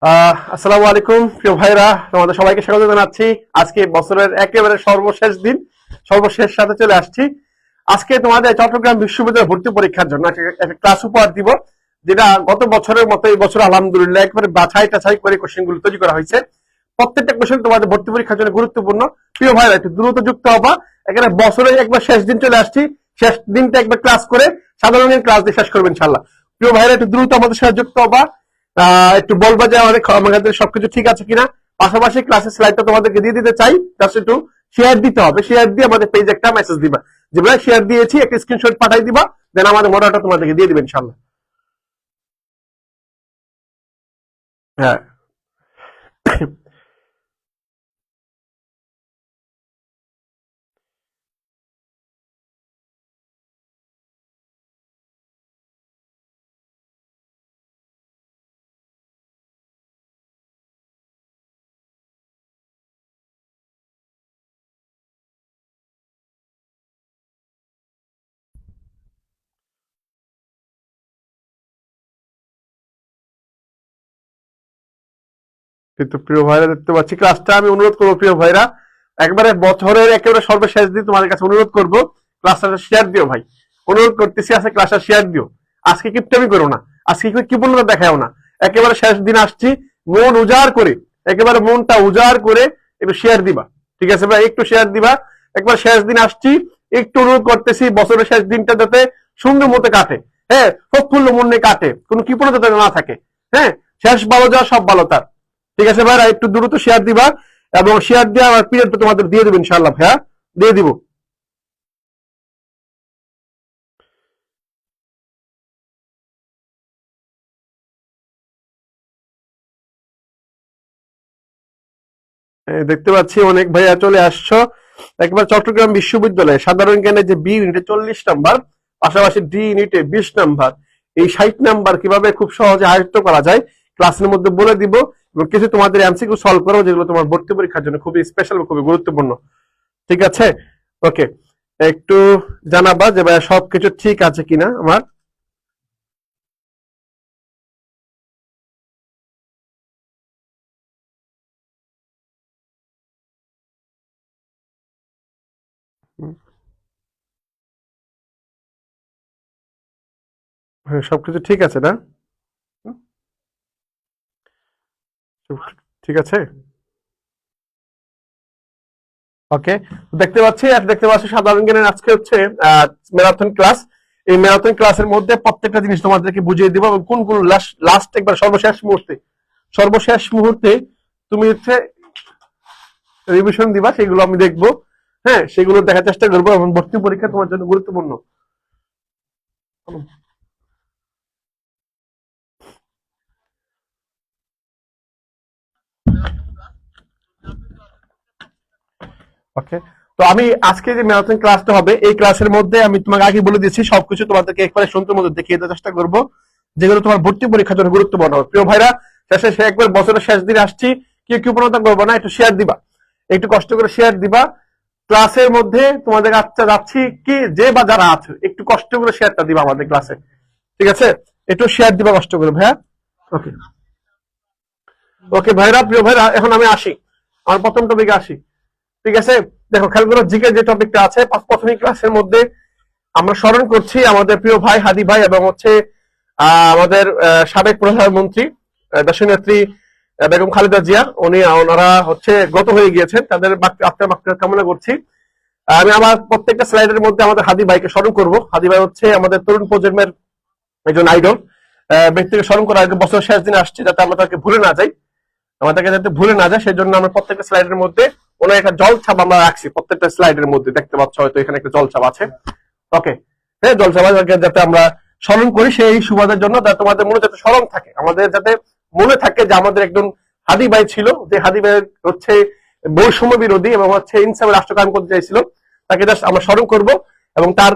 আসসালামু আলাইকুম প্রিয় ভাইরা, তোমাদের সবাইকে স্বাগত জানাচ্ছি। আজকে বছরের একেবারে সর্বশেষ দিন, সর্বশেষ সাথে চলে আসছি। আজকে তোমাদের চট্টগ্রাম বিশ্ববিদ্যালয় ভর্তি পরীক্ষার জন্য একটা ক্লাস উপহার দিব, যেটা গত বছরের মতো এই বছর আলহামদুলিল্লাহ একবারে বাছাই টাছাই করে কোশ্চেন গুলো তৈরি করা হয়েছে। প্রত্যেকটা কোশ্চেন তোমাদের ভর্তি পরীক্ষার জন্য গুরুত্বপূর্ণ। প্রিয় ভাইরা, একটু দ্রুত যুক্ত হবা। এখানে বছরের একবার শেষ দিন চলে আসছি, শেষ দিনটা একবার ক্লাস করে সাধারণ ক্লাস দিয়ে শেষ করবেন ইনশাল্লাহ। প্রিয় ভাইরা, একটু দ্রুত আমাদের সাথে যুক্ত হবা। একটু বলবা যে আমাদের সবকিছু ঠিক আছে কিনা। পাশাপাশি ক্লাসের স্লাইডটা তোমাদেরকে দিয়ে দিতে চাই, জাস্ট একটু শেয়ার দিতে হবে। শেয়ার দিয়ে আমাদের পেজে একটা মেসেজ দিবা, যে ভাই শেয়ার দিয়েছি, একটা স্ক্রিনশট পাঠাই দিবা, দেন আমাদের মডারেটর তোমাদেরকে দিয়ে দিবেন ইনশাল্লাহ। হ্যাঁ, কিন্তু প্রিয় ভাইরা দেখতে পাচ্ছি ক্লাসটা, আমি অনুরোধ করবো প্রিয় ভাইরা, একবারে বছরের একেবারে সর্বশেষ দিন তোমাদের কাছে অনুরোধ করবো, ক্লাসটা শেয়ার দিও ভাই। অনুরোধ করতেছি, আজকে ক্লাসটা শেয়ার দিও। আজকে কিপটামি করো না, আজকে কৃপণতা দেখাও না। একেবারে শেষ দিন আসছি, মন উজাড় করে, একেবারে মনটা উজাড় করে একটু শেয়ার দিবা। ঠিক আছে ভাই, একটু শেয়ার দিবা। একবার শেষ দিন আসছি, একটু অনুরোধ করতেছি বছরের শেষ দিনটা যাতে সুন্দর মতো কাটে। হ্যাঁ, প্রফুল্ল মনে কাটে, কোনো কৃপণতা যাতে না থাকে। হ্যাঁ, শেষ ভালো যা সব ভালো তার। ঠিক আছে ভাইরা, একটু দ্রুত শেয়ার দিবা, এবং শেয়ার দিয়ে আমার পিরিয়ডটা তোমাদের দিয়ে দেবো ইনশাআল্লাহ ভাইয়া, দিয়ে দিব। দেখতে পাচ্ছি অনেক ভাইয়া চলে আসছো। একবার চট্টগ্রাম বিশ্ববিদ্যালয়ে সাধারণ জ্ঞানে যে বি ইউনিটে 40 নাম্বার, পাশাপাশি ডি ইউনিটে 20 নাম্বার, এই 60 নাম্বার কিভাবে খুব সহজে আয়ত্ত করা যায় ক্লাসের মধ্যে বলে দিব, এবং কিছু তোমাদের এমসিকিউ সলভ করো, যেগুলো তোমার ভর্তি পরীক্ষার জন্য খুবই স্পেশাল, খুবই গুরুত্বপূর্ণ। ঠিক আছে, ওকে। একটু জানাবা যে ভাইয়া সবকিছু ঠিক আছে কিনা আমার। হ্যাঁ, সবকিছু ঠিক আছে না? ঠিক আছে, ওকে। দেখতে পাচ্ছি, আর দেখতে পাচ্ছি সাধারণ জ্ঞানের আজকে হচ্ছে ম্যারাথন ক্লাস। এই ম্যারাথন ক্লাসের মধ্যে প্রত্যেকটা জিনিস তোমাদেরকে বুঝিয়ে দিব, এবং কোন কোন লাস্ট একবার সর্বশেষ মুহূর্তে, সর্বশেষ মুহূর্তে তুমি হচ্ছে রিভিশন দিবা, সেগুলো আমি দেখবো। হ্যাঁ, সেগুলো দেখার চেষ্টা করবো, এবং ভর্তি পরীক্ষা তোমার জন্য গুরুত্বপূর্ণ। ওকে, তো আমি আজকে যে ম্যারাথন ক্লাসটা হবে, এই ক্লাসের মধ্যে আমি তোমাকে আগে বলে দিচ্ছি, সবকিছু তোমাদেরকে একবারে সুন্দর মতো দেখিয়ে দেওয়ার চেষ্টা করবো, যেগুলো তোমার ভর্তি পরীক্ষার জন্য গুরুত্বপূর্ণ হবে। প্রিয় ভাইরা, শেষে সে একবার বছরের শেষ দিন আসছি, কি কৃপণতা করবো না, একটু শেয়ার দিবা, একটু কষ্ট করে শেয়ার দিবা। ক্লাসের মধ্যে তোমাদের আচ্ছা যাচ্ছি কি, যে বা যারা আছে একটু কষ্ট করে শেয়ারটা দিবা আমাদের ক্লাসে। ঠিক আছে, একটু শেয়ার দিবা কষ্ট করে ভাইয়া। ওকে, ওকে ভাইরা, প্রিয় ভাইরা, এখন আমি আসি, আমার প্রথম টপিকে আসি। ঠিক আছে, দেখো খেয়াল করো, জিকে যে টপিকটা আছে প্রথম ক্লাসের মধ্যে আমরা স্মরণ করছি আমাদের প্রিয় ভাই হাদি ভাই, এবং হচ্ছে আমাদের সাবেক প্রধানমন্ত্রী দেশনেত্রী বেগম খালেদা জিয়া, ওনারা হচ্ছে গত হয়ে গিয়েছেন, তাদের আত্মার মাগফিরাত কামনা করছি। আমি আমার প্রত্যেকটা স্লাইডের মধ্যে আমাদের হাদি ভাইকে স্মরণ করব। হাদি ভাই হচ্ছে আমাদের তরুণ প্রজন্মের একজন আইডল ব্যক্তিকে স্মরণ করা, বছর শেষ দিন আসছে, যাতে আমরা তাকে ভুলে না যাই, আমাদেরকে যাতে ভুলে না যায়, সেই জন্য আমরা প্রত্যেকটা স্লাইডের মধ্যে ওনার একটা জল ছাপ আমরা রাখছি। প্রত্যেকটা স্লাইডের মধ্যে দেখতে পাচ্ছ হয়তো এখানে একটা জল ছাপ আছে। ওকে, হ্যাঁ, জল ছাপ যাতে আমরা স্মরণ করি, সেই সুবাদের জন্য, যাতে তোমাদের মনে যাতে স্মরণ থাকে, আমাদের যাতে মনে থাকে যে আমাদের একজন হাদি ভাই ছিল, যে হাদি ভাই হচ্ছে বৈষম্য বিরোধী এবং হচ্ছে ইনসাফের রাষ্ট্র কায়েম করতে চাইছিল, তাকে জাস্ট আমরা স্মরণ করব, এবং তার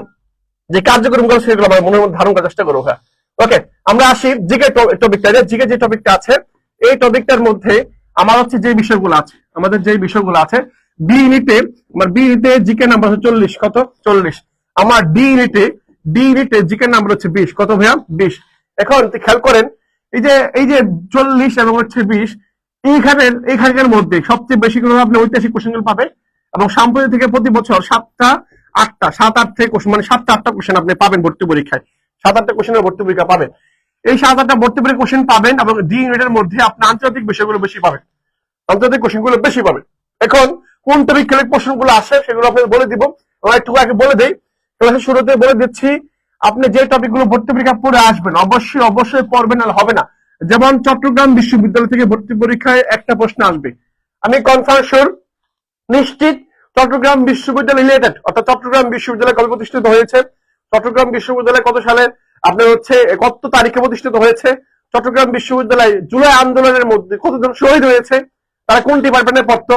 যে কার্যক্রম গুলো সেগুলো আমরা মনের মধ্যে ধারণ করার চেষ্টা করবো। হ্যাঁ, ওকে, আমরা আসি জিকে টপিকটা। জিকে যে টপিকটা আছে, এই টপিকটার মধ্যে আমার হচ্ছে যে বিষয়গুলো আছে, আমাদের যে বিষয়গুলো আছে, বি ইউনিটে, আমার বি ইউনিটে জিকে নাম্বার হচ্ছে 40, কত 40। আমার ডি ইউনিটে জিকে নাম্বার হচ্ছে 20, কত ভাইয়া 20। এখন খেয়াল করেন, এই যে 40 এবং হচ্ছে 20, এইখানের মধ্যে সবচেয়ে বেশি করে আপনি ঐতিহাসিক কোশ্চেন পাবে, এবং সাম্প্রতিক থেকে প্রতি বছর 7-8 থেকে কোশ্চেন, মানে 7-8টা কোশ্চেন আপনি পাবেন ভর্তি পরীক্ষায়। 7-8টা কোশ্চেনের ভর্তি পরীক্ষা পাবেন। এই 7-8টা ভর্তি পরীক্ষা কোশ্চেন পাবেন, এবং ডি ইউনিটের মধ্যে আপনি আন্তর্জাতিক বিষয়গুলো বেশি পাবেন, আন্তর্জাতিক কোশ্চেনগুলো বেশি পাবেন। এখন কোন টপিক খেলে কোশ্চেনগুলো আসে সেগুলো আপনাকে বলে দিব। আমরা একটু আগে বলে দেই, ক্লাসের শুরুতে বলে দিচ্ছি, আপনি যে টপিকগুলো ভর্তি পরীক্ষা পড়ে আসবেন অবশ্যই পড়বেন, না হবে না। যেমন চট্টগ্রাম বিশ্ববিদ্যালয় থেকে ভর্তি পরীক্ষায় একটা প্রশ্ন আসবে, আমি কনফার্ম শিওর, নিশ্চিত, চট্টগ্রাম বিশ্ববিদ্যালয় রিলেটেড, অর্থাৎ চট্টগ্রাম বিশ্ববিদ্যালয় কবে প্রতিষ্ঠিত হয়েছে, চট্টগ্রাম বিশ্ববিদ্যালয় কত সালে আপনার হচ্ছে কত তারিখে প্রতিষ্ঠিত হয়েছে, চট্টগ্রাম বিশ্ববিদ্যালয় জুলাই আন্দোলনের মধ্যে কতজন শহীদ হয়েছে, তারা কোন ডিপার্টমেন্টে পড়তো,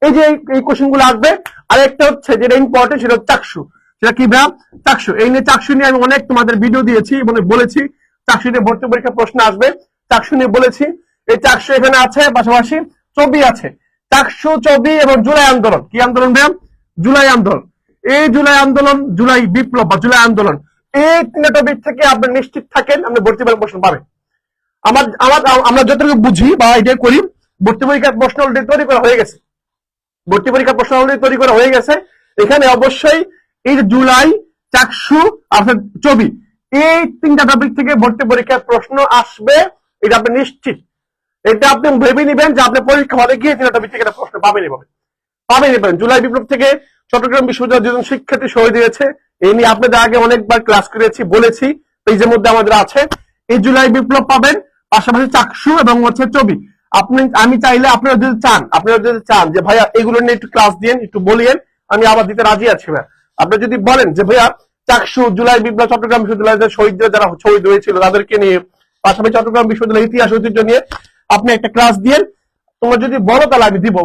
এই যে এই কোশ্চেন গুলো আসবে। আর একটা হচ্ছে যেটা ইম্পর্টেন্ট, সেটা চাকসু, সেটা কি ভাব চাকসু, এই নিয়ে চাকসু নিয়ে আমি অনেক তোমাদের ভিডিও দিয়েছি এবং বলেছি চাকসু নিয়ে ভর্তি পরীক্ষা প্রশ্ন আসবে, চাকসু নিয়ে বলেছি। এই চাকসু এখানে আছে, পাশাপাশি ছবি আছে, চাকসু, ছবি এবং জুলাই আন্দোলন। কি আন্দোলন ভাই? জুলাই আন্দোলন। এই জুলাই আন্দোলন, জুলাই বিপ্লব বা জুলাই আন্দোলন, এই তিনটা টপিক থেকে আপনি নিশ্চিত থাকেন আপনি ভর্তি পরীক্ষা প্রশ্ন পাবেন। আমরা যতটুকু বুঝি বা এটা করি, ভর্তি পরীক্ষার প্রশ্ন অলরেডি তৈরি করা হয়ে গেছে, ভর্তি পরীক্ষার প্রশ্ন অলরেডি তৈরি করা হয়ে গেছে। এখানে অবশ্যই এই যে জুলাই, চাকসু আর ছবি, এই তিনটা টপিক থেকে ভর্তি পরীক্ষার প্রশ্ন আসবে, এটা আপনি নিশ্চিত। এটা আপনি ভেবে নিবেন যে আপনি পরীক্ষা হলে গিয়ে তিনটা টপিক থেকে একটা প্রশ্ন পাবেন। জুলাই বিপ্লব থেকে চট্টগ্রাম বিশ্ববিদ্যালয়ের দুজন শিক্ষার্থী শহীদ হয়েছে, এই নিয়ে আপনাদের আগে অনেকবার ক্লাস করেছি, বলেছি, পেজের মধ্যে আমাদের আছে। এই জুলাই বিপ্লব পাবেন, পাশাপাশি চাকসু এবং হচ্ছে ছবি। আমি চাইলে আপনারা যদি চান যে ভাইয়া এগুলো নিয়ে একটু ক্লাস দিয়েন, একটু বলিয়েন, আমি আবার দিতে রাজি আছি ভাইয়া। আপনি যদি বলেন যে ভাইয়া চাকসু, জুলাই বিপ্লব, চট্টগ্রাম বিশ্ববিদ্যালয়ের শহীদরা যারা শহীদ হয়েছিল তাদেরকে নিয়ে, পাশাপাশি চট্টগ্রাম বিশ্ববিদ্যালয়ের ইতিহাস ঐতিহ্য নিয়ে আপনি একটা ক্লাস দিয়েন, তোমরা যদি বলো তাহলে আমি দিব,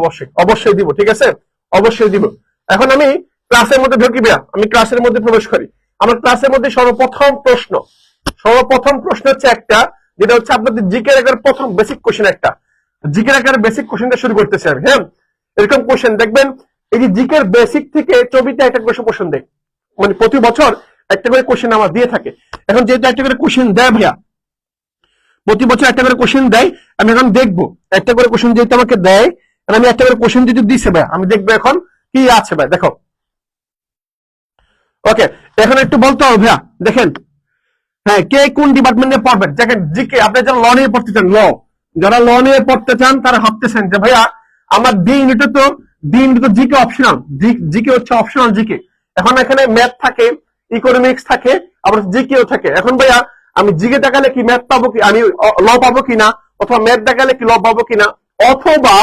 অবশ্যই দিব, ঠিক আছে, অবশ্যই দিব। এখন আমি ক্লাসের মধ্যে ঢুকি ভাইয়া, আমি ক্লাসের মধ্যে প্রবেশ করি। আমার ক্লাসের মধ্যে সর্বপ্রথম প্রশ্ন হচ্ছে একটা, যেটা হচ্ছে আপনাদের জিকের একের প্রথম বেসিক কোশ্চেন, একটা জিকের একের বেসিক কোশ্চেনটা শুরু করতেছি আমি। হ্যাঁ, এরকম কোশ্চেন দেখবেন, এই যে জিকের বেসিক থেকে ছবিতে একটা কোশ্চেন দেয়, মানে প্রতি বছর একটা করে কোশ্চেন আমার দিয়ে থাকে। এখন যেহেতু একটা করে কোশ্চেন দেয় ভাইয়া, প্রতি বছর একটা করে কোশ্চেন দেয়, আমি এখন দেখবো একটা করে কোশ্চেন যেহেতু আমাকে দেয়, আমি একটা করে কোশ্চেন যদি দিছে ভাই, আমি দেখবো এখন কি আছে ভাই। দেখো, ওকে, এখন একটু বলতে হবে ভাইয়া, দেখেন, হ্যাঁ, কে কোন ডিপার্টমেন্টে পড়বেন। দেখেন জিকে, আপনি যারা ল নিয়ে পড়তে চান, যারা ল নিয়ে পড়তে চান তারা ভাবতেছেন যে ভাইয়া আমার ডি ইউনিটে তো জিকে অপশনাল, জিকে হচ্ছে অপশনাল জিকে। এখন এখানে ম্যাথ থাকে, ইকোনমিক্স থাকে, আবার জিকেও থাকে। এখন ভাইয়া আমি জিকে দেখালে কি ম্যাথ পাবো, কি আমি ল পাবো কিনা, অথবা ম্যাথ দেখালে কি ল পাবো কিনা, অথবা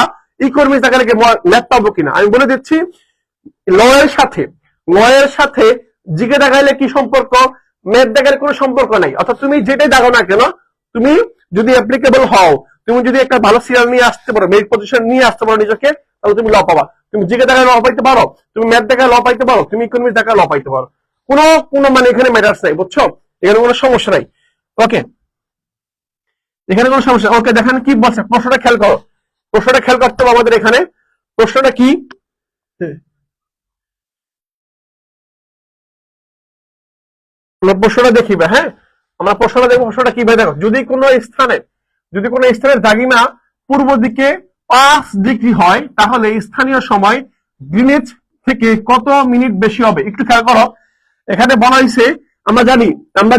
ইকোনমিক্স দেখালে কি ম্যাথ পাবো কিনা। আমি বলে দিচ্ছি, লয়ের সাথে জিকে দেখাইলে কি সম্পর্ক, ম্যাথ দেখালে কোনো সম্পর্ক নাই। অর্থাৎ তুমি যেটাই দেখো না কেন, তুমি যদি অ্যাপ্লিকেবল হও, তুমি যদি একটা ভালো সিরিয়াল নিয়ে আসতে পারো, মেরিট পজিশন নিয়ে আসতে পারো নিজেকে, তাহলে তুমি ল পাবা। তুমি জিকে দেখায় ল পাইতে পারো, তুমি ম্যাথ দেখায় ল পাইতে পারো, তুমি ইকোনমিক্স দেখায় ল পাইতে পারো। কোনো মানে এখানে ম্যাটার্স নাই, বুঝছো, এখানে কোনো সমস্যা নাই। ওকে, এখানে কোনো সমস্যা। ওকে, দেখেন কি বলছে, প্রশ্নটা খেয়াল করো, প্রশ্নটা খেয়াল করতে হবে আমাদের এখানে। প্রশ্নটা কি, প্রশ্নটা দেখিবে। হ্যাঁ, আমরা প্রশ্নটা দেখবো, প্রশ্নটা কি ভাই। দেখো, যদি কোনো স্থানের দ্রাঘিমা পূর্ব দিকে 5 ডিগ্রি হয়, তাহলে স্থানীয় সময় গ্রিনিচ থেকে কত মিনিট বেশি হবে। একটু খেয়াল করো, এখানে বলা হয়েছে, আমরা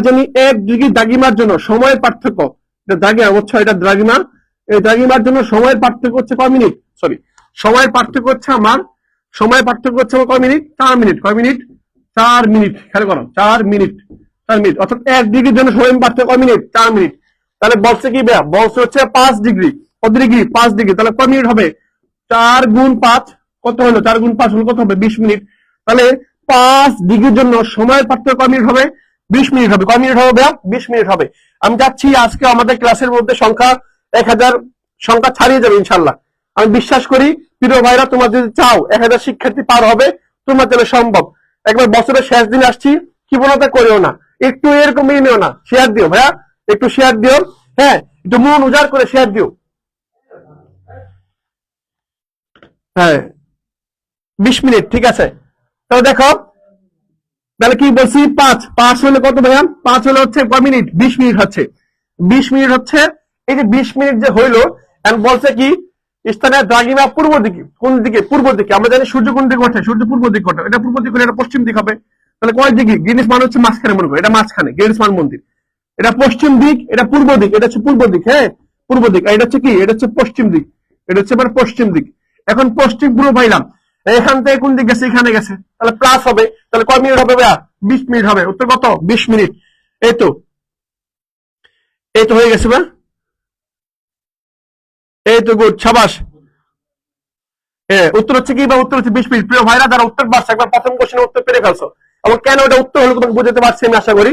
জানি 1 ডিগ্রি দ্রাঘিমার জন্য সময়ের পার্থক্য, দ্রাঘিমা হচ্ছে, এটা দ্রাঘিমা, এই দ্রাঘিমার জন্য সময়ের পার্থক্য হচ্ছে কয় মিনিট, সময়ের পার্থক্য হচ্ছে আমার কয় মিনিট, 4 মিনিট। কয় মিনিট? 4 মিনিট। খেয়াল করো, 4 মিনিট, অর্থাৎ 1 ডিগ্রির জন্য সময় পার্থক্য কয় মিনিট, 4 মিনিট। তাহলে বলছে কি ভাইয়া, বলছে হচ্ছে 5 ডিগ্রি, কত ডিগ্রি, 5 ডিগ্রি, তাহলে কয় মিনিট হবে, 4 গুণ 5 কত হলো, 4 গুণ 5 হলো কত হবে, 20 মিনিট। তাহলে 5 ডিগ্রির জন্য সময়ের পার্থক্য কয় মিনিট হবে, 20 মিনিট হবে। কয় মিনিট হবে ভাইয়া, 20 মিনিট হবে। আমি চাচ্ছি আজকে আমাদের ক্লাসের মধ্যে সংখ্যা 1000 সংখ্যা ছাড়িয়ে যাবে ইনশাল্লাহ। আমি বিশ্বাস করি প্রিয় ভাইরা, তোমরা যদি চাও 1000 শিক্ষার্থী পার হবে, তোমার তাহলে সম্ভব। একবার বছরের শেষ দিন আসছি, কৃপণতা করিও না, একটু এরকম নিও না, শেয়ার দিও ভাইয়া, একটু শেয়ার দিও। হ্যাঁ, একটু মন উজাড় করে শেয়ার দিও। হ্যাঁ, 20 মিনিট, ঠিক আছে। তাহলে দেখো, তাহলে কি বলছি, 5 হলে কত ভাইয়া, 5 হলে হচ্ছে কয় মিনিট, 20 মিনিট হচ্ছে, 20 মিনিট হচ্ছে এই যে 20 মিনিট যে হইলো এখন বলছে কি স্থানে দ্রাঘিমা পূর্ব দিকে, কোন দিকে? পূর্ব দিকে। আমরা জানি সূর্য কোন দিকে ওঠে, সূর্য পূর্ব দিকে ওঠে, এটা পূর্ব দিকে, এটা পশ্চিম দিক হবে। তাহলে কয় দিকে? গ্রিনিচ মান হচ্ছে মাঝখানে, মনে করো এটা মাঝখানে গ্রিনিচ মান মন্দির, এটা পশ্চিম দিক, এটা পূর্ব দিক, এটা হচ্ছে পূর্ব দিক, হ্যাঁ পূর্ব দিক, আর এটা হচ্ছে কি? এটা হচ্ছে পশ্চিম দিক, এটা হচ্ছে এবার পশ্চিম দিক। এখন পশ্চিম পূর্ব পাইলাম, এখান থেকে কোন দিক গেছে? এখানে গেছে, তাহলে প্লাস হবে। তাহলে কয় মিনিট হবে ভাইয়া? 20 মিনিট হবে। উত্তর কত? 20 মিনিট। এই তো হয়ে গেছে বা, এই তো গুড, সাবাস। উত্তর হচ্ছে কি বা? উত্তর হচ্ছে 20 মিনিট। প্রিয় ভাইরা, যারা উত্তর পারছে একবার প্রথম কোশ্চেনের উত্তর পেরে ফেলছো, এবং কেন এটা উত্তর হলো তোমাকে বুঝতে পারছি আমি আশা করি।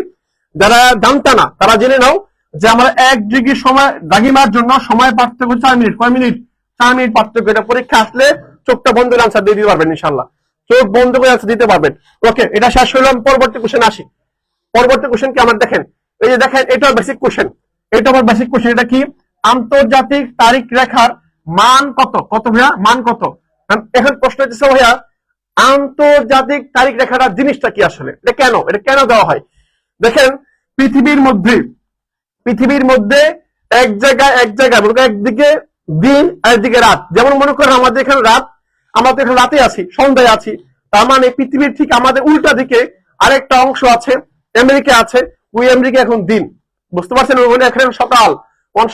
যারা জানতা না তারা জেনে নাও যে আমরা 1 ডিগ্রি সময় দ্রাঘিমার জন্য সময় পার্থক্য 4 মিনিট। কয় মিনিট? 4 মিনিট পার্থক্য। এটা পরীক্ষা আসলে চোখটা বন্ধ করে আনসার দিয়ে দিতে পারবেন ইনশাল্লাহ, চোখ বন্ধ করে আনসার দিতে পারবেন। ওকে, এটা শেষ হইলাম। পরবর্তী কোশ্চেন আসি। পরবর্তী কোশ্চেন কি আমার দেখেন, এই যে দেখেন, এটা বেসিক কোশ্চেন, এটা আমার বেসিক কোশ্চেন। এটা কি? আন্তর্জাতিক তারিখ রেখার মান কত? কত ভাইয়া? মান কত? এখন প্রশ্ন হচ্ছে ভাইয়া, আন্তর্জাতিক তারিখ রেখাটা জিনিসটা কি আসলে? এটা কেন? এটা কেন দেওয়া হয়? দেখেন, পৃথিবীর মধ্যে এক জায়গায় একদিকে দিন আর একদিকে রাত। যেমন মনে করেন আমাদের এখানে রাত, আমরা তো এখানে রাতে আছি, সন্ধ্যায় আছি। তার মানে পৃথিবীর ঠিক আমাদের উল্টা দিকে আরেকটা অংশ আছে, আমেরিকা আছে, ওই আমেরিকা এখন দিন। বুঝতে পারছেন? ওখানে এখানে সকাল,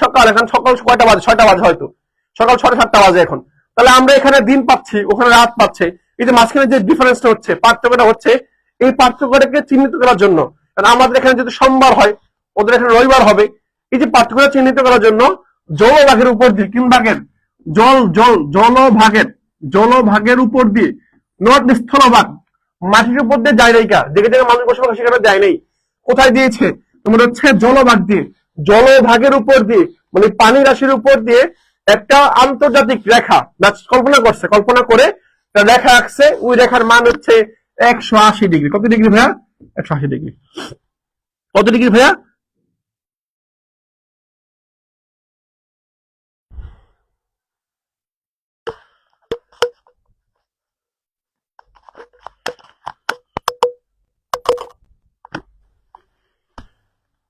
সকাল, এখন সকাল কয়টা বাজে? 6টা বাজে, হয়তো সকাল 6:30 বাজে এখন। তাহলে আমরা এখানে দিন পাচ্ছি, ওখানে রাত পাচ্ছে। এই যে মাঝখানে যে ডিফারেন্সটা হচ্ছে, পার্থক্যটা হচ্ছে, এই পার্থক্যটাকে চিহ্নিত করার জন্য। কারণ আমাদের এখানে যদি সোমবার হয়, ওদের এখানে রবিবার হবে। এই যে পার্থক্যটা চিহ্নিত করার জন্য জলভাগের উপর দিয়ে, কোন ভাগের? জলভাগের উপর দিয়ে, নট স্থলভাগ, মাটির উপর দিয়ে যায় নাই। যেখানে যেখানে মানুষ বসবাস সেখানে যায় নাই। কোথায় দিয়েছে? তোমার হচ্ছে জলভাগ দিয়ে, জলভাগের উপর দিয়ে, মানে পানি রাশির উপর দিয়ে একটা আন্তর্জাতিক রেখা কল্পনা করে রেখা আঁকছে। ওই রেখার মান হচ্ছে 180 ডিগ্রি। কত ডিগ্রি ভাইয়া? 180 ডিগ্রি। কত ডিগ্রি ভাইয়া?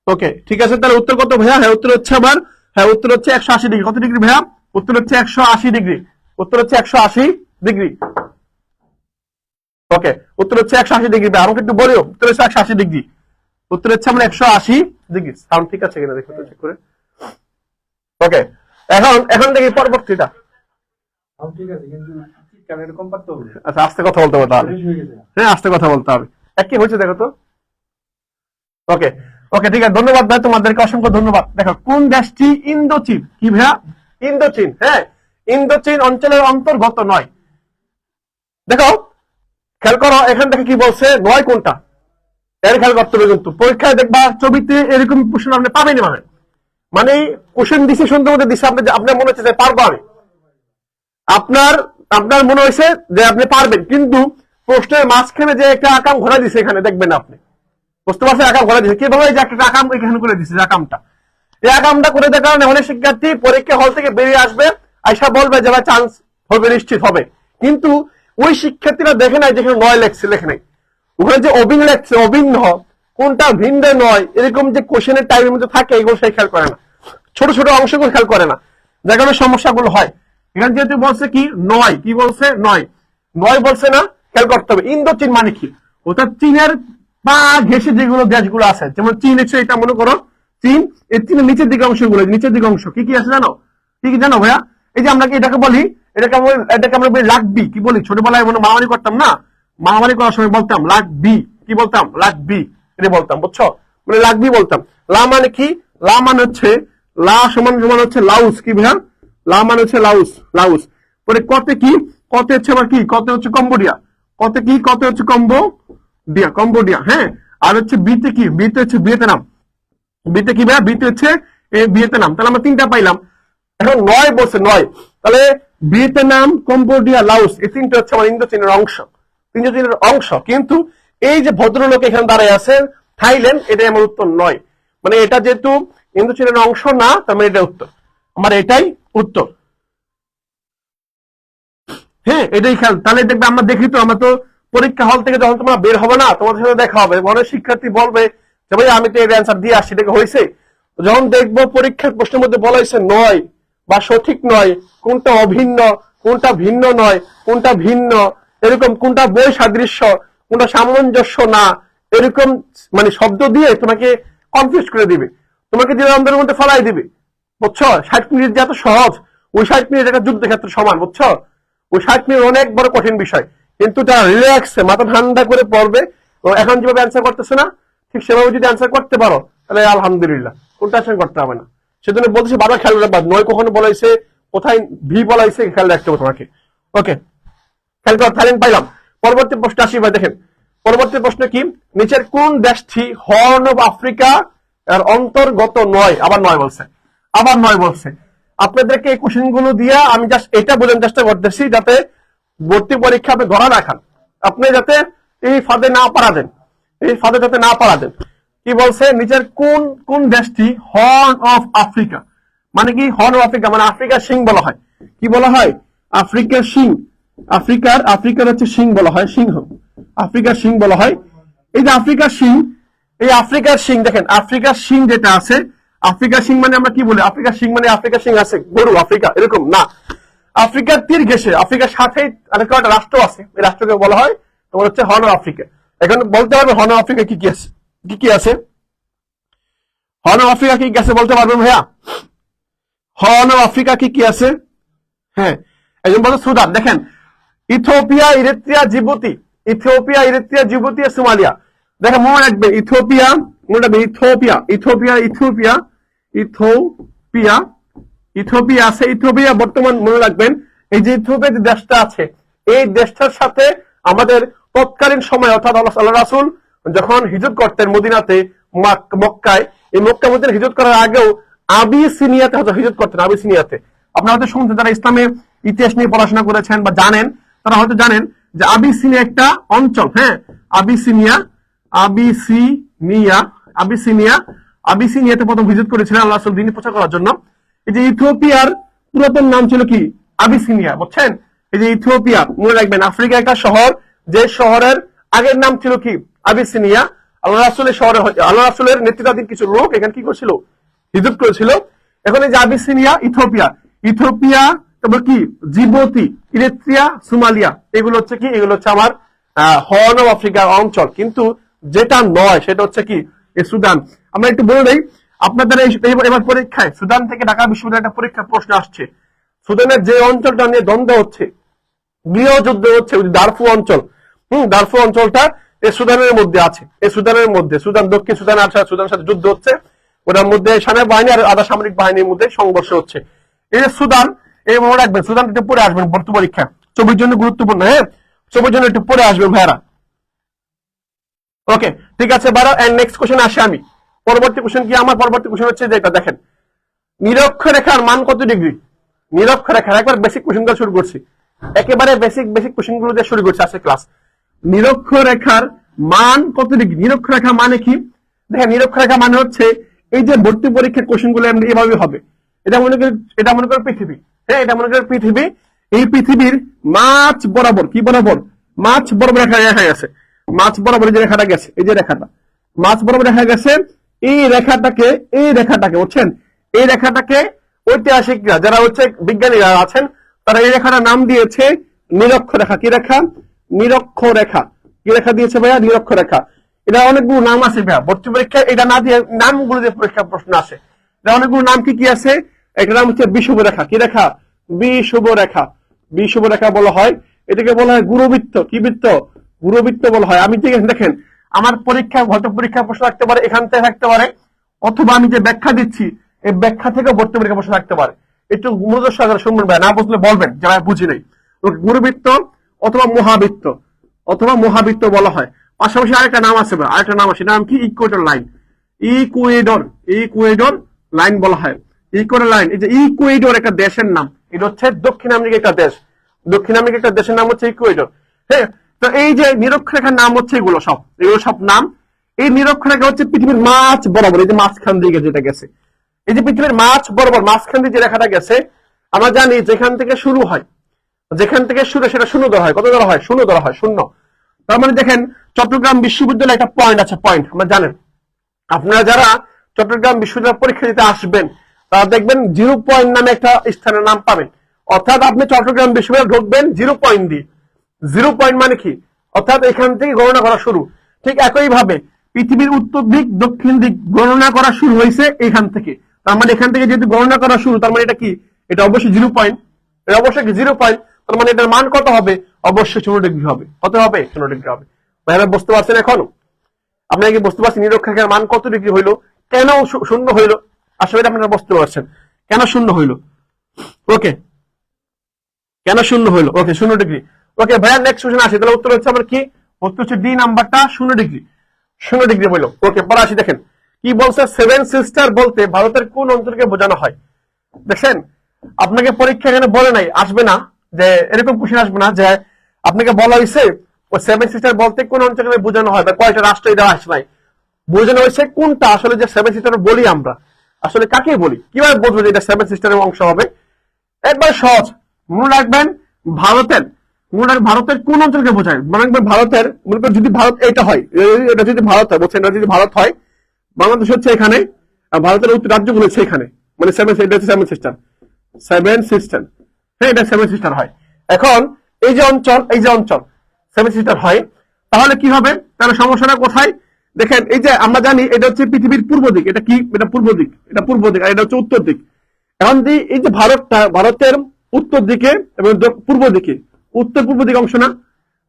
ওকে, ঠিক আছে। তাহলে উত্তর কত ভাইয়া? হ্যাঁ উত্তর হচ্ছে আবার, হ্যাঁ উত্তর হচ্ছে 180 ডিগ্রি। কত ডিগ্রি ভাইয়া? উত্তর হচ্ছে 180 ডিগ্রি। উত্তর হচ্ছে 180 ডিগ্রি। ওকে, উত্তর হচ্ছে 180 ডিগ্রি। আমাকে একটু বলিও, উত্তর হচ্ছে 180 ডিগ্রি। উত্তর হচ্ছে আমরা 180 ডিগ্রি। সাউন্ড ঠিক আছে কিনা দেখো তো চেক করে। ওকে, এখন দেখি পরবর্তীটা। ঠিক আছে, কিন্তু এরকম পারতে হবে। আচ্ছা, আস্তে কথা বলতে হবে তাহলে। হ্যাঁ, আস্তে কথা বলতে হবে। একই হয়েছে দেখো তো। ওকে ওকে, ঠিক আছে, ধন্যবাদ ভাই, তোমাদেরকে অসংখ্য ধন্যবাদ। দেখো, কোন দেশটি ইন্দোচীন? কি ভাইয়া? ইন্দোচীন। হ্যাঁ, ইন্দোচীন অঞ্চলের অন্তর্গত নয়। দেখো, খেয়াল করো, এখান থেকে কি বলছে? নয় কোনটা এর খেয়াল করতে হবে। কিন্তু পরীক্ষায় দেখবা ছবিতে এরকম প্রশ্ন আপনি পাবেনই, মানে কোশ্চেন দিছে সুন্দর মধ্যে দিছে, আপনার মনে হচ্ছে যে পারবো আমি, আপনার মনে হয়েছে যে আপনি পারবেন, কিন্তু প্রশ্নের মাঝখানে যে একটা আকাম ঘোরা দিছে এখানে দেখবেন আপনি। বুঝতে পারছেন? আকাম ঘোরা দিছে কিভাবে? যে একটা আকাম এখানে করে দিছে, আকামটা, এই আকামটা করে দেওয়ার কারণে অনেক শিক্ষার্থী পরীক্ষা হল থেকে বেরিয়ে আসবে, আইসা বলবে যে চান্স হবে, নিশ্চিত হবে। কিন্তু ওই শিক্ষার্থীরা দেখে নাই যেখানে নয় লেখে নাই, ওখানে যে অভিন্ন লেখছে, অভিন্ন কোনটা ভিন্ন নয়, এরকম যে কোশ্চেনের টাইমের মধ্যে থাকে, এগুলো সে খেয়াল করে না, ছোট ছোট অংশগুলো খেয়াল করে না, যার কারণে সমস্যাগুলো হয়। এখানে যেহেতু বলছে কি নয়, কি বলছে? নয় বলছে না, খেয়াল করতে হবে। ইন্দোচীন মানে কি? অর্থাৎ চীনের পা ঘেসে যেগুলো দেশগুলো আছে, যেমন চীন হচ্ছে, এটা মনে করো চীন, এই চীনের নিচের দিকে অংশগুলো, নিচের দিকে অংশ কি কি আছে জানো? কি কি জানো ভাইয়া? এই যে আমরা এটাকে বলি, এটাকে আমরা বলি লাকবি। কি বলি? ছোটবেলায় মনে মারামারি করতাম না, মারামারি করার সময় বলতাম লাকবি। কি বলতাম? লাকবি, এটা বলতাম, বুঝছো? মানে লাকবি বলতাম। লা মানে কি? লা মানে হচ্ছে, লা সমান সমান হচ্ছে লাউস। কি ভাইয়া? লা মানে হচ্ছে লাউস, লাউস। পরে কতে কি? কতে হচ্ছে আবার কি? কতে হচ্ছে কম্বোডিয়া। কতে কি? কতে হচ্ছে কম্বোডিয়া। হ্যাঁ, আর হচ্ছে বিতে কি? বিতে হচ্ছে ভিয়েতনাম। বিতে কি ভাইয়া? বিতে হচ্ছে ভিয়েতনাম। তাহলে আমরা 3টা পাইলাম। এখন নয় বলছে, নয়, তাহলে ভিয়েতনাম, কম্বোডিয়া, লাউস, এই 3টা হচ্ছে আমার ইন্দোচীনের অংশ, ইন্দোচীনের অংশ। কিন্তু এই যে ভদ্রলোক এখানে দাঁড়ায় আছে থাইল্যান্ড, এটাই আমার উত্তর নয়। মানে এটা যেহেতু ইন্দোচীনের অংশ না, তার মানে এটা উত্তর, আমার এটাই উত্তর। হ্যাঁ, এটাই খেয়াল। তাহলে দেখবে আমরা দেখি তো, আমরা তো পরীক্ষা হল থেকে যখন তোমরা বের হবে না, তোমাদের সাথে দেখা হবে, অনেক শিক্ষার্থী বলবে যে ভাই আমি তো এর অ্যান্সার দিয়ে আসছি, এটাকে হয়েছে, যখন দেখবো পরীক্ষার প্রশ্নের মধ্যে বলা হয়েছে নয় বা সঠিক নয়, কোনটা অভিন্ন, কোনটা ভিন্ন নয়, কোনটা ভিন্ন, এরকম কোনটা বই সাদৃশ্য, কোনটা সামঞ্জস্য না, এরকম মানে শব্দ দিয়ে তোমাকে কনফিউজ করে দিবে, তোমাকে দ্বিধাদ্বন্দ্বের মধ্যে ফেলাই দিবে, বুঝছো? 60 মিনিট যে এত সহজ, ওই 60 মিনিট একটা যুদ্ধক্ষেত্র সমান, বুঝছো? ওই 60 মিনিট অনেক বড় কঠিন বিষয়, কিন্তু তারা রিল্যাক্সে মাথা ঠান্ডা করে পড়বে। ও এখন যেভাবে অ্যান্সার করতেছে না, ঠিক সেভাবে যদি অ্যান্সার করতে পারো তাহলে আলহামদুলিল্লাহ, কোন টেনশন করতে হবে না। সেজন্য বলতেছি বারবার খেয়াল রাখবা, নয় কখনো বলাইছে, কোথায় ভি বলাইছে খেয়াল রাখতে হবে তোমাকে। ওকে, খেয়াল করো, থাইল্যান্ড পাইলাম। পরবর্তী প্রশ্ন আসি ভাই, দেখেন পরবর্তী প্রশ্ন কি, নিচের কোন দেশটি হর্ন অফ আফ্রিকা এর অন্তর্গত নয়? আবার নয় বলছে, আবার নয় বলছে। আপনাদেরকে এই কোশ্চেন গুলো দিয়ে আমি জাস্ট এটা বোঝানোর চেষ্টা করতেছি যাতে ভর্তি পরীক্ষা আপনি ধরা রাখান, আপনি যাতে এই ফাঁদে না পাড়া দেন, এই ফাঁদে যাতে না পাড়া দেন। কি বলছে, নিচের কোন কোন দেশটি হর্ন অফ আফ্রিকা, মানে কি হর্ন অফ আফ্রিকা মানে আফ্রিকার সিং বলা হয়। কি বলা হয়? আফ্রিকার সিং, আফ্রিকার হচ্ছে সিং বলা হয়, সিংহ, আফ্রিকার সিং বলা হয়। এই যে আফ্রিকার সিং, এই আফ্রিকার সিং দেখেন, আফ্রিকার সিং যেটা আছে, আফ্রিকার সিং মানে আমরা কি বলি, আফ্রিকার সিং মানে আফ্রিকার সিং আছে গরু আফ্রিকা, এরকম না। আফ্রিকার তীর ঘেঁষে, আফ্রিকার সাথে আরেকটা রাষ্ট্র আছে, এই রাষ্ট্রকে বলা হয় তোমার হচ্ছে হর্ন অফ আফ্রিকা। এখন বলতে পারবে হর্ন অফ আফ্রিকা কি কি আছে, কি কি আছে? হর্ন অফ আফ্রিকা কি কি আছে বলতে পারবেন ভাইয়া? হর্ন অফ আফ্রিকা কি কি আছে? হ্যাঁ, একজন বলছে সুদান। দেখেন, Ethiopia, Eritrea, Djibouti, Ethiopia, Eritrea, Djibouti, Somalia. দেখেন মনে রাখবে, ইথিওপিয়া, মনে রাখবে Ethiopia, Ethiopia, Ethiopia, Ethiopia, Ethiopia আছে, ইথিওপিয়া বর্তমান মনে রাখবেন, এই যে ইথিওপিয়া যে দেশটা আছে, এই দেশটার সাথে আমাদের তৎকালীন সময় অর্থাৎ আল্লাহ রাসূল যখন হিজরত করতেন মদিনাতে, মক্কায়, এই মক্কা মদিনা হিজরত করার আগেও আবিসিনিয়াতে হয়তো হিজরত করতেন, আবিসিনিয়াতে। আপনারা হয়তো শুনছেন, যারা ইসলামের ইতিহাস নিয়ে পড়াশোনা করেছেন বা জানেন, তারা হয়তো জানেন যে আবিসিনিয়া একটা অঞ্চল। হ্যাঁ, আবিসিনিয়া, আবিসিনিয়া, আবিসিনিয়া, আবিসিনিয়াতে প্রথম হিজরত করেছিলেন আল্লাহ রাসূল দ্বীন প্রচার করার জন্য। এই যে ইথিওপিয়ার পুরাতন নাম ছিল কি? আবিসিনিয়া, বুঝছেন? এই যে ইথিওপিয়া মনে রাখবেন, আফ্রিকা একটা শহর, যে শহরের আগের নাম ছিল কি? আবিসিনিয়া। আল্লাহ রাসূলের শহরে, আল্লাহ রাসূলের নেতৃত্বাধীন কিছু লোক এখানে কি করছিল? হিজরত করেছিল। এখন এই যে আবিসিনিয়া, ইথিওপিয়া, ইথিওপিয়া, তারপর কি জিবুতি, ইরিত্রিয়া, সোমালিয়া, এগুলো হচ্ছে কি? এগুলো হচ্ছে আমার হর্ন অফ আফ্রিকা অঞ্চল। কিন্তু যেটা নয় সেটা হচ্ছে কি? এই সুদান। আমরা একটু বলে দেই আপনাদের, এবার পরীক্ষায় সুদান থেকে ঢাকা বিশ্ববিদ্যালয়ের একটা পরীক্ষার প্রশ্ন আসছে। সুদানের যে অঞ্চলটা নিয়ে দ্বন্দ্ব হচ্ছে, গৃহযুদ্ধ হচ্ছে, দারফু অঞ্চল, দারফু অঞ্চলটা এই সুদানের মধ্যে আছে। এই সুদানের মধ্যে, সুদান, দক্ষিণ সুদান আর সুদানের সাথে যুদ্ধ হচ্ছে, ওটার মধ্যে সেনাবাহিনী আর আধা সামরিক বাহিনীর মধ্যে সংঘর্ষ হচ্ছে। এই যে সুদান, এই মনে রাখবেন, সুদান একটু পরে আসবেন ভর্তি পরীক্ষা, 24 জন্য গুরুত্বপূর্ণ। হ্যাঁ, 24 জন্য একটু পরে আসবেন ভাইয়ারা। ওকে, ঠিক আছে বারো। এন্ড নেক্সট কোশ্চেন আসে আমি, পরবর্তী কোশ্চেন কি আমার? পরবর্তী কোশ্চেন হচ্ছে যেটা দেখেন, নিরক্ষরেখার মান কত ডিগ্রি? নিরক্ষরেখার, একবার বেসিক কোশ্চেন দিয়ে শুরু করছি, একেবারে বেসিক কোশ্চেন গুলো দিয়ে শুরু করছি আজকে ক্লাস। নিরক্ষরেখার মান কত ডিগ্রি? নিরক্ষরেখা মানে কি? দেখেন, নিরক্ষরেখা মানে হচ্ছে এই যে ভর্তি পরীক্ষার কোশ্চেন গুলো এমনি এভাবে হবে। এটা মনে করে পৃথিবী। হ্যাঁ, এটা মনে করে পৃথিবী। এই পৃথিবীর মাঝ বরাবর, কি বরাবর? মাঝ বরাবর রেখা গেছে, মাঝ বরাবর যে রেখাটা গেছে, এই যে রেখাটা মাঝ বরাবর রেখা গেছে, এই রেখাটাকে বুঝছেন, এই রেখাটাকে ঐতিহাসিকরা যারা হচ্ছে বিজ্ঞানীরা আছেন, তারা এই রেখাটার নাম দিয়েছে নিরক্ষরেখা। কি রেখা? নিরক্ষরেখা। কি রেখা দিয়েছে ভাইয়া? নিরক্ষরেখা। এটা অনেকগুলো নাম আছে ভাইয়া, ভর্তি পরীক্ষায় এটা না দিয়ে নামগুলো দিয়ে পরীক্ষা প্রশ্ন আসে। এটা অনেকগুলো নাম কি কি আছে? এটার নাম হচ্ছে বিষুব রেখা। কি রেখা? বিষুব রেখা। বিষুব রেখা বলা হয়। এটাকে বলা হয় গুরুবৃত্ত। কি বৃত্ত? গুরুবৃত্ত বলা হয়। আমি দেখেন, আমার পরীক্ষা ভর্তি পরীক্ষা প্রশ্ন থাকতে পারে, এখান থেকে থাকতে পারে, অথবা আমি যে ব্যাখ্যা দিচ্ছি এই ব্যাখ্যা থেকে ভর্তি পরীক্ষা প্রশ্ন থাকতে পারে। একটু মনোযোগ সহকারে শুনবেন ভাই, না বুঝলে বলবেন যারা বুঝি নাই। গুরুবৃত্ত অথবা মহাবৃত্ত, অথবা মহাবৃত্ত বলা হয়। পাশাপাশি আরেকটা নাম আছে, আরেকটা নাম আছে, নাম কি? Ecuador line. ইকুয়েডর লাইন বলা হয়। ইকুয়েডর লাইন, এই যে ইকুয়েডর একটা দেশের নাম, এটা হচ্ছে দক্ষিণ আমেরিকা একটা দেশ। দক্ষিণ আমেরিকা একটা দেশের নাম হচ্ছে ইকুয়েডর। হ্যাঁ, তো এই যে নিরক্ষরেখার নাম হচ্ছে এগুলো সব নাম। এই নিরক্ষরেখা হচ্ছে পৃথিবীর মাঝ বরাবর, এই যে মাঝখান দিকে যেটা গেছে, এই যে পৃথিবীর মাঝ বরাবর মাঝখান দিয়ে যে রেখাটা গেছে, আমরা জানি যেখান থেকে শুরু হয়, সেটা শূন্য ধরা হয়। কত ধরা হয়? শূন্য ধরা হয়, শূন্য। তার মানে দেখেন, চট্টগ্রাম বিশ্ববিদ্যালয়ে একটা পয়েন্ট আছে, পয়েন্ট আমরা জানেন। আপনারা যারা চট্টগ্রাম বিশ্ববিদ্যালয় পরীক্ষা দিতে আসবেন তারা দেখবেন 0 পয়েন্ট নামে একটা স্থানের নাম পাবেন। অর্থাৎ আপনি চট্টগ্রাম বিশ্ববিদ্যালয় ঢুকবেন 0 পয়েন্ট দিয়ে। 0 পয়েন্ট মানে কি? অর্থাৎ এখান থেকে গণনা করা শুরু। ঠিক একই ভাবে পৃথিবীর উত্তর দিক দক্ষিণ দিক গণনা করা শুরু হয়েছে এখান থেকে। তার মানে এখান থেকে যেহেতু গণনা করা শুরু, তার মানে এটা কি? এটা অবশ্যই 0 পয়েন্ট। এটা অবশ্যই 0 পয়েন্ট। তার মানে এটার মান কত হবে? অবশ্যই 0 ডিগ্রি হবে। কত হবে? 0 ডিগ্রি হবে। ভাইরা বুঝতে পারছেন এখন? আপনারা কি বুঝতে পারছেন নিরক্ষরেখার মান কত ডিগ্রি হইলো? কেন শূন্য হইলো? আসলে আপনারা বুঝতে পারছেন কেন শূন্য হইলো। ওকে, কেন শূন্য হইলো? ওকে, 0 ডিগ্রি। ওকে ভাইয়া, নেক্সট কোশ্চেন আসি। তাহলে উত্তর হচ্ছে আমার কি? উত্তর হচ্ছে ডি নাম্বারটা 0 ডিগ্রি। 0 ডিগ্রি হইলো। ওকে, পরে আসি। দেখেন কি বলছে, 7 সিস্টার বলতে ভারতের কোন অঞ্চলকে বোঝানো হয়? দেখেন আপনাকে পরীক্ষা এখানে বলে নাই, আসবে না যে এরকম কোশ্চেন আসবে না যে আপনাকে বলা হয়েছে ও 7 সিস্টার বলতে কোন অঞ্চলকে বোঝানো হয় বা কয়টা রাষ্ট্র এটা আসে নাই। বোঝানো হয়েছে কোনটা আসলে যে 7 সিস্টার বলি আমরা আসলে কাকে বলি, কিভাবে বুঝবো যে এটা 7 সিস্টারের অংশ হবে? একবার সহজ, মনে রাখবেন ভারতের, ভারতের কোন অঞ্চলকে বোঝায়? মনে রাখবেন ভারতের, মনে করেন যদি ভারত এটা হয়, এটা যদি ভারত হয়, বলছেন এটা যদি ভারত হয়, বাংলাদেশ হচ্ছে এখানে, আর ভারতের উত্তর রাজ্যগুলো হচ্ছে এখানে, মানে 7 সিস্টার। 7 সিস্টার, হ্যাঁ এটা 7 সিস্টার হয়। এখন এই যে অঞ্চল 7 সিস্টার হয়, তাহলে কি হবে? তাহলে সমস্যাটা কোথায়? দেখেন এই যে আমরা জানি এটা হচ্ছে পৃথিবীর পূর্ব দিক, এটা কি? এটা পূর্ব দিক, আর এটা হচ্ছে উত্তর দিক। এখন এই যে ভারতটা, ভারতের উত্তর দিকে এবং পূর্ব দিকে, উত্তর পূর্ব দিকে অংশ না?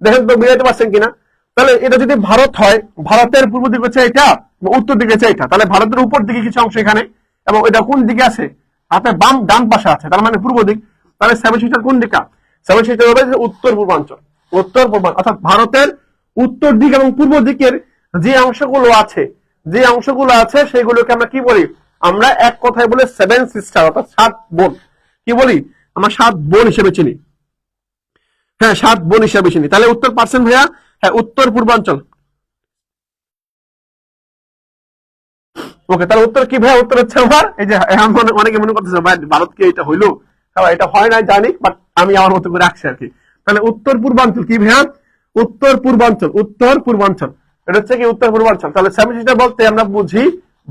দেখেন তো বুঝাইতে পারছেন কিনা? তাহলে এটা যদি ভারত হয়, ভারতের পূর্ব দিক হচ্ছে এটা, উত্তর দিকে হচ্ছে এটা, তাহলে ভারতের উপর দিকে কিছু অংশ এখানে, এবং এটা কোন দিকে আছে? হাতের বাম ডান পাশে আছে, তার মানে পূর্ব দিক। তাহলে 7 সিস্টার কোন দিকা? 7 সিস্টার হবে উত্তর পূর্বাঞ্চল। উত্তর পূর্বাঞ্চল অর্থাৎ ভারতের উত্তর দিক এবং পূর্ব দিকের যে অংশগুলো আছে, সেগুলোকে আমরা কি বলি? আমরা এক কথায় বলে 7 সিস্টার, অর্থাৎ 7 বোন। কি বলি? আমরা 7 বোন হিসেবে চিনি। হ্যাঁ, 7 বোন হিসেবে চিনি। তাহলে উত্তর পারছেন ভাইয়া? হ্যাঁ, উত্তর পূর্বাঞ্চল। ওকে, তাহলে উত্তর কি ভাইয়া? উত্তর হচ্ছে আমার এই যে, অনেকে মনে করতেছে ভাই ভারত কি এটা হইলো? এটা হয় না জানি, বাট আমি আমার মতো করে রাখছি আর কি। তাহলে উত্তর পূর্বাঞ্চল কি ভাইয়া? উত্তর পূর্বাঞ্চল, উত্তর পূর্বাঞ্চল। এটা হচ্ছে কি উত্তর পূর্বাঞ্চল। তাহলে 7 সিস্টার বলতে আমরা বুঝি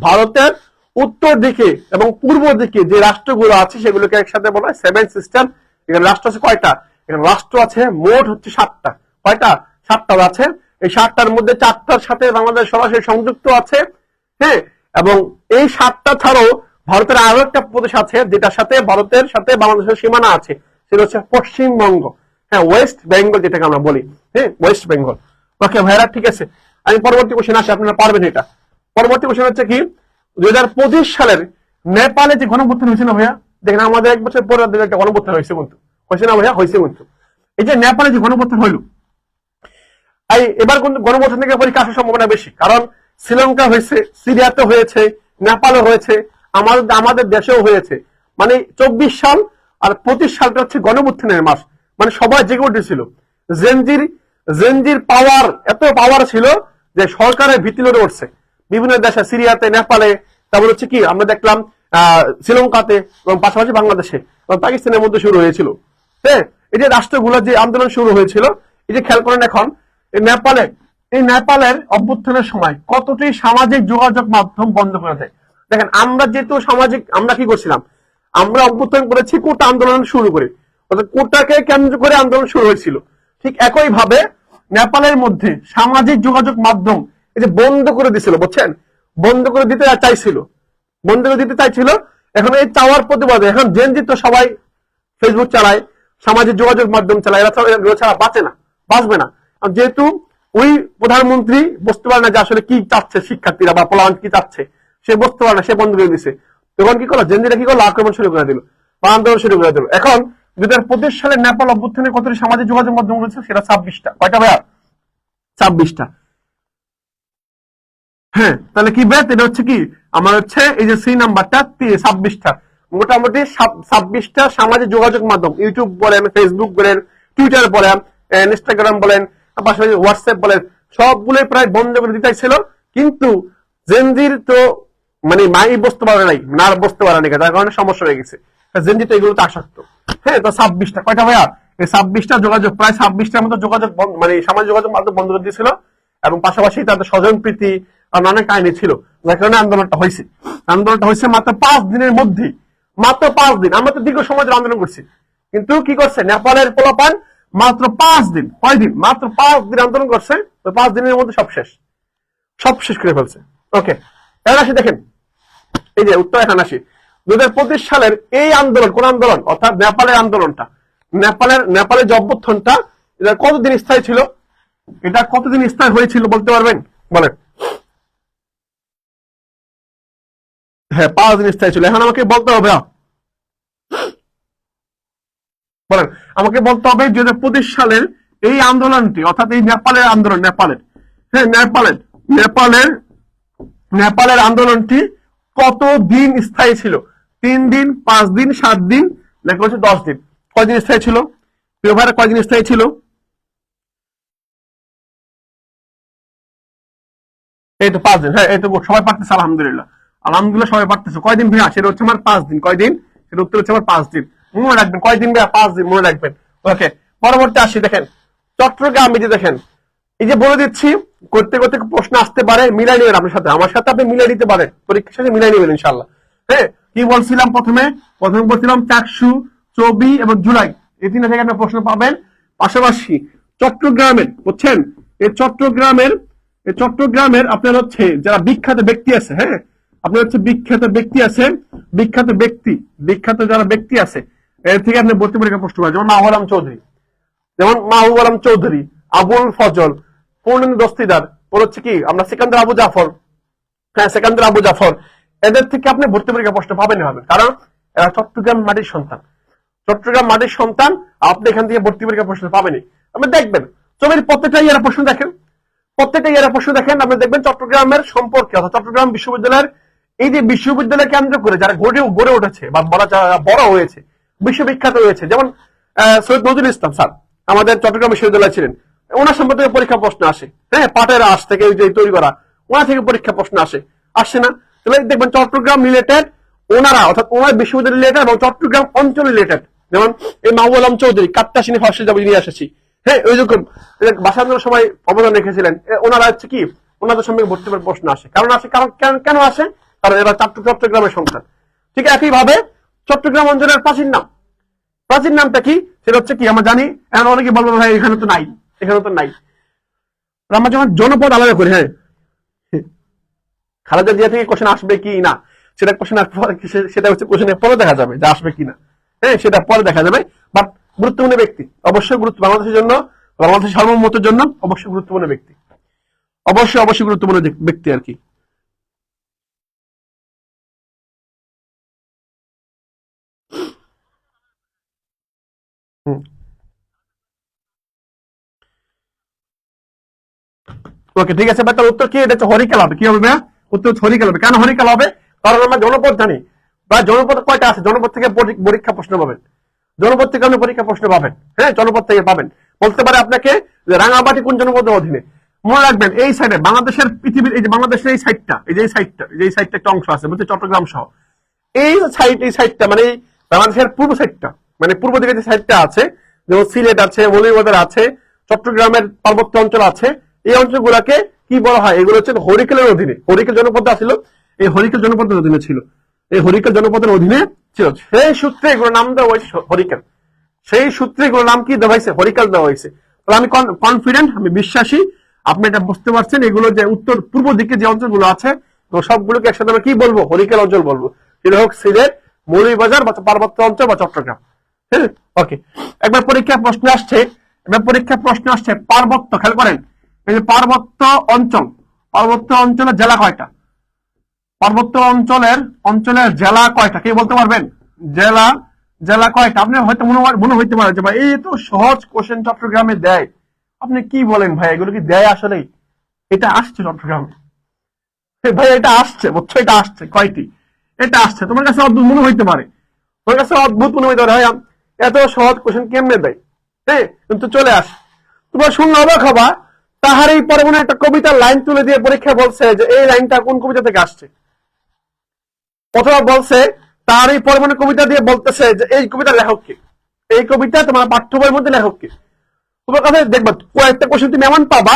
ভারতের উত্তর দিকে এবং পূর্ব দিকে যে রাষ্ট্রগুলো আছে সেগুলোকে একসাথে বলা হয় 7 সিস্টার। এখানে রাষ্ট্র আছে কয়টা? এখানে রাষ্ট্র আছে মোট হচ্ছে 7টা। কয়টা? 7টা আছে। এই 7টার মধ্যে 4টার সাথে বাংলাদেশ সরাসরি সংযুক্ত আছে। হ্যাঁ, এবং এই 7টা ছাড়াও ভারতের আরো একটা প্রদেশ আছে যেটার সাথে ভারতের সাথে বাংলাদেশের সীমানা আছে, সেটা হচ্ছে পশ্চিমবঙ্গ। হ্যাঁ, ওয়েস্ট বেঙ্গল যেটাকে আমরা বলি। হ্যাঁ, ওয়েস্ট বেঙ্গল। ওকে ভাইরা, ঠিক আছে। আমি পরবর্তী কোশ্চেন আসি, আপনারা পারবেন এটা। পরবর্তী কোশ্চেন হচ্ছে কি, 2025 সালের নেপালে যে গণঅভ্যুত্থান হয়েছে না ভাইয়া, দেখেন আমাদের 1 বছর পরে একটা গণঅভ্যুত্থান হয়েছে কিন্তু, হয়েছে না ভাইয়া? হয়েছে কিন্তু। এই যে নেপালে যে গণঅভ্যুত্থান হইল, এবার কিন্তু গণঅভ্যুত্থান থেকে পরীক্ষা আসার সম্ভাবনা বেশি, কারণ শ্রীলঙ্কা হয়েছে, সিরিয়াতে হয়েছে, নেপালে হয়েছে, আমাদের দেশেও হয়েছে। মানে 24 সাল আর 25 সালটা হচ্ছে গণঅভ্যুত্থানের মাস। মানে সবাই জেগে উঠেছিল। জেনজির পাওয়ার, এত পাওয়ার ছিল যে সরকারের ভিত্তি লড়ে উঠছে বিভিন্ন দেশে, সিরিয়াতে, নেপালে, তারপর হচ্ছে কি আমরা দেখলাম শ্রীলঙ্কাতে, এবং পাশাপাশি বাংলাদেশে এবং পাকিস্তানের মধ্যে শুরু হয়েছিল। হ্যাঁ, এই যে রাষ্ট্রগুলো যে আন্দোলন শুরু হয়েছিল, এই যে খেয়াল করেন এখন এই নেপালের অভ্যুত্থানের সময় কতটি সামাজিক যোগাযোগ মাধ্যম বন্ধ করে দেয়। দেখেন আমরা যেহেতু আমরা কি করছিলাম? আমরা অভ্যুত্থান করেছি কোটা আন্দোলন শুরু করে, অর্থাৎ কোটাকে কেন্দ্র করে আন্দোলন শুরু হয়েছিল। ঠিক একই ভাবে নেপালের মধ্যে সামাজিক যোগাযোগ মাধ্যম এই যে বন্ধ করে দিছিল, বুঝছেন? বন্ধ করে দিতে চাইছিল। এখন এই চাওয়ার প্রতিবাদে এখন জেনজি তো সবাই ফেসবুক চালায়, সামাজিক যোগাযোগ মাধ্যম চালায়, এরা ছাড়া বাঁচবে না। যেহেতু ওই প্রধানমন্ত্রী বুঝতে পারে না যে আসলে কি চাচ্ছে শিক্ষার্থীরা বা পোলান কি চাচ্ছে, সে বুঝতে পারে না, সে বন্ধ করে দিছে। তখন কি করলো জেনজিরা? কি করলো? আক্রমণ শুরু করে দিল বা আন্দোলন শুরু করে দিল। এখন 2025 সালে নেপাল অভ্যুত্থানে কতটি সামাজিক যোগাযোগ মাধ্যম রয়েছে? সেটা 26টা। কয়টা ভাইয়া? 26টা। হ্যাঁ, তাহলে কি ব্যাট? এটা হচ্ছে কি আমার হচ্ছে এই যে সি নাম্বারটা 26টা। মোটামুটি 26টা সামাজিক যোগাযোগ মাধ্যম, ইউটিউব বলেন, ফেসবুক বলেন, টুইটার বলেন, ইনস্টাগ্রাম বলেন, পাশাপাশি হোয়াটসঅ্যাপ বলেন, সবগুলোই প্রায় বন্ধ করে দিতে ছিল। কিন্তু জেনজির তো মানে মাই বসতে পারে নাই, না বসতে পারে নাই, তার কারণে সমস্যা হয়ে গেছে। জেনজি তো এগুলোতে আসক্ত। হ্যাঁ, তো 26টা। কয়টা ভাইয়া? এই 26টা যোগাযোগ, প্রায় 26টার মতো যোগাযোগ মানে সামাজিক যোগাযোগ মাধ্যম বন্ধ করে দিয়েছিল। এবং পাশাপাশি তাদের স্বজন প্রীতি, আর নানা কাহিনী ছিল, যার কারণে আন্দোলনটা হয়েছে মাত্র 5 দিনের মধ্যে, মাত্র 5 দিন। আমরা তো দীর্ঘ সময় ধরে আন্দোলন করছি, কিন্তু কি করছে নেপালের পোলাপান মাত্র 5 দিন, কয়দিন, মাত্র 5 দিন আন্দোলন করছে, ওই 5 দিনের মধ্যে সব শেষ করে ফেলছে। ওকে, এখন আসি দেখেন, এই যে উত্তর এখন আসি 2025 সালের এই আন্দোলন, কোন আন্দোলন, অর্থাৎ নেপালের আন্দোলনটা, নেপালের যে অভ্যুত্থানটা, এটা কতদিন স্থায়ী ছিল, এটা কতদিন স্থায়ী হয়েছিল বলতে পারবেন? বলেন। হ্যাঁ, 5 দিন স্থায়ী ছিল। এখন আমাকে বলতে হবে, বলেন, আমাকে বলতে হবে 2025 সালের এই আন্দোলনটি, অর্থাৎ এই নেপালের আন্দোলন, হ্যাঁ নেপালের আন্দোলনটি কত দিন স্থায়ী ছিল? 3 দিন, 5 দিন, 7 দিন, নাকি হচ্ছে 10 দিন? কয়দিন স্থায়ী ছিল প্রিয় ভাইরা, কয়দিন স্থায়ী ছিল? এই তো 5 দিন। হ্যাঁ, এই তো সবাই পারতেছে, আলহামদুলিল্লাহ সবাই পারতেছে। কয়দিন ভাইয়া? সেটা হচ্ছে আমার 5 দিন। কয়দিন? সেটা উত্তর হচ্ছে আমার 5 দিন। মনে রাখবেন কয়দিন ভাইয়া? 5 দিন, মনে রাখবেন। ওকে, পরবর্তী আসি, দেখেন চট্টগ্রাম, এই যে দেখেন, এই যে বলে দিচ্ছি, করতে করতে প্রশ্ন আসতে পারে, মিলাই নেবেন আপনার সাথে, আমার সাথে আপনি মিলাই নিতে পারেন, পরীক্ষার সাথে মিলাই নেবেন ইনশাআল্লাহ। হ্যাঁ, কি বলছিলাম প্রথমে বলছিলাম চাকসু, চবি এবং জুলাই, এই 3টা থেকে আপনি প্রশ্ন পাবেন। পাশাপাশি চট্টগ্রামের, বুঝছেন, এই চট্টগ্রামের আপনার হচ্ছে যারা বিখ্যাত ব্যক্তি আছে, হ্যাঁ, আপনার হচ্ছে বিখ্যাত যারা ব্যক্তি আছে, এর থেকে আপনি ভর্তি পরীক্ষা প্রশ্ন পাবেন। যেমন মাহবুব আলম চৌধুরী, আবুল ফজল, পূর্ণেন্দু দস্তিদার, হচ্ছে কি আমরা সিকান্দার আবু জাফর, এদের থেকে আপনি ভর্তি পরীক্ষা প্রশ্ন পাবেন। কারণ এরা চট্টগ্রাম মাটির সন্তান, আপনি এখান থেকে ভর্তি পরীক্ষা প্রশ্ন পাবেনই। আপনি দেখবেন ছবির প্রত্যেকটা প্রশ্ন দেখেন, আপনি দেখবেন চট্টগ্রামের সম্পর্কে, অর্থাৎ চট্টগ্রাম বিশ্ববিদ্যালয়ের, এই যে বিশ্ববিদ্যালয় কেন্দ্র করে যারা গড়ে উঠেছে বা বড় হয়েছে, বিশ্ববিখ্যাত হয়েছে, যেমন সৈয়দ নজরুল ইসলাম স্যার আমাদের চট্টগ্রাম বিশ্ববিদ্যালয় ছিলেন, ওনার সম্পর্কে পরীক্ষা প্রশ্ন আসে। হ্যাঁ, পাটের আঁশ থেকে তৈরি করা, ওনার থেকে পরীক্ষা প্রশ্ন আসে না? তাহলে দেখবেন চট্টগ্রাম রিলেটেড ওনারা, অর্থাৎ ওনার বিশ্ববিদ্যালয় রিলেটেড এবং চট্টগ্রাম অঞ্চল রিলেটেড, যেমন এই মাহবুব আলম চৌধুরী কাত্তাসিনী ফার্সি যাবো নিয়ে আসেছি। হ্যাঁ, ওই রকম ভাষা আন্দোলনের সময় অবদান রেখেছিলেন ওনারা, হচ্ছে কি ওনাদের সম্পর্কে ভর্তি প্রশ্ন আসে। কেন আসে? কারণ এরা চট্টগ্রামের সন্তান। ঠিক একইভাবে চট্টগ্রাম অঞ্চলের প্রাচীন নামটা কি? সেটা হচ্ছে কি আমরা জানি, এখন অনেকে বলবো ভাই এখানে তো নাই। আমরা যখন জনপদ আলাদা করি, হ্যাঁ, খালেদা জিয়া থেকে কোশ্চেন আসবে কি না সেটা সেটা হচ্ছে কোশ্চেনের পরে দেখা যাবে যে আসবে কিনা। হ্যাঁ, সেটা পরে দেখা যাবে। বাট গুরুত্বপূর্ণ ব্যক্তি, অবশ্যই বাংলাদেশের জন্য, বাংলাদেশের সার্বভৌমত্বের জন্য অবশ্যই গুরুত্বপূর্ণ ব্যক্তি, অবশ্যই গুরুত্বপূর্ণ ব্যক্তি আর কি। ওকে, ঠিক আছে ভাই, তার উত্তর কি? এটা হচ্ছে হরিকাল হবে। কি হবে ভাইয়া? উত্তর হরিকাল হবে। কেন হরিকাল হবে? কারণ আমরা জনপদ জানি, বা জনপদ কয়টা আছে, জনপদ থেকে পরীক্ষা প্রশ্ন পাবেন, আপনি পরীক্ষা প্রশ্ন পাবেন। হ্যাঁ, জনপদ থেকে পাবেন। বলতে পারে আপনাকে যে রাঙামাটি কোন জনপদের অধীনে। মনে রাখবেন এই সাইডে বাংলাদেশের, পৃথিবীর এই যে বাংলাদেশের এই সাইডটা, এই সাইডটা একটা অংশ আছে, বলতে চট্টগ্রাম সহ এই সাইডটা, মানে বাংলাদেশের পূর্ব সাইডটা, মানে পূর্ব দিকে যে সাইডটা আছে, যেমন সিলেট আছে, মৌলভীবাজার আছে, চট্টগ্রামের পার্বত্য অঞ্চল আছে, এই অঞ্চলগুলোকে কি বলা হয়? এগুলো হচ্ছে হরিকেলের অধীনে। হরিকেল জনপদ ছিল, এই হরিকেল জনপদের অধীনে ছিল, সেই সূত্রে এগুলো নাম দেওয়া হয়েছে হরিকেল। সেই সূত্রে এগুলো নাম কি দেওয়া হয়েছে? হরিকেল দেওয়া হয়েছে। তাহলে আমি কনফিডেন্ট, আমি বিশ্বাসী আপনি এটা বুঝতে পারছেন। এগুলো যে উত্তর পূর্ব দিকে যে অঞ্চলগুলো আছে, তো সবগুলোকে একসাথে আমরা কি বলবো? হরিকেল অঞ্চল বলবো। সেটা হোক সিলেট, মৌলভীবাজার বা পার্বত্য অঞ্চল বা চট্টগ্রাম। হ্যাঁ, ওকে। একবার পরীক্ষা প্রশ্ন আসছে পার্বত্য, খেয়াল করেন, এই যে পার্বত্য অঞ্চলের জেলা কয়টা? অঞ্চলের জেলা কয়টা? কে বলতে পারবেন? জেলা কয়টা? আপনি হয়তো মনে হইতে পারে যে ভাই এই তো সহজ কোশ্চেন চট্টগ্রামে দেয়, আপনি কি বলেন ভাই, এগুলো কি দেয় আসলেই? এটা আসছে চট্টগ্রামে ভাই, এটা আসছে, বুঝছো, এটা আসছে। কয়টি? এটা আসছে। তোমার কাছে অদ্ভুত মনে হইতে পারে, ভাই এত সহজ কোশ্চেন কেমনে দেয়? হ্যাঁ, কিন্তু চলে আস, তোমার শুনলে অবাক হবা, তাহার এই পরে মনে একটা কবিতার লাইন তুলে দিয়ে পরীক্ষা বলছে যে এই লাইনটা কোন কবিতা থেকে আসছে, অথবা বলছে তার এই পরে কবিতা দিয়ে বলতেছে যে এই কবিতার লেখক কে, এই কবিতা তোমার পাঠ্য বইয়ের মধ্যে লেখক কে। তোমার কাছে দেখবা কয়েকটা কোশ্চেন তুমি এমন পাবা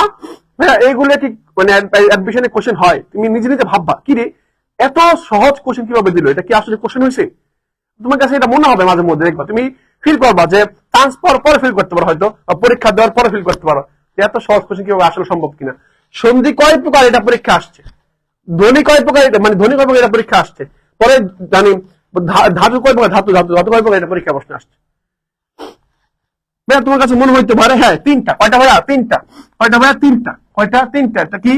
হ্যাঁ এইগুলো কি মানে অ্যাডমিশনে কোশ্চেন হয়? তুমি নিজে নিজে ভাববা কি রে এত সহজ কোশ্চেন কিভাবে দিল, এটা কি আসলে কোশ্চেন হয়েছে? তোমার কাছে এটা মনে হবে মাঝে মধ্যে, দেখবা তুমি ফিল করবা যে চান্স পাওয়ার পরে ফিল করতে পারো, হয়তো পরীক্ষা দেওয়ার পরে ফিল করতে পারো এত সহজ কোশ্চেন কিভাবে আসলে সম্ভব কিনা। সন্ধি কয় প্রকার এটা পরীক্ষা আসছে, ধ্বনি কয় প্রকার এটা মানে ধ্বনি কয় প্রকার এটা পরীক্ষা আসছে, পরে জানি ধাতু কয় প্রকার, ধাতু ধাতু ধাতু কয় প্রকার এটা পরীক্ষা প্রশ্ন আসছে। ভাইয়া তোমার কাছে মনে হইতে পারে হ্যাঁ তিনটা, কয়টা ভাইয়া? তিনটা। কয়টা ভাইয়া? তিনটা। কয়টা? তিনটা। এটা কি?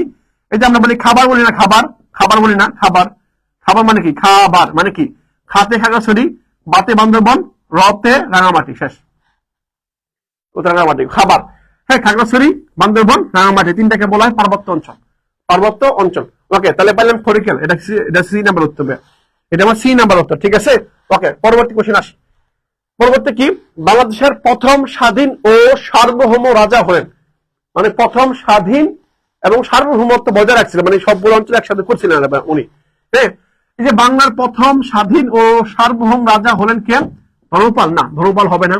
এই যে আমরা বলি খাবার বলি না, খাবার, খাবার বলি না, খাবার। খাবার মানে কি? খাবার মানে কি? খাতে খাগড়াছড়ি, বাতে বান্দরবন, রতে রাঙামাটি, শেষ। রাঙামাটি খাবার। হ্যাঁ খাগড়াছড়ি, বান্দরবন, রাঙামাটি তিনটাকে বলা হয় পার্বত্য অঞ্চল। পার্বত্য অঞ্চল। ওকে, তাহলে পাইলাম ফরিক্যাল, এটা সি নাম্বার উত্তর। এটা আমার সি নাম্বার উত্তর, ঠিক আছে। ওকে, পরবর্তী কোশ্চেন আসি। পরবর্তী কি? বাংলাদেশের প্রথম স্বাধীন ও সার্বভৌম রাজা হলেন, মানে প্রথম স্বাধীন এবং সার্বভৌমত্ব বজায় রাখছিলেন, মানে সবগুলো অঞ্চল একসাথে করছিলেন উনি। হ্যাঁ, এই যে বাংলার প্রথম স্বাধীন ও সার্বভৌম রাজা হলেন কে? ধর্মপাল? না, ধর্মপাল হবে না।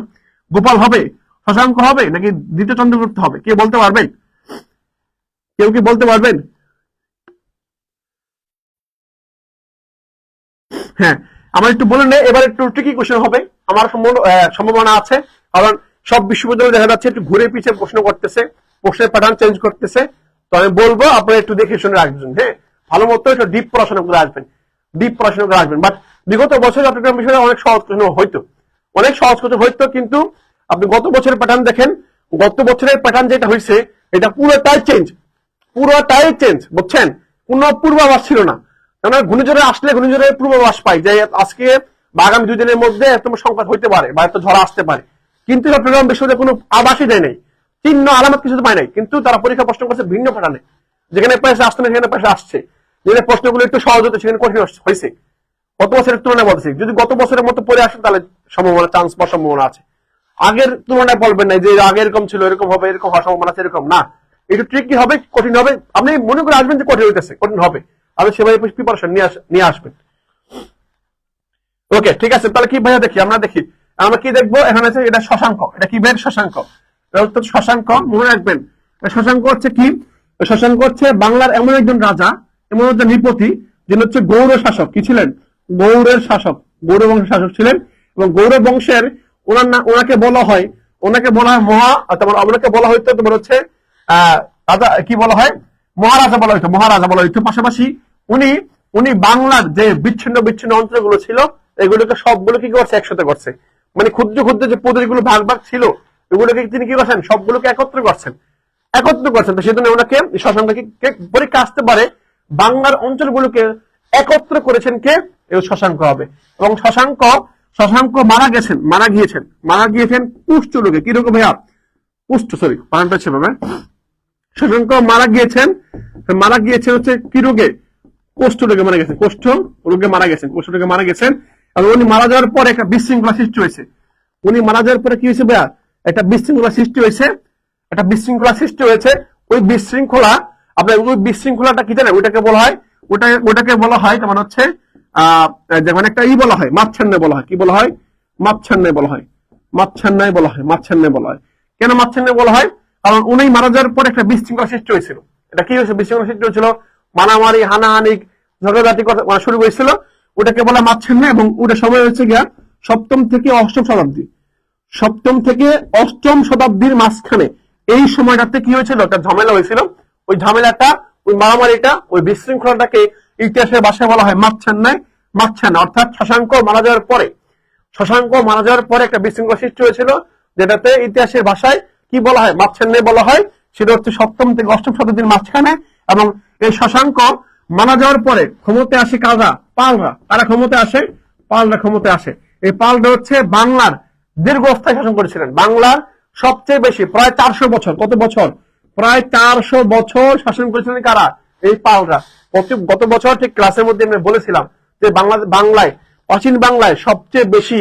গোপাল হবে, শশাঙ্ক হবে, নাকি দ্বিতীয় চন্দ্রগুপ্ত হবে? কে বলতে পারবেন? কেউ কি বলতে পারবেন? হ্যাঁ, আমার একটু বলে নেই, এবার একটু ট্রিকি কোশ্চেন হবে, আমার সম্ভাবনা আছে, কারণ সব বিশ্ববিদ্যালয়ে দেখা যাচ্ছে একটু ঘুরে পিছিয়ে প্রশ্ন করতেছে, প্রশ্নের প্যাটার্ন চেঞ্জ করতেছে। তো আমি বলবো আপনারা একটু দেখে শুনে রাখবেন, হ্যাঁ, ভালো মতো একটু ডিপ পড়াশোনা করে আসবেন, ডিপ পড়াশোনা করে আসবেন। বাট বিগত বছর চট্টগ্রাম বিষয়ে অনেক সহজ কোশ্চেন হইতো, অনেক সহজ কোশ্চেন হইতো, কিন্তু আপনি গত বছরের প্যাটার্ন দেখেন, গত বছরের প্যাটার্ন যেটা হয়েছে এটা পুরোটাই চেঞ্জ, পুরোটাই চেঞ্জ, বুঝছেন? কোনো পূর্বাভাস ছিল না। কেননা ঘূর্ণিঝড়ে আসলে ঘূর্ণিঝড়ের পূর্বাভাস পাই যে আজকে বা আগামী 2 দিনের মধ্যে এত সংকট হইতে পারে বা এত ঝড় আসতে পারে, কিন্তু চট্টগ্রাম বিশ্ববিদ্যালয়ে কোনো আভাসই দেয় নাই, চিহ্ন আলামত কিছু পায় নাই, কিন্তু তারা পরীক্ষা প্রশ্ন করছে ভিন্ন প্যাটার্নে, যেখানে পয়সা আসতো না সেখানে পয়সা আসছে, যেখানে প্রশ্নগুলো একটু সহজ হতো সেখানে কঠিন হয়েছে। গত বছরের তুলনায় বলতেছি, যদি গত বছরের মতো পড়ে আসে তাহলে সম্ভাবনা, চান্স পাওয়ার সম্ভাবনা আছে। আগের তুলনায় বলবেন না যে আগে এরকম ছিল, এরকম হবে, এরকম হওয়ার সম্ভাবনা আছে, এরকম না। একটু ট্রিকি হবে, কঠিন হবে, আপনি মনে করে আসবেন যে কঠিন হইতেছে, কঠিন হবে, আপনি সেভাবে প্রিপারেশন নিয়ে আসবেন। ওকে, ঠিক আছে, তাহলে কি ভাইয়া দেখি, আমরা দেখি আমরা কি দেখবো। এখানে আছে এটা শশাঙ্ক, এটা কি বের? শশাঙ্ক। শশাঙ্ক মনে রাখবেন, শশাঙ্ক হচ্ছে কি? শশাঙ্ক হচ্ছে বাংলার এমন একজন রাজা, এমন একজন নৃপতি, যিনি হচ্ছে গৌড় শাসক। কি ছিলেন? গৌড়ের শাসক, গৌড় বংশের শাসক ছিলেন। এবং গৌড় বংশের ওনাকে বলা হয় মহা, ওনাকে বলা হইতো তোমার হচ্ছে রাজা, কি বলা হয়? মহারাজা বলা হইতো, মহারাজা বলা হইতো। পাশাপাশি উনি উনি বাংলার যে বিচ্ছিন্ন বিচ্ছিন্ন অঞ্চলগুলো ছিল এগুলোকে সবগুলো কি করছে? একসাথে করছে, মানে ক্ষুদ্র ক্ষুদ্র যে প্রদেশগুলো ভাগ ভাগ ছিল এগুলোকে তিনি কি করছেন? সবগুলোকে একত্র করছেন, একত্র করছেন। তো সেজন্য ওনাকে শশাঙ্ককে পরীক্ষা আসতে পারে বাংলার অঞ্চলগুলোকে একত্র করেছেন কে? এই শশাঙ্ক হবে। এবং শশাঙ্ক মারা গিয়েছেন কুষ্ঠ রোগে। কি রোগে ভাইয়া? কুষ্ঠ, সরি পানটা ছিল না। শশাঙ্ক মারা গিয়েছেন হচ্ছে কি রোগে? কুষ্ঠ রোগে মারা গেছেন, কুষ্ঠ রোগে মারা গেছেন। এবং উনি মারা যাওয়ার পরে একটা বিশৃঙ্খলা সৃষ্টি হয়েছে। উনি মারা যাওয়ার পরে কি হয়েছে ভাইয়া? একটা বিশৃঙ্খলা সৃষ্টি হয়েছে। ওই বিশৃঙ্খলা, আপনার ওই বিশৃঙ্খলাটা কি জানেন? ওটাকে বলা হয় তোমার হচ্ছে যেমন একটা বলা হয় মাচ্ছান্যায় বলা হয়। কি বলা হয়? মাচ্ছান্যায় বলা হয়। কেন মাচ্ছান্যায় বলা হয়? কারণ উনি মারা যাওয়ার পর একটা বিশৃঙ্খলা সৃষ্টি হয়েছিল। এটা কি হয়েছে? বিশৃঙ্খলা সৃষ্টি হয়েছিল, মারামারি, হানাহানি, ঝগড়াঝাটি করা শুরু হয়েছিল, ওটাকে বলা মাচ্ছান্যায়। এবং ওটা সময় হচ্ছে গিয়া 7ম থেকে 8ম শতাব্দী, 7ম থেকে 8ম শতাব্দীর মাঝখানে এই সময়টাতে কি হয়েছিল? একটা ঝামেলা হয়েছিল। ওই ঝামেলাটা, ওই মারামারিটা, ওই বিশৃঙ্খলাটাকে ইতিহাসের ভাষায় বলা হয় মাচ্ছান্যায়। অর্থাৎ শশাঙ্ক মারা যাওয়ার পরে একটা বিশৃঙ্খলা সৃষ্টি হয়েছিল, যেটাতে ইতিহাসের ভাষায় কি বলা হয়? মাচ্ছান্যায় বলা হয়। সেটা হচ্ছে 7ম থেকে 8ম শতাব্দীর মাঝখানে। এবং এই শশাঙ্ক মারা যাওয়ার পরে ক্ষমতায় আসে কারা? পালরা। কারা ক্ষমতায় আসে? পালরা ক্ষমতায় আসে। এই পালরা হচ্ছে বাংলার দীর্ঘস্থায়ী শাসন করেছিলেন, বাংলার সবচেয়ে বেশি, প্রায় 400 বছর। কত বছর? প্রায় 400 বছর শাসন করেছিলেন কারা? এই পালরা। গত বছর ঠিক ক্লাসের মধ্যে আমি বলেছিলাম যে বাংলায়, প্রাচীন বাংলায় সবচেয়ে বেশি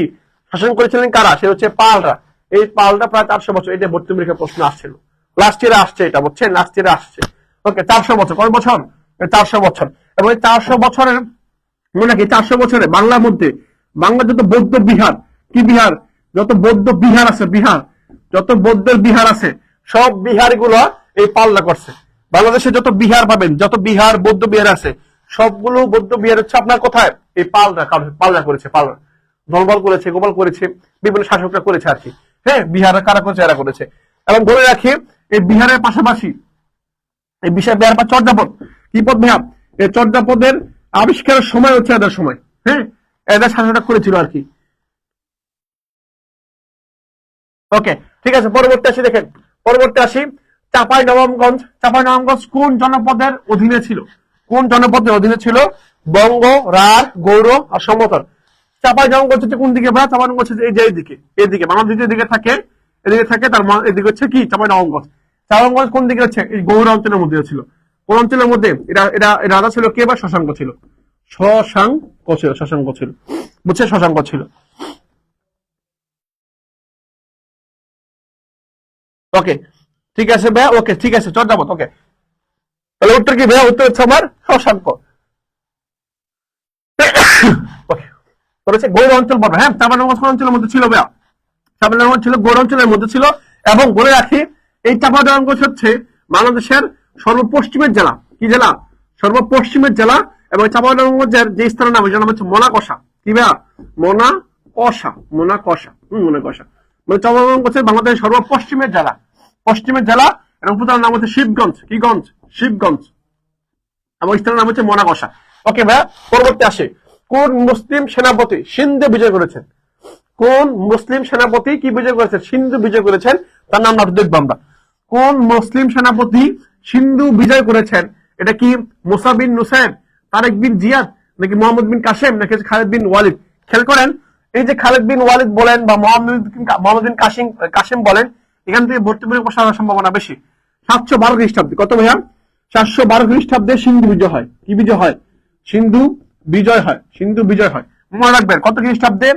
শাসন করেছিলেন কারা? সে হচ্ছে পালরা। এই পালরা প্রায় 400 বছর। এটা ভর্তি পরীক্ষার প্রশ্ন আসছিল, লাস্ট ইয়ারে আসছে, এটা বুঝছেন, লাস্ট ইয়ারে আসছে। ওকে, 400 বছর। কয় বছর? 400 বছর। এবং এই 400 বছরের মনে কি 400 বছরে বাংলার মধ্যে, বাংলা যত বৌদ্ধ বিহার, কি বিহার, যত বৌদ্ধ বিহার আছে, যত বৌদ্ধের বিহার আছে, সব বিহার গুলো এই পালরা করছে। বাংলাদেশে যত বিহার পাবেন, যত বিহার বৌদ্ধ বিহার আছে, সবগুলো বৌদ্ধ বিহার হচ্ছে আপনার কোথায়? এই পালরা করেছে, পালরা ধনবল করেছে, গোপাল করেছে, বিভিন্ন শাসকরা করেছে আর কি। হ্যাঁ, বিহারে কারা করেছে? এরা করেছে। এবং বলে রাখি, এই বিহারের পাশাপাশি এই বিহার বা চর্যাপদ, কি পদ ভাইয়া? এই চর্যাপদের আবিষ্কারের সময় হচ্ছে এদের সময়। হ্যাঁ, এদের শাসকরা করেছিল আর কি। ওকে, ঠিক আছে, পরবর্তী আসি। দেখেন, পরবর্তী আসি, চাঁপাই নবাবগঞ্জ। চাঁপাই নবাবগঞ্জ কোন জনপদের অধীনে ছিল? কোন জনপদের অধীনে ছিল? বঙ্গ, রাঢ়, গৌড় আর সমতট। চাঁপাই নবাবগঞ্জ হচ্ছে কোন দিকে ভাই? চাঁপাই নবাবগঞ্জ হচ্ছে এই যে এইদিকে, এদিকে বাংলাদেশ এদিকে থাকে, এদিকে থাকে, তার এদিকে হচ্ছে কি চাঁপাই নবাবগঞ্জ। চাঁপাই নবাবগঞ্জ কোন দিকে হচ্ছে? এই গৌড় অঞ্চলের মধ্যে ছিল। কোন অঞ্চলের মধ্যে? এটা রাজা ছিল কে? বা শশাঙ্ক ছিল। শশাঙ্ক ছিল, বুঝছে? শশাঙ্ক ছিল। ওকে, ঠিক আছে ভাইয়া। ওকে, ঠিক আছে, চর্যাপদ। ওকে, তাহলে উত্তর কি ভাইয়া? উত্তর হচ্ছে আমার শশাঙ্ক। ওকে, তোর হচ্ছে গৌড় অঞ্চল পড়বে। হ্যাঁ, চাঁপাইনবাবগঞ্জ কোন অঞ্চলের মধ্যে ছিল ভাইয়া? চাঁপাইনবাবগঞ্জ ছিল গৌড় অঞ্চলের মধ্যে ছিল। এবং বলে রাখি, এই চাঁপাইনবাবগঞ্জ হচ্ছে বাংলাদেশের সর্বপশ্চিমের জেলা। কি জেলা? সর্বপশ্চিমের জেলা। এবং চাঁপাইনবাবগঞ্জের যে স্থানের নাম, এটার নাম হচ্ছে মোনাকষা। কি ভাইয়া? মোনাকষা। মোনাকষা মানে চাঁপাইনবাবগঞ্জ হচ্ছে বাংলাদেশের সর্বপশ্চিমের জেলা, পশ্চিমের জেলা। এবং প্রধান নাম হচ্ছে শিবগঞ্জ। কি গঞ্জ? শিবগঞ্জ। এবং স্থানের নাম হচ্ছে মোনাকষা। ওকে ভাইয়া, পরবর্তী আসে, কোন মুসলিম সেনাপতি সিন্ধু বিজয় করেছেন? কোন মুসলিম সেনাপতি কি বিজয় করেছেন? সিন্ধু বিজয় করেছেন। তার নাম দেখবো আমরা। কোন মুসলিম সেনাপতি সিন্ধু বিজয় করেছেন? এটা কি মুসা বিন নুসাইর, তারেক বিন জিয়াদ, নাকি মোহাম্মদ বিন কাসেম, নাকি খালেদ বিন ওয়ালিদ? খেয়াল করেন, এই যে খালেদ বিন ওয়ালিদ বলেন বা মোহাম্মদ বিন কাসেম বলেন, এখান থেকে ভর্তি পরীক্ষা আসার সম্ভাবনা বেশি। 712 খ্রিস্টাব্দে। কত ভাইয়া? 712 খ্রিস্টাব্দে সিন্ধু বিজয় হয়। কি বিজয় হয়? সিন্ধু বিজয় হয়। সিন্ধু বিজয় হয়, মনে রাখবেন। কত খ্রিস্টাব্দে?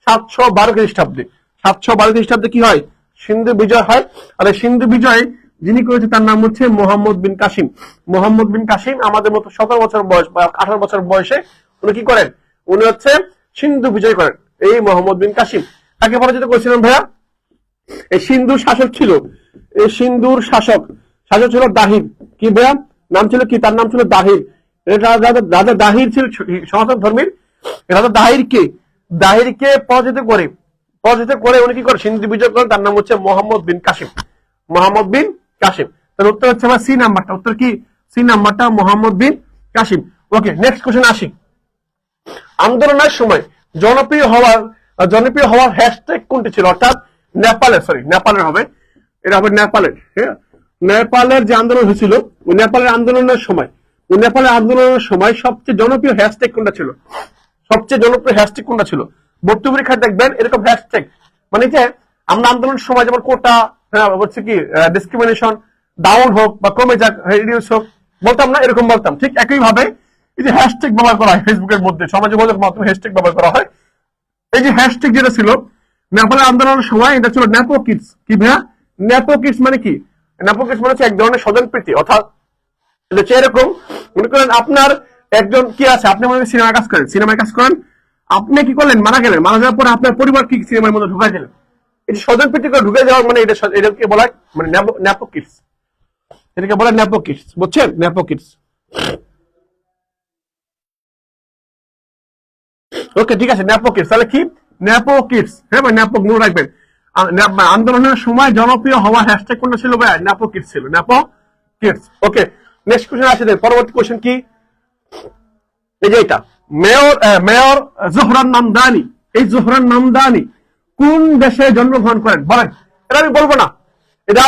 712 খ্রিস্টাব্দে। 712 খ্রিস্টাব্দে কি হয়? সিন্ধু বিজয় হয়। আর এই সিন্ধু বিজয় যিনি করেছে তার নাম হচ্ছে মোহাম্মদ বিন কাসিম। মোহাম্মদ বিন কাসিম আমাদের মতো 17 বছর বয়স বা 18 বছর বয়সে উনি কি করেন? উনি হচ্ছে সিন্ধু বিজয় করেন, এই মোহাম্মদ বিন কাসিম। তাকে পরাজিত করেছিলেন ভাইয়া। এই সিন্ধুর শাসক ছিল, এই সিন্ধুর শাসক ছিল দাহির। কি ভাইয়া? নাম ছিল কি? তার নাম ছিল দাহির। রাজা দাহির ছিল সনাতন ধর্মের। রাজা দাহিরকে পরাজিত করে উনি কি করে? সিন্ধু বিজয় করেন। তার নাম হচ্ছে মোহাম্মদ বিন কাসিম। মোহাম্মদ বিন কাসিম। তার উত্তর হচ্ছে আমার সি নাম্বারটা। উত্তর কি? সি নাম্বারটা, মোহাম্মদ বিন কাসিম। ওকে, নেক্সট কোশ্চেন আসি। আন্দোলনের সময় জনপ্রিয় হওয়ার হ্যাশট্যাগ কোনটি ছিল? অর্থাৎ নেপালের হবে, এটা হবে নেপালের। হ্যাঁ, নেপালের যে আন্দোলন হয়েছিল, ওই নেপালের আন্দোলনের সময় সবচেয়ে জনপ্রিয় হ্যাশট্যাগ কোনটা ছিল? সবচেয়ে জনপ্রিয় হ্যাশট্যাগ কোনটা ছিল? ভর্তি পরীক্ষা দেখবেন এরকম হ্যাশট্যাগ, মানে যে আমরা আন্দোলনের সময় যেমন কোটা, হচ্ছে কি ডিসক্রিমিনেশন ডাউন হোক বা কমে যাক, রিডিউস হোক বলতাম না, এরকম বলতাম। ঠিক একই ভাবে এই যে হ্যাশট্যাগ ব্যবহার করা হয় ফেসবুকের মধ্যে, সামাজিক যোগাযোগ মাধ্যমে হ্যাশট্যাগ ব্যবহার করা হয়। এই যে হ্যাশট্যাগ যেটা ছিল নেপালের আন্দোলনের সময়, এটা ছিল ন্যাপো কিডস। কি ভাইয়া? ন্যাপো কিডস মানে কি? ন্যাপো কিডস মানে হচ্ছে এক ধরনের স্বজনপ্রীতি। অর্থাৎ এরকম মনে করেন আপনার একজন কি আছে, আপনি মনে করেন সিনেমায় কাজ করেন, আপনি কি করলেন? মারা যাওয়ার পরে আপনার পরিবার কি সিনেমার মধ্যে ঢুকাই দিলেন। এই যে স্বজনপ্রীতি করে ঢুকে যাওয়ার মানে এটাকে বলা হয় মানে ন্যাপো কিডস। এটাকে বলে ন্যাপো কিডস, বুঝছেন? ন্যাপো কিডস। ওকে, ঠিক আছে, ন্যাপো কিডস। তাহলে কি? ন্যাপো কিডস। হ্যাঁ ভাই, ন্যাপো মনে রাখবেন। আন্দোলনের সময় জনপ্রিয় হওয়া হ্যাশট্যাগ কোনটা ছিল ভাই? ন্যাপো কিডস ছিল, ন্যাপো কিডস। ওকে, নেক্সট কোশ্চেন আসে। পরবর্তী কোশ্চেন কি? এই যে এটা মেয়র জোহরান নামদানি। এই জোহরান নামদানি কোন দেশে জন্মগ্রহণ করেন? বলেন। এটা আমি বলবো না, এটা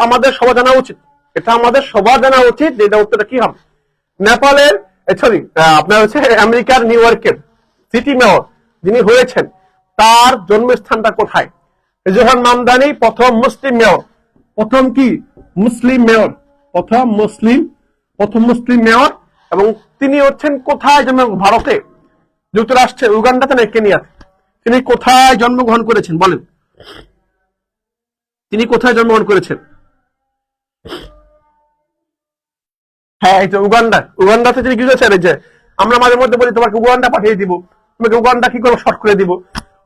আমাদের সবার জানা উচিত। এটা আমাদের সবার জানা উচিত। এটা উত্তরটা কি হবে? নেপালের, সরি আপনার হচ্ছে আমেরিকার নিউ ইয়র্কের সিটি মেয়র যিনি হয়েছেন, তার জন্মস্থানটা কোথায়? জোহরান নামদানি প্রথম মুসলিম মেয়র। প্রথম কি? মুসলিম মেয়র। প্রথম মুসলিম মেয়র। এবং তিনি হচ্ছেন কোথায় জন্ম? ভারতে, যুক্তরাষ্ট্রে, উগান্ডাতে না কেনিয়াতে। তিনি কোথায় জন্মগ্রহণ করেছেন বলেন? তিনি কোথায় জন্মগ্রহণ করেছেন? হ্যাঁ, এই তো উগান্ডাতে তিনি কি করেছেন? এই যে আমরা মাঝে মধ্যে বলি তোমাকে উগান্ডা পাঠিয়ে দিব, তোমাকে উগান্ডা কি করবো? শর্ট করে দিব।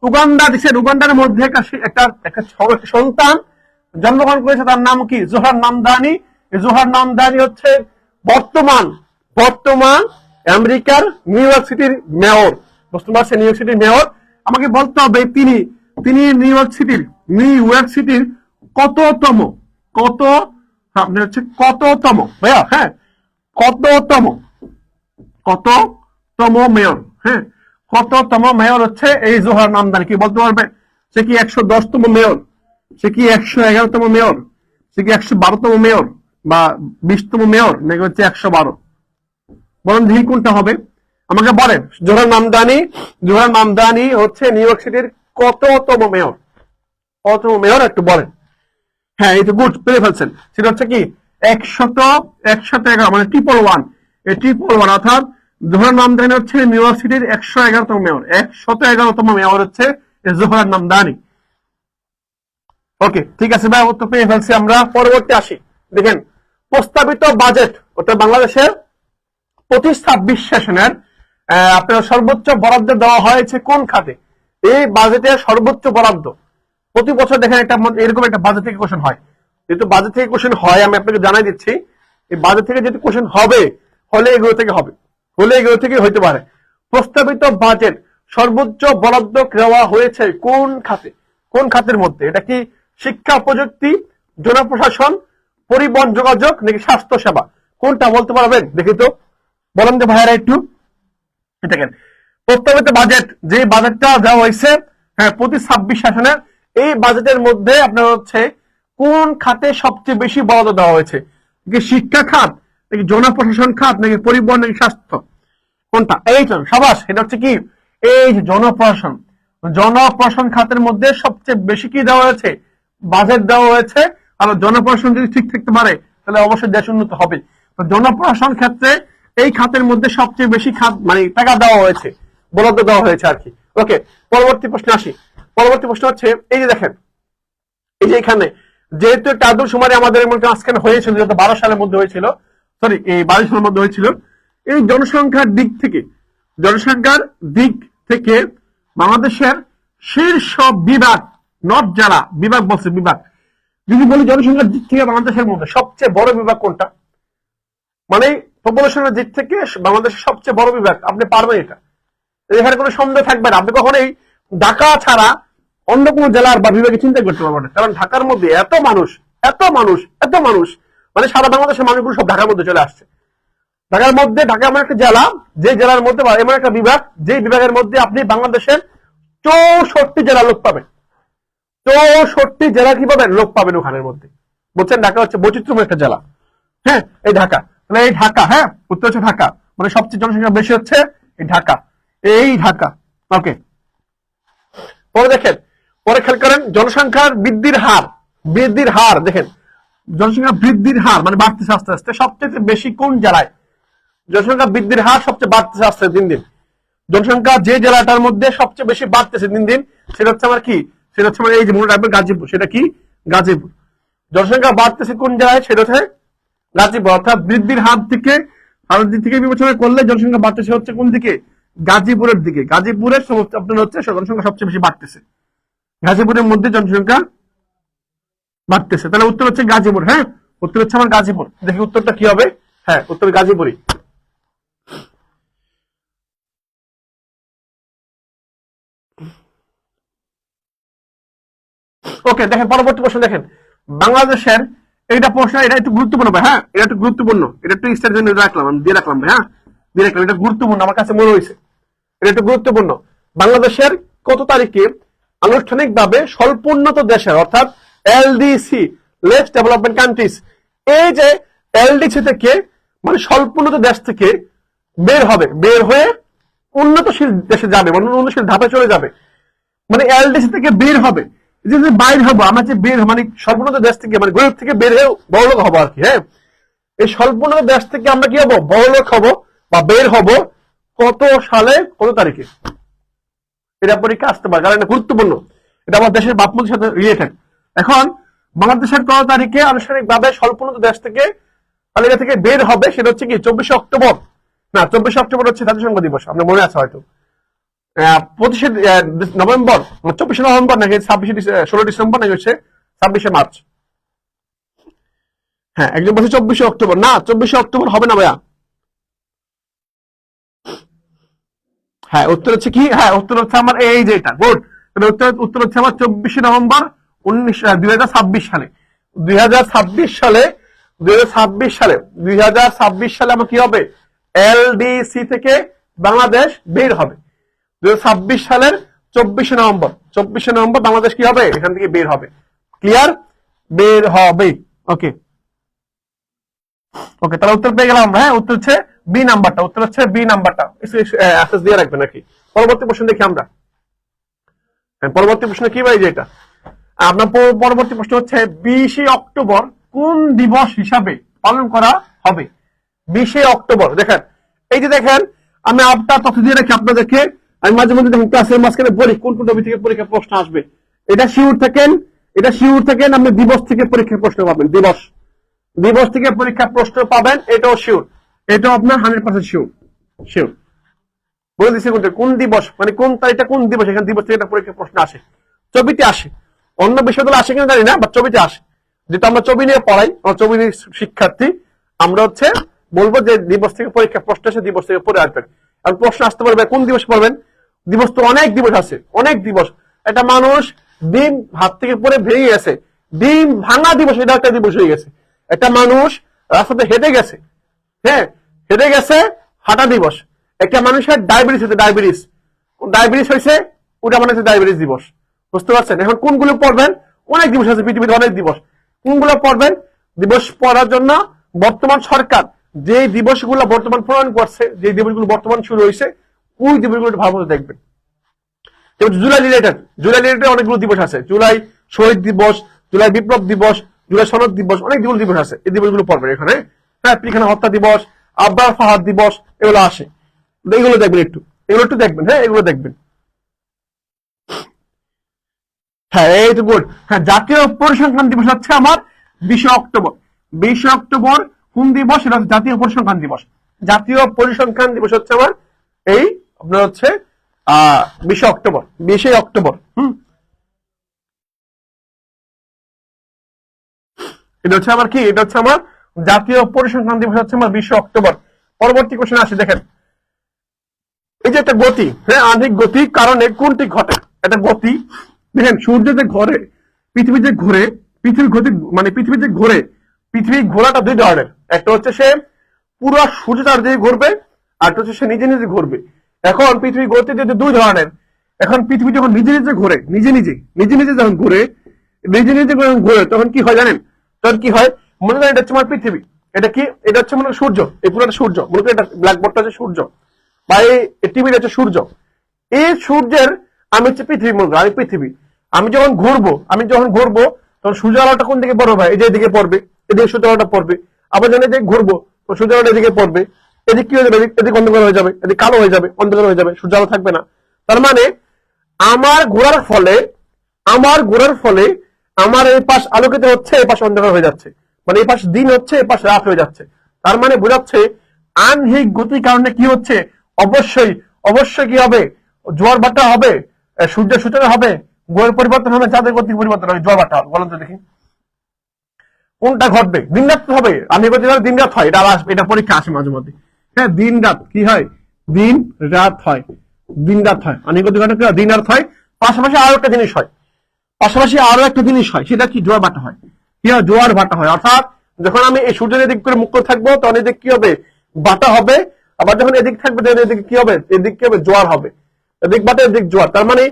উগান্ডা দিচ্ছেন। উগান্ডার মধ্যে একটা সন্তান জন্মগ্রহণ করেছে, তার নাম কি? জোহরান নামদানি। জোহরান নামদানি হচ্ছে বর্তমান বর্তমান আমেরিকার নিউ ইয়র্ক সিটির মেয়র। বুঝতে পারছেন, নিউ ইয়র্ক সিটির মেয়র। আমাকে বলতে হবে তিনি তিনি নিউ ইয়র্ক সিটির কততম কত আপনার হচ্ছে কততম ভাইয়া, হ্যাঁ কততম কততম মেয়র, হ্যাঁ কততম মেয়র হচ্ছে এই জোহরান নামদানি। কি বলতে পারবে? সে কি 110তম মেয়র, সে কি 111তম মেয়র, সে কি 112তম মেয়র বা 20তম মেয়র, নাকি হচ্ছে 112? বলেন দেখি কোনটা হবে, আমাকে বলেন। জোহরান নামদানি হচ্ছে নিউ ইয়র্ক সিটির কততম মেয়র? কততম মেয়র একটু বলেন। হ্যাঁ এই তো গুড, পেরে ফেলছেন। সেটা হচ্ছে কি 111, মানে 111। এই 111 অর্থাৎ জোহরান নামদানি হচ্ছে নিউ ইয়র্ক সিটির 111তম মেয়র। 111তম মেয়র হচ্ছে জোহরান নামদানি। ওকে ঠিক আছে ভাই, উত্তর পেয়ে ফেলছি আমরা। পরবর্তী আসি, দেখেন প্রস্তাবিত বাজেট অর্থাৎ বাংলাদেশের 25-26 সেশনের আপনার সর্বোচ্চ বরাদ্দ দেওয়া হয়েছে কোন খাতে? এই বাজেটের সর্বোচ্চ বরাদ্দ প্রতি বছর দেখেন একটা এরকম একটা বাজেট থেকে কোশ্চেন হয়। যেহেতু বাজেট থেকে কোশ্চেন হয় আমি আপনাকে জানাই দিচ্ছি, এই বাজেট থেকে যেহেতু কোশ্চেন হবে হলে এগুলো থেকে হবে, হলে এগুলো থেকে হইতে পারে। প্রস্তাবিত বাজেট সর্বোচ্চ বরাদ্দ দেওয়া হয়েছে কোন খাতে? কোন খাতের মধ্যে? এটা কি শিক্ষা প্রযুক্তি, জনপ্রশাসন, পরিবহন যোগাযোগ, নাকি স্বাস্থ্য সেবা? কোনটা বলতে পারবেন দেখি তো, বলেন যে ভাইয়ারা একটু। দেখেন প্রস্তাবিত বাজেট, যে বাজেটটা দেওয়া হয়েছে হ্যাঁ 25-26 সেশনের, এই বাজেটের মধ্যে আপনার হচ্ছে কোন খাতে সবচেয়ে বেশি বরাদ্দ দেওয়া হয়েছে? শিক্ষা খাত, নাকি জনপ্রশাসন খাত, নাকি পরিবহন, নাকি স্বাস্থ্য? কোনটা? এই তো সাবাস, এটা হচ্ছে কি এই যে জনপ্রশাসন। জনপ্রশাসন খাতের মধ্যে সবচেয়ে বেশি কি দেওয়া হয়েছে? বাজেট দেওয়া হয়েছে। আর জনপ্রশাসন যদি ঠিক থাকতে পারে তাহলে অবশ্যই দেশ উন্নত হবে। তো জনপ্রশাসন ক্ষেত্রে এই খাতের মধ্যে সবচেয়ে বেশি খাত মানে টাকা দেওয়া হয়েছে, বরাদ্দ দেওয়া হয়েছে আর কি। ওকে পরবর্তী প্রশ্নে আসি। পরবর্তী প্রশ্ন হচ্ছে এই যে দেখেন, এই যে এখানে যেহেতু একটা আদমশুমারি আমাদের মাঝখানে হয়েছিল 2012 সালের মধ্যে হয়েছিল, সরি এই 22 সালের মধ্যে হয়েছিল। এই জনসংখ্যার দিক থেকে বাংলাদেশের শীর্ষ বিভাগ, নট জেলা, বিভাগ বলছে বিভাগ, যদি বলি জনসংখ্যার দিক থেকে বাংলাদেশের মধ্যে সবচেয়ে বড় বিভাগ কোনটা? মানে পপুলেশনের দিক থেকে বাংলাদেশের সবচেয়ে বড় বিভাগ, আপনি পারবেন এটা, এখানে কোনো সন্দেহ থাকবে না। আপনি কখনোই ঢাকা ছাড়া অন্য কোনো জেলার বা বিভাগে চিন্তা করতে পারবেন না, কারণ ঢাকার মধ্যে এত মানুষ মানে সারা বাংলাদেশের মানুষগুলো সব ঢাকার মধ্যে চলে আসছে। ঢাকার মধ্যে, ঢাকা এমন একটা জেলা, যে জেলার মধ্যে এমন একটা বিভাগ, যে বিভাগের মধ্যে আপনি বাংলাদেশের 64 জেলা লোক পাবেন। 64 জেলা কি পাবেন? লোক পাবেন ওখানের মধ্যে। বলছেন ঢাকা হচ্ছে বৈচিত্র্যময় একটা জেলা। হ্যাঁ এই ঢাকা, মানে এই ঢাকা, হ্যাঁ উত্তর হচ্ছে ঢাকা, মানে সবচেয়ে জনসংখ্যা বেশি হচ্ছে এই ঢাকা, এই ঢাকা। ওকে পরে দেখেন, পরে খেয়াল করেন জনসংখ্যার বৃদ্ধির হার দেখেন, জনসংখ্যা বৃদ্ধির হার মানে বাড়তেছে আস্তে আস্তে সবচেয়ে বেশি কোন জেলায়? জনসংখ্যা বৃদ্ধির হার সবচেয়ে বাড়তেছে আস্তে দিন দিন। জনসংখ্যা যে জেলাটার মধ্যে সবচেয়ে বেশি বাড়তেছে দিন দিন, সেটা হচ্ছে আমার কি? সেটা হচ্ছে আমার এই যে মনে রাখবেন গাজীপুর। সেটা কি? গাজীপুর। জনসংখ্যা বাড়তেছে কোন জেলায়? সেটা হচ্ছে গাজীপুর। অর্থাৎ বৃদ্ধির হার থেকে বিবেচনা করলে জনসংখ্যা বাড়তেছে হচ্ছে কোন দিকে? গাজীপুরের দিকে। গাজীপুরের আপনার হচ্ছে জনসংখ্যা সবচেয়ে বেশি বাড়তেছে, গাজীপুরের মধ্যে জনসংখ্যা বাড়তেছে। তাহলে উত্তর হচ্ছে গাজীপুর। হ্যাঁ উত্তর হচ্ছে আমার গাজীপুর। দেখি উত্তরটা কি হবে। হ্যাঁ উত্তর গাজীপুরই। ওকে দেখেন পরবর্তী প্রশ্ন দেখেন, বাংলাদেশের এইটা প্রশ্ন, এটা একটু গুরুত্বপূর্ণ ভাই। হ্যাঁ এটা একটু গুরুত্বপূর্ণ, এটা একটু স্টার জন্য রাখলাম, আমি দিয়ে রাখলাম ভাই। হ্যাঁ দিয়ে রাখলাম, এটা গুরুত্বপূর্ণ আমার কাছে মনে হয়েছে, এটা একটু গুরুত্বপূর্ণ। বাংলাদেশের কত তারিখে আনুষ্ঠানিকভাবে স্বল্পোন্নত দেশের অর্থাৎ এলডিসি, লেস ডেভেলপমেন্ট কান্ট্রিজ, এই যে এলডিসি থেকে মানে স্বল্পোন্নত দেশ থেকে বের হবে, বের হয়ে উন্নতশীল দেশে যাবে, মানে উন্নতশীল ধাপে চলে যাবে, মানে এলডিসি থেকে বের হবে, যে বাইর হবো আমরা, যে বের মানে স্বল্পোন্নত দেশ থেকে মানে গরিব থেকে বের হয়ে বড়লোক হবো আর কি। হ্যাঁ এই স্বল্পোন্নত দেশ থেকে আমরা কি হবো? বড়লোক হবো বা বের হব কত সালে, কত তারিখে? এটা পরীক্ষা আসতে পারে, কারণ এটা গুরুত্বপূর্ণ, এটা আমার দেশের বাপমূর্তির সাথে রিলেটেড। এখন বাংলাদেশের কত তারিখে আনুষ্ঠানিকভাবে স্বল্পোন্নত দেশ থেকে তালিকা থেকে বের হবে? সেটা হচ্ছে কি 24 অক্টোবর। না 24 অক্টোবর হচ্ছে জাতিসংঘ দিবস, আপনার মনে আছে হয়তো। 25 নভেম্বর, 24 নভেম্বর নাকি 16 ডিসেম্বর নাকি হচ্ছে 26 মার্চ। হ্যাঁ, একজন বলছে 24শে অক্টোবর। না, 24শে অক্টোবর হবে না ভাইয়া। হ্যাঁ, উত্তর হচ্ছে কি? হ্যাঁ, উত্তর হচ্ছে আমার এই যে এটা গুড। উত্তর হচ্ছে আমার 24শে নভেম্বর 2026 সালে। 2026 সালে 2026 সালে আমার কি হবে? এলডিসি থেকে বাংলাদেশ বের হবে। 2026 সালের 24শে নভেম্বর বাংলাদেশ কি হবে? এখান থেকে বের হবে। ক্লিয়ার? বের হবে। ওকে ওকে, তাহলে উত্তর পেয়ে গেলাম আমরা। হ্যাঁ, উত্তর হচ্ছে বি নাম্বারটা। উত্তর হচ্ছে বি নাম্বারটা। অ্যাসেস দিয়ে রাখবেন নাকি? পরবর্তী প্রশ্ন দেখি আমরা। পরবর্তী প্রশ্ন কি ভাই? যেটা আপনার পরবর্তী প্রশ্ন হচ্ছে 20শে অক্টোবর কোন দিবস হিসাবে পালন করা হবে? 20শে অক্টোবর দেখেন, এই যে দেখেন, আমি আপনার তথ্য দিয়ে রাখি আপনাদেরকে। আমি মাঝে মধ্যে দেখেন ক্লাসের মাঝখানে বলি কোন কোন টপিক থেকে পরীক্ষা প্রশ্ন আসবে। এটা শিওর থাকেন আপনি দিবস থেকে পরীক্ষার প্রশ্ন পাবেন। দিবস থেকে পরীক্ষা প্রশ্ন পাবেন, এটাও শিওর। এটাও আপনার 100% শিওর বলে দিচ্ছে। কোন দিবস মানে কোন তারিখটা, কোন দিবস, এখানে দিবস থেকে একটা পরীক্ষা প্রশ্ন আসে, ছবিতে আসে। অন্য বিশ্ববিদ্যালয় আসে কিনা জানি না, বা ছবিতে আসে। যেহেতু আমরা ছবি নিয়ে পড়াই, আমরা ছবি নিয়ে শিক্ষার্থী, আমরা বলবো যে দিবস থেকে পরীক্ষা প্রশ্ন আসে, দিবস থেকে পড়ে আসবেন। আর প্রশ্ন আসতে পারবে কোন দিবস পড়বেন? দিবস তো অনেক দিবস আছে, অনেক দিবস। একটা মানুষ ডিম হাত থেকে পড়ে ভেঙে গেছে, ডিম ভাঙা দিবস, এটা একটা দিবস হয়ে গেছে। একটা মানুষ রাস্তাতে হেঁটে গেছে, হ্যাঁ হেঁটে গেছে, হাঁটা দিবস। একটা মানুষের ডায়াবেটিস হয়েছে, ওটা মানে হচ্ছে ডায়াবেটিস দিবস। বুঝতে পারছেন? এখন কোনগুলো পড়বেন? অনেক দিবস আছে পৃথিবীতে, অনেক দিবস। কোনগুলো পড়বেন? দিবস পড়ার জন্য বর্তমান সরকার যে দিবসগুলো বর্তমান প্রণয়ন করছে, যে দিবসগুলো বর্তমান শুরু হয়েছে, ওই দিবসগুলো ভালো মতো দেখবেন। জুলাই রিলেটেড অনেকগুলো দিবস আছে। জুলাই শহীদ দিবস, জুলাই বিপ্লব দিবস, জুলাই সনদ দিবস, অনেকগুলো দিবস আছে। এই দিবসগুলো পড়বেন এখানে। হ্যাঁ, পিলখানা হত্যা দিবস, আবরার ফাহাদ দিবস, এগুলো আসে। এগুলো দেখবেন একটু দেখবেন। হ্যাঁ, এগুলো দেখবেন। হ্যাঁ, এই তো গুড। হ্যাঁ, জাতীয় পরিসংখ্যান দিবস হচ্ছে আমার 20শে অক্টোবর। 20শে অক্টোবর কোন দিবস? সেটা হচ্ছে জাতীয় পরিসংখ্যান দিবস। জাতীয় পরিসংখ্যান দিবস হচ্ছে আমার এই আপনার হচ্ছে 20শে অক্টোবর। 20শে অক্টোবর। এটা হচ্ছে আমার কি? এটা হচ্ছে আমার জাতীয় পরিসংখ্যান দিবস হচ্ছে আমার 20শে অক্টোবর। পরবর্তী কোশ্চেন আসে দেখেন, এই যে একটা গতি, হ্যাঁ আণবিক গতি কারণে কোনটি ঘটে? একটা গতি দেখেন, সূর্য যে ঘরে, পৃথিবী যে ঘুরে, পৃথিবীর গতি মানে পৃথিবী যে ঘুরে, পৃথিবী ঘোরাটা দুই ধরনের। একটা হচ্ছে সে পুরো সূর্য চার দিকে ঘুরবে, আর একটা হচ্ছে সে নিজে নিজে ঘুরবে। এখন পৃথিবী গতি যদি দুই ধরনের, এখন পৃথিবী যখন নিজে নিজে ঘুরে, নিজে নিজে যখন ঘুরে, তখন কি হয় জানেন? তখন কি হয়? মনে করেন এটা হচ্ছে আমার পৃথিবী, এটা কি? এটা হচ্ছে মনে করেন সূর্য, এই পুরোটা সূর্য। মনে করেন এটা ব্ল্যাকবোর্ডটা হচ্ছে সূর্য, বা এই টিভিটা হচ্ছে সূর্য। এই সূর্যের আমি হচ্ছে পৃথিবী, মনে করি আমি পৃথিবী। আমি যখন ঘুরবো তখন সূর্য আলোটা কোন দিকে পড়বে? এই যে এদিকে পড়বে, এদিকে সূর্য আলোটা পড়বে। আবার যখন এদিকে ঘুরবো তো সূর্য আলোটা এদিকে পড়বে। এদিকে কি হয়ে যাবে? এদিকে অন্ধকার হয়ে যাবে, এদিকে কালো হয়ে যাবে, অন্ধকার হয়ে যাবে, সূর্য আলো থাকবে না। তার মানে আমার ঘোরার ফলে আমার এই পাশ আলোকিত হচ্ছে, এই পাশ অন্ধকার হয়ে যাচ্ছে। মানে এই পাশ দিন হচ্ছে, এই পাশ রাত হয়ে যাচ্ছে। তার মানে বোঝাচ্ছে আনহিক গতির কারণে কি হচ্ছে? অবশ্যই কি হবে? জোয়ার ভাটা হবে, সূর্যের সূচনা হবে, গ্রহের পরিবর্তন হবে, চাঁদের গতির পরিবর্তন হবে, জোয়ার ভাটা হবে। বলেন তো দেখি কোনটা ঘটবে? দিন রাত হবে। আমি বলতে দিন রাত হয়, এটা আসবে, এটা পরীক্ষা আসে মাঝে মধ্যে। হ্যাঁ, দিন রাত কি হয়? দিন রাত হয়, অনেক দিন রাত হয়। পাশাপাশি আরো একটা জিনিস হয়, সেটা কি? জোয়ার ভাটা হয়। কি হয়? জোয়ার ভাটা হয়। অর্থাৎ যখন আমি এই সূর্যের এদিক করে মুখ করে থাকবো, তখন এদিক কি হবে? ভাটা হবে। আবার যখন এদিক থাকবে, তখন এদিকে কি হবে? এদিক কি হবে? জোয়ার হবে। এদিক ভাটা, এদিক জোয়ার। তার মানে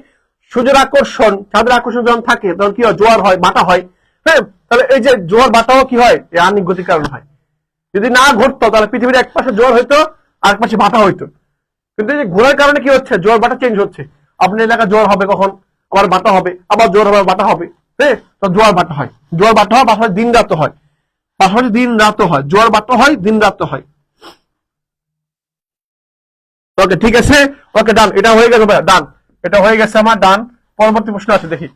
সূর্যের আকর্ষণ, চাঁদের আকর্ষণ যখন থাকে, তখন কি হয়? জোয়ার হয়, ভাটা হয়। হ্যাঁ, তাহলে এই যে জোয়ার ভাটাও কি হয়? এই আণবিক গতির কারণে হয়। যদি না ঘটতো তাহলে পৃথিবীর এক পাশে জোয়ার হইতো, আর এক পাশে ভাটা হইতো। কিন্তু এই যে ঘোরার কারণে কি হচ্ছে? জোয়ার ভাটা চেঞ্জ হচ্ছে। আপনার এলাকায় জোয়ার হবে কখন, আবার ভাটা হবে, আবার জোয়ার হবে, ভাটা হবে। হ্যাঁ, তো জোয়ার ভাটা হয়, পাশাপাশি দিন রাত হয়, জোয়ার ভাটা হয়, দিন রাত হয়। ওকে, ঠিক আছে। ওকে, ডান। এটা হয়ে গেছে ভাই, ডান। এটা হয়ে গেছে আমার, ডান। পরবর্তী প্রশ্ন আছে দেখি।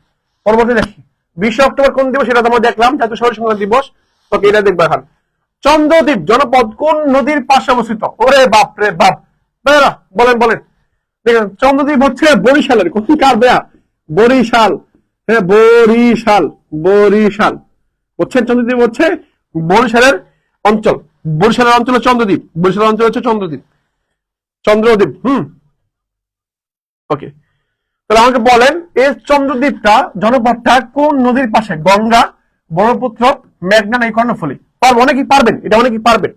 20শে অক্টোবর কোন দিবস? এটা আমরা দেখলাম, জাতীয় পরিসংখ্যান দিবস। ওকে, এটা দেখবো এখন। চন্দ্রদ্বীপ জনপদ কোন নদীর পাশে অবস্থিত? ওরে বাপ রে বাপ, বলেন। দেখেন, চন্দ্রদ্বীপ হচ্ছে বরিশালের। কোথাকার বেয়া? বরিশাল। হ্যাঁ, বরিশাল। বুঝছেন? চন্দ্রদ্বীপ হচ্ছে বরিশালের অঞ্চল, বরিশালের অঞ্চল চন্দ্রদ্বীপ, বরিশালের অঞ্চল হচ্ছে চন্দ্রদ্বীপ, চন্দ্রদ্বীপ। ওকে, তাহলে আমাকে বলেন এই চন্দ্রদ্বীপটা জনপদটা কোন নদীর পাশে? গঙ্গা, ব্রহ্মপুত্র, মেঘনা নাই কর্ণফুলী? পারবো, অনেকেই পারবেন, এটা অনেকেই পারবেন।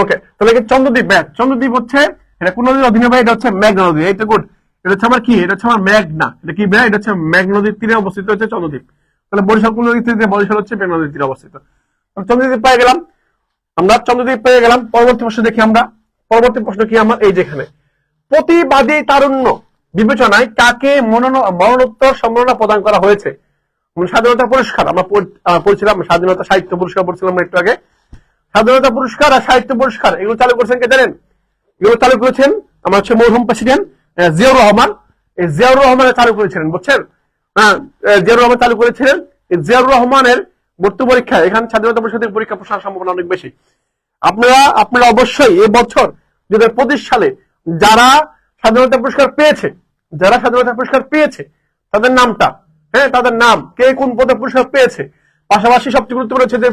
ওকে, তাহলে চন্দ্রদ্বীপ, চন্দ্রদ্বীপ হচ্ছে এটা কোন নদীর অধীনে ভাই? এটা হচ্ছে মেঘনা নদী। এইটা গুড, এটা হচ্ছে আমার কি? এটা হচ্ছে আমার মেঘনা। এটা কি ভাই? এটা হচ্ছে মেঘনা নদীর তীরে অবস্থিত হচ্ছে চন্দ্রদ্বীপ। তাহলে বরিশাল কোন নদীর তীরে? বরিশাল হচ্ছে মেঘনা নদীর তীরে অবস্থিত। চন্দ্রদ্বীপ পেয়ে গেলাম আমরা, চন্দ্রদ্বীপ পেয়ে গেলাম। পরবর্তী প্রশ্ন দেখি আমরা। পরবর্তী প্রশ্ন কি আমার? এই যেখানে প্রতিবাদী তারুণ্য বিবেচনায় কাকে মরণোত্তর সম্মাননা প্রদান করা হয়েছে? স্বাধীনতা পুরস্কার আমরা পড়ছিলাম, স্বাধীনতা সাহিত্য পুরস্কার পড়ছিলাম একটু আগে। স্বাধীনতা পুরস্কার আর সাহিত্য পুরস্কার এগুলো চালু করেছেন কে জানেন? এগুলো চালু করেছেন আমার হচ্ছে মরহুম প্রেসিডেন্ট জিয়াউর রহমান। এই জিয়াউর রহমান চালু করেছিলেন, বুঝছেন? হ্যাঁ, জিয়াউর রহমান চালু করেছিলেন। এই জিয়াউর রহমানের ভর্তি পরীক্ষা এখানে স্বাধীনতা পরিষদের পরীক্ষা প্রশ্নের সম্ভাবনা অনেক বেশি। আপনারা অবশ্যই এই বছর 2025 সালে যারা স্বাধীনতা পুরস্কার পেয়েছে, যারা স্বাধীনতা পুরস্কার পেয়েছে তাদের নামটা, হ্যাঁ তাদের নাম, কে কোন পদে পুরস্কার পেয়েছে, পাশাপাশি সবচেয়ে গুরুত্বপূর্ণ হচ্ছে যে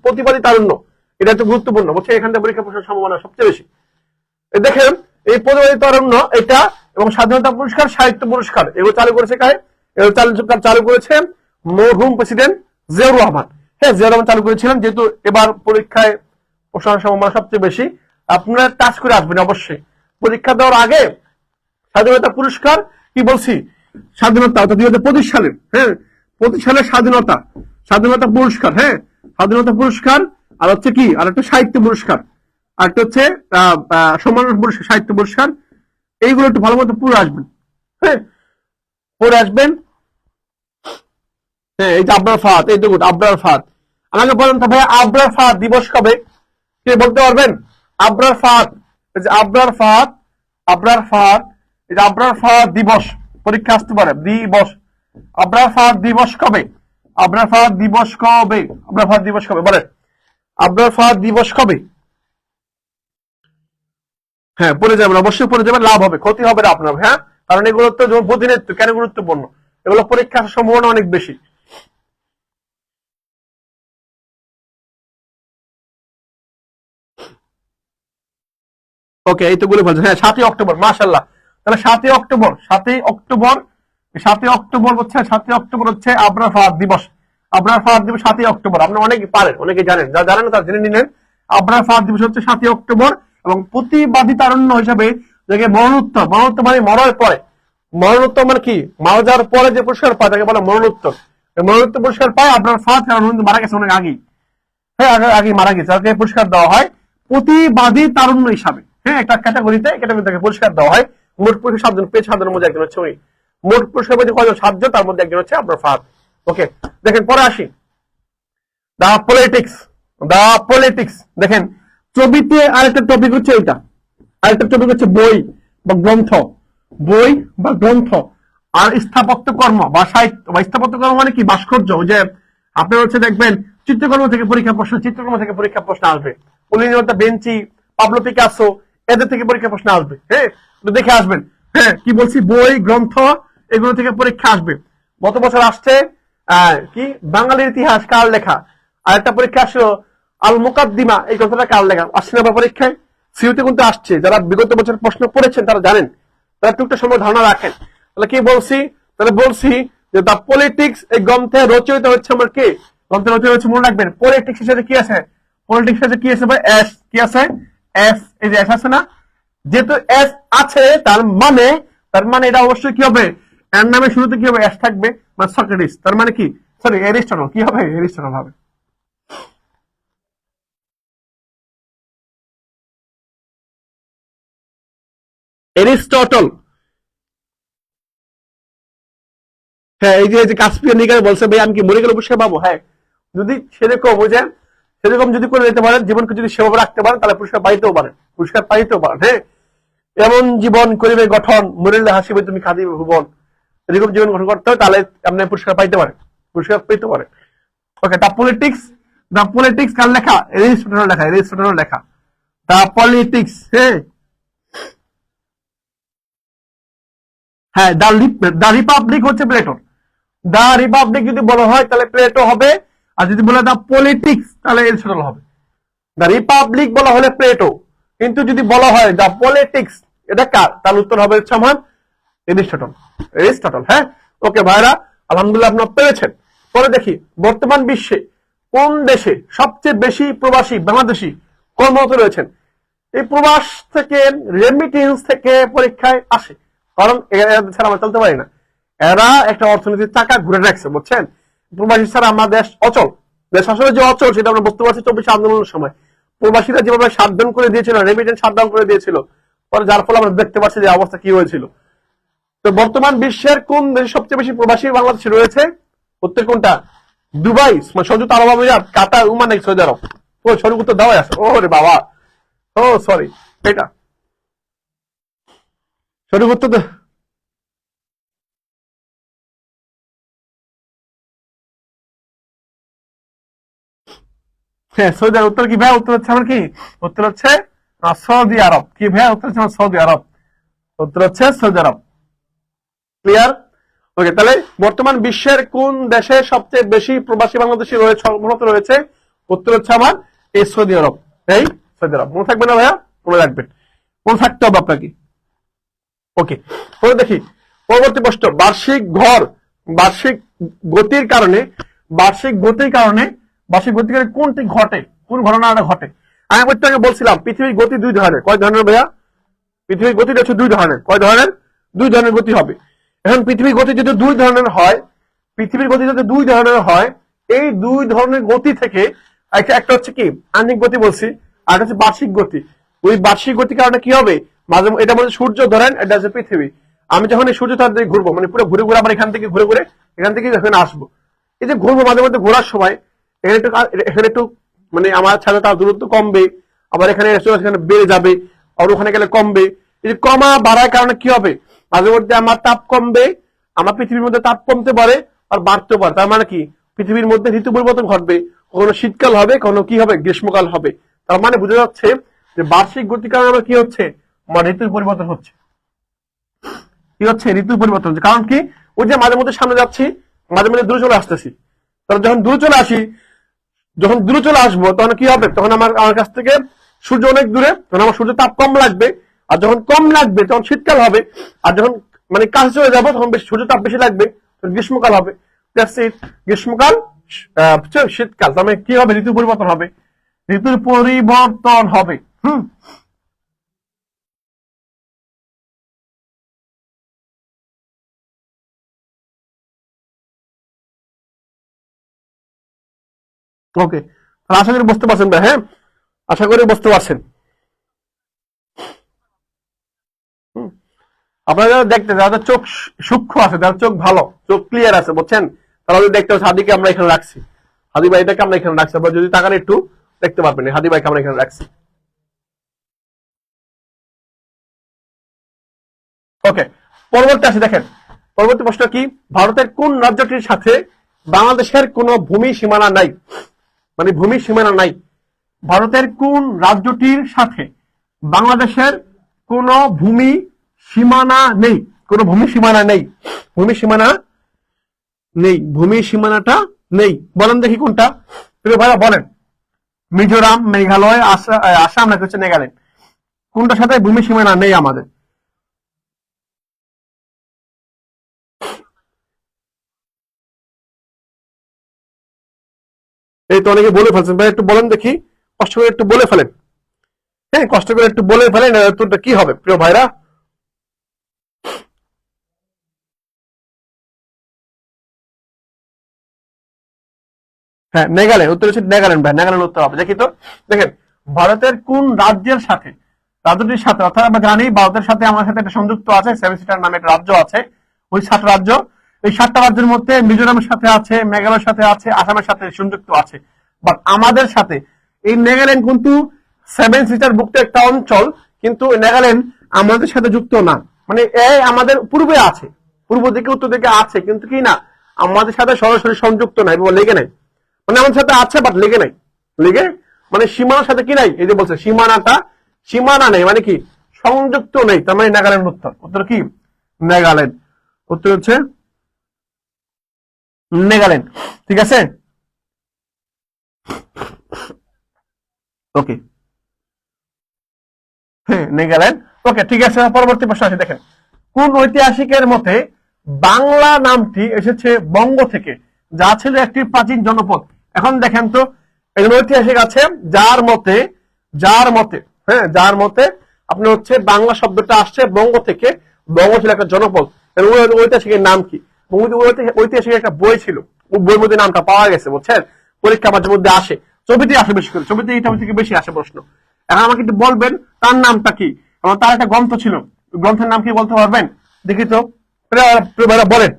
প্রতিবাদী তারুণ্য, এটা হচ্ছে গুরুত্বপূর্ণ, বুঝছে? এখান থেকে পরীক্ষা প্রশ্নের সম্ভাবনা সবচেয়ে বেশি। দেখেন এই প্রতিবাদী তারুণ্য এটা এবং স্বাধীনতা পুরস্কার, সাহিত্য পুরস্কার এগুলো চালু করেছে কায়? এগুলো চালু করেছে মরহুম প্রেসিডেন্ট জিয়াউর রহমান। হ্যাঁ, জিয়াউর রহমান চালু করেছিলেন। যেহেতু এবার পরীক্ষায় প্রশ্নের সম্ভাবনা সবচেয়ে বেশি, আপনারা টাচ করে আসবেন অবশ্যই। পরীক্ষা দেওয়ার আগে স্বাধীনতা পুরস্কার কি বলছি? স্বাধীনতা অর্থাৎ 2025 সালের, হ্যাঁ 25 সালের স্বাধীনতা, স্বাধীনতা পুরস্কার, হ্যাঁ স্বাধীনতা পুরস্কার, আর হচ্ছে কি, আর একটা সাহিত্য পুরস্কার, আর একটা হচ্ছে সম্মাননা পুরস্কার, সাহিত্য পুরস্কার। এইগুলো একটু ভালো মতো পড়ে আসবেন, হ্যাঁ পড়ে আসবেন। হ্যাঁ, এই যে আবরার ফাহাদ, এই তো গুড, আবরার ফাহাদ। আমাকে বলেন তো ভাই আবরার ফাহাদ দিবস কবে? কে বলতে পারবেন? আবরার ফাহাদ, এই যে আবরার ফাহাদ, আবরার ফাহাদ, এই যে আবরার ফাহাদ দিবস পরীক্ষা আসতে পারে দিবস। আবরার ফাহাদ দিবস কবে? আবরার ফাহাদ দিবস কবে? আবরার ফাহাদ দিবস কবে বলেন? আবরার ফাহাদ দিবস কবে? হ্যাঁ পড়ে যাবেন, অবশ্যই পড়ে যাবেন, লাভ হবে, ক্ষতি হবে না আপনার। হ্যাঁ, কারণ এগুলো তো প্রতিনিধিত্ব কেন গুরুত্বপূর্ণ, এগুলো পরীক্ষার সম্ভাবনা অনেক বেশি। ওকে, এই তো বলে ফেলছে। হ্যাঁ 7ই অক্টোবর, মাশাআল্লাহ। তাহলে 7ই অক্টোবর, 7ই অক্টোবর, 7ই অক্টোবর হচ্ছে, 7ই অক্টোবর হচ্ছে আবরার ফাহাদ দিবস। আবরার ফাহাদ দিবস 7ই অক্টোবর। আপনারা অনেকে পারেন, অনেকে জানেন, যারা জানেন না তারা জেনে নিলেন। আবরার ফাহাদ দিবস হচ্ছে 7ই অক্টোবর। এবং প্রতিবাদী তারুণ্য হিসাবে যাকে মরণোত্তর, মরণোত্তর মানে মরার পরে, মরণোত্তর মানে কি, মারা যাওয়ার পরে যে পুরস্কার পায় তাকে বলে মরণোত্তর। মরণোত্তর পুরস্কার পায় আবরার ফাহাদ, কারণ উনি মারা গেছে অনেক আগেই। হ্যাঁ আগে মারা গেছে, তাকে পুরস্কার দেওয়া হয় প্রতিবাদী তারুণ্য হিসাবে। হ্যাঁ, একটা ক্যাটাগরিতে তাকে পুরস্কার দেওয়া হয়। মোট পুরস্কার 7 জন পেয়েছে, 7 জনের মধ্যে একজন হচ্ছে উনি। মোট পুরস্কার পেয়েছে কয়জন? 7 জন, তার মধ্যে একজন হচ্ছে আবরার ফাহাদ। ওকে, দেখেন পরে আসি। দা পলিটিক্স, দা পলিটিক্স। দেখেন ছবিতে আরেকটা টপিক হচ্ছে এটা, আরেকটা টপিক হচ্ছে বই বা গ্রন্থ, বই বা গ্রন্থ। আর স্থাপত্য কর্ম বা সাহিত্য, বা স্থাপত্য কর্ম মানে কি, ভাস্কর্য। যে আপনার হচ্ছে দেখবেন চিত্রকর্ম থেকে পরীক্ষা প্রশ্ন, চিত্রকর্ম থেকে পরীক্ষা প্রশ্ন আসবে। পলিনিয়তা বেঞ্চি, পাবলো পিকাসো, এদের থেকে পরীক্ষা প্রশ্ন আসবে। হ্যাঁ, দেখে আসবেন। হ্যাঁ, কি বলছি, বই গ্রন্থ এগুলো থেকে পরীক্ষা আসবে। গত বছর আসছে কি বাঙালির ইতিহাস কার লেখা, আর একটা পরীক্ষা আসলো আল মুকাদ্দিমা, এই গ্রন্থটা কার লেখা, আসছে না বা পরীক্ষায়? সিইউতে কিন্তু আসছে। যারা বিগত বছর প্রশ্ন পড়েছেন তারা জানেন, তারা টুকটা সময় ধারণা রাখেন। তাহলে কি বলছি? তাহলে বলছি যে দা পলিটিক্স এই গ্রন্থে রচয়িত হচ্ছে আমার কি, গ্রন্থে রচয়িত হচ্ছে, মনে রাখবেন পলিটিক্স এর সাথে কি আছে? পলিটিক্স এর সাথে কি আছে ভাই? এস। কি আছে? এস। এই যে এস আছে না, যেহেতু এস আছে তার মানে এটা অবশ্যই কি হবে, এর নামে শুরুতে কি হবে? এস থাকবে, মানে সক্রেটিস। তার মানে কি, সরি এরিস্টটল, কি হবে? এরিস্টটল হবে। এরিস্টটল। হ্যাঁ, এই যে কাসপিয়ান নিকায় বলছে ভাই আমি কি মরে গেলে পুরস্কার পাবো? হ্যাঁ, যদি সেরকম বুঝেন, সেরকম যদি করে নিতে পারেন, জীবনকে যদি সেভাবে রাখতে পারেন, তাহলে পুরস্কার পাইতেও পারেন, পুরস্কার পাইতেও পারেন। হ্যাঁ, এমন জীবন করিবে গঠন, মরিলে হাসিবে তুমি কাঁদিবে ভুবন। এরকম জীবন গঠন করতে হয়, তাহলে আপনি পুরস্কার পাইতে পারেন, পুরস্কার পেতে পারেন। ওকে, দ্য পলিটিক্স কার লেখা? এরিস্টটলের লেখা, এরিস্টটলের লেখা। তা পলিটিক্স, হ্যাঁ হ্যাঁ, দা রিপাবলিক হচ্ছে প্লেটোর। দা রিপাবলিক যদি বলা হয় তাহলে প্লেটো হবে, আর যদি বলে দা পলিটিক্স তাহলে এরিস্টটল হবে। দা রিপাবলিক বলা হলে প্লেটো, কিন্তু যদি বলা হয় দা পলিটিক্স এটা কার, তাহলে উত্তর হবে হচ্ছে আমার এরিস্টটল। এরিস্টটল, হ্যাঁ। ওকে ভাইরা, আলহামদুলিল্লাহ আপনারা পেরেছেন। পরে দেখি বর্তমান বিশ্বে কোন দেশে সবচেয়ে বেশি প্রবাসী বাংলাদেশি কর্মরত রয়েছেন। এই প্রবাস থেকে, রেমিটেন্স থেকে পরীক্ষায় আসে, কারণ এরা ছাড়া আমরা চলতে পারি না। এরা একটা অর্থনীতির চাকা ঘুরে রাখছে, বুঝছেন। প্রবাসী ছাড়া আমরা দেশ অচল। দেশ আসলে যে অচল সেটা আমরা বুঝতে পারছি 24 আন্দোলনের সময়। প্রবাসীরা যেভাবে শাটডাউন করে দিয়েছিল, রেমিটেন্স শাটডাউন করে দিয়েছিল, পরে যার ফলে আমরা দেখতে পাচ্ছি যে অবস্থা কি হয়েছিল। তো বর্তমান বিশ্বের কোন দেশে সবচেয়ে বেশি প্রবাসী বাংলাদেশে রয়েছে? উত্তর কোনটা? দুবাই, সংযুক্ত আরব আমিরাত, কাতার, ওমান, সৌদি আরব। ও সঠিক উত্তর দেওয়া আছে। ও রে বাবা, ও সরি, এটা সঠিক উত্তর। হ্যাঁ, সৌদি আরব। উত্তর কি ভাই? উত্তর হচ্ছে আমার কি? উত্তর হচ্ছে সৌদি আরব। কি ভাই? উত্তর হচ্ছে আমার সৌদি আরব। উত্তর হচ্ছে সৌদি আরব। ক্লিয়ার? ওকে, তাহলে বর্তমান বিশ্বের কোন দেশে সবচেয়ে বেশি প্রবাসী বাংলাদেশী রয়েছে, সর্বমত রয়েছে? উত্তর হচ্ছে আমার এই সৌদি আরব। এই সৌদি আরব। মনে থাকবে না ভাইয়া? মনে রাখবেন, মনে থাকতে হবে আপনাকে। ওকে, পরে দেখি পরবর্তী প্রশ্ন। বার্ষিক গতির কারণে বার্ষিক গতির কারণে বার্ষিক গতির কারণে কোনটি ঘটে, কোন ঘটনাটা ঘটে? আমি একটু আগে বলছিলাম পৃথিবীর গতি দুই ধরনের। কয় ধরনের ভাইয়া? পৃথিবীর গতিটা হচ্ছে দুই ধরনের। কয় ধরনের? দুই ধরনের গতি হবে। এখন পৃথিবীর গতি যদি দুই ধরনের হয়, এই দুই ধরনের গতি থেকে একটা হচ্ছে কি আহ্নিক গতি বলছি, আর হচ্ছে বার্ষিক গতি। ওই বার্ষিক গতির কারণে কি হবে, মাঝে এটা মধ্যে সূর্য ধরেন, এটা হচ্ছে পৃথিবী। আমি যখন এই সূর্য তার দিকে ঘুরবো, মানে পুরো ঘুরে ঘুরে আবার এখান থেকে এখান থেকে যখন আসবো, এই যে ঘুরবো মাঝে মধ্যে ঘোরার সময় এখানে একটু মানে আমার সাথে তার দূরত্ব কমবে, আবার এখানে বেড়ে যাবে, আর ওখানে গেলে কমবে। এই যে কমা বাড়ার কারণে কি হবে, মাঝে মধ্যে আমার তাপ কমবে, আমার পৃথিবীর মধ্যে তাপ কমতে পারে আর বাড়তে পারে। তার মানে কি পৃথিবীর মধ্যে ঋতু পরিবর্তন ঘটবে, কখনো শীতকাল হবে, কখনো কি হবে, গ্রীষ্মকাল হবে। তার মানে বোঝা যাচ্ছে যে বার্ষিক গতির কারণে আমার কি হচ্ছে, আমার ঋতুর পরিবর্তন হচ্ছে। কি হচ্ছে? ঋতু পরিবর্তন হচ্ছে। কারণ কি, ওই যে মাঝে মধ্যে সামনে যাচ্ছি, মাঝে মধ্যে দূরে চলে আসতেছি। তাহলে যখন দূরে চলে আসবো তখন কি হবে, তখন আমার কাছ থেকে সূর্য অনেক দূরে, তখন আমার সূর্য তাপ কম লাগবে। আর যখন কম লাগবে তখন শীতকাল হবে। আর যখন মানে কাছে চলে যাবো তখন সূর্য তাপ বেশি লাগবে, তখন গ্রীষ্মকাল হবে। গ্রীষ্মকাল, শীতকাল। তার মানে কি হবে, ঋতু পরিবর্তন হবে। ঋতুর পরিবর্তন হবে। ওকে, আশা করি বুঝতে পারছেন ভাই। হ্যাঁ, আশা করি বুঝতে পারছেন। আপনারা যারা দেখতে, যাদের চোখ সূক্ষ্ম আছে, যাদের চোখ ভালো, চোখ ক্লিয়ার আছে, বুঝছেন, তারা যদি দেখতে পাচ্ছে হাদিকে আমরা এখানে রাখছি, হাদি ভাইটাকে আমরা এখানে রাখছি। আপনারা যদি তাকান একটু দেখতে পারবেন হাদি ভাইকে আমরা এখানে রাখছি। ওকে, পরবর্তী আসে দেখেন। পরবর্তী প্রশ্ন কি, ভারতের কোন রাজ্যটির সাথে বাংলাদেশের কোনো ভূমি সীমানা নাই? মানে ভূমি সীমানা নাই। ভারতের কোন রাজ্যটির সাথে বাংলাদেশের কোনো ভূমি সীমানা নেই? কোনো ভূমি সীমানা নেই। ভূমি সীমানা নেই। ভূমি সীমানাটা নেই। বলেন দেখি কোনটা? ভাইয়া বলেন। মিজোরাম, মেঘালয়, আসাম নাকি হচ্ছে নাগাল্যান্ড? কোনটার সাথে ভূমি সীমানা নেই আমাদের? এই তো অনেকে বলে ফেলছেন ভাই, একটু বলেন দেখি, কষ্ট করে একটু বলে ফেলেন। হ্যাঁ, কষ্ট করে একটু বলে ফেলেন, উত্তরটা কি হবে প্রিয় ভাইরা? হ্যাঁ, নাগাল্যান্ড। উত্তর হচ্ছে নাগাল্যান্ড ভাই, নাগাল্যান্ড উত্তর হবে। দেখি তো, দেখেন ভারতের কোন রাজ্যের সাথে, রাজ্যটির সাথে, অর্থাৎ আমরা জানি ভারতের সাথে আমার সাথে একটা সংযুক্ত আছে, সেভেন সিস্টার নামে একটা রাজ্য আছে। ওই 7 রাজ্য, এই 7টা রাজ্যের মধ্যে মিজোরামের সাথে আছে, মেঘালয়ের সাথে আছে, আসামের সাথে সংযুক্ত আছে। বাট আমাদের সাথে এই নাগাল্যান্ড কিন্তু সেভেন সিস্টার ভুক্ত একটা অঞ্চল, কিন্তু নাগাল্যান্ড আমাদের সাথে যুক্ত না। মানে আমাদের পূর্বে আছে, পূর্ব দিকে উত্তর দিকে আছে, কিন্তু কি না আমাদের সাথে সরাসরি সংযুক্ত নাই, লেগে নাই। মানে আমাদের সাথে আছে বাট লেগে নাই। লেগে মানে সীমানার সাথে কি নাই, এই যে বলছে সীমানাটা সীমানা নেই, মানে কি সংযুক্ত নেই, তার মানে নাগাল্যান্ড উত্তর। উত্তর কি নাগাল্যান্ড, উত্তর হচ্ছে নাগাল্যান্ড। ঠিক আছে, ওকে, হ্যাঁ নাগাল্যান্ড। ওকে ঠিক আছে, পরবর্তী প্রশ্ন আছে দেখেন, কোন ঐতিহাসিকের মতে বাংলা নামটি এসেছে বঙ্গ থেকে, যা ছিল একটি প্রাচীন জনপদ? এখন দেখেন তো, একজন ঐতিহাসিক আছে যার মতে হ্যাঁ যার মতে আপনি হচ্ছে বাংলা শব্দটা আসছে বঙ্গ থেকে, বঙ্গ ছিল একটা জনপদ। ঐতিহাসিকের নাম কি? ঐতিহাসিক একটা বই ছিল, ওই বইয়ের মধ্যে নামটা পাওয়া গেছে, বুঝছেন? পরীক্ষা মাঝে মধ্যে আসে, ছবিতে আসে বেশি করে, ছবিতে এটা থেকে বেশি আসে প্রশ্ন। এখন আমাকে একটু বলবেন তার নামটা কি? আমার তার একটা গ্রন্থ ছিল, গ্রন্থের নাম কি বলতে পারবেন? দেখি তো, বলেন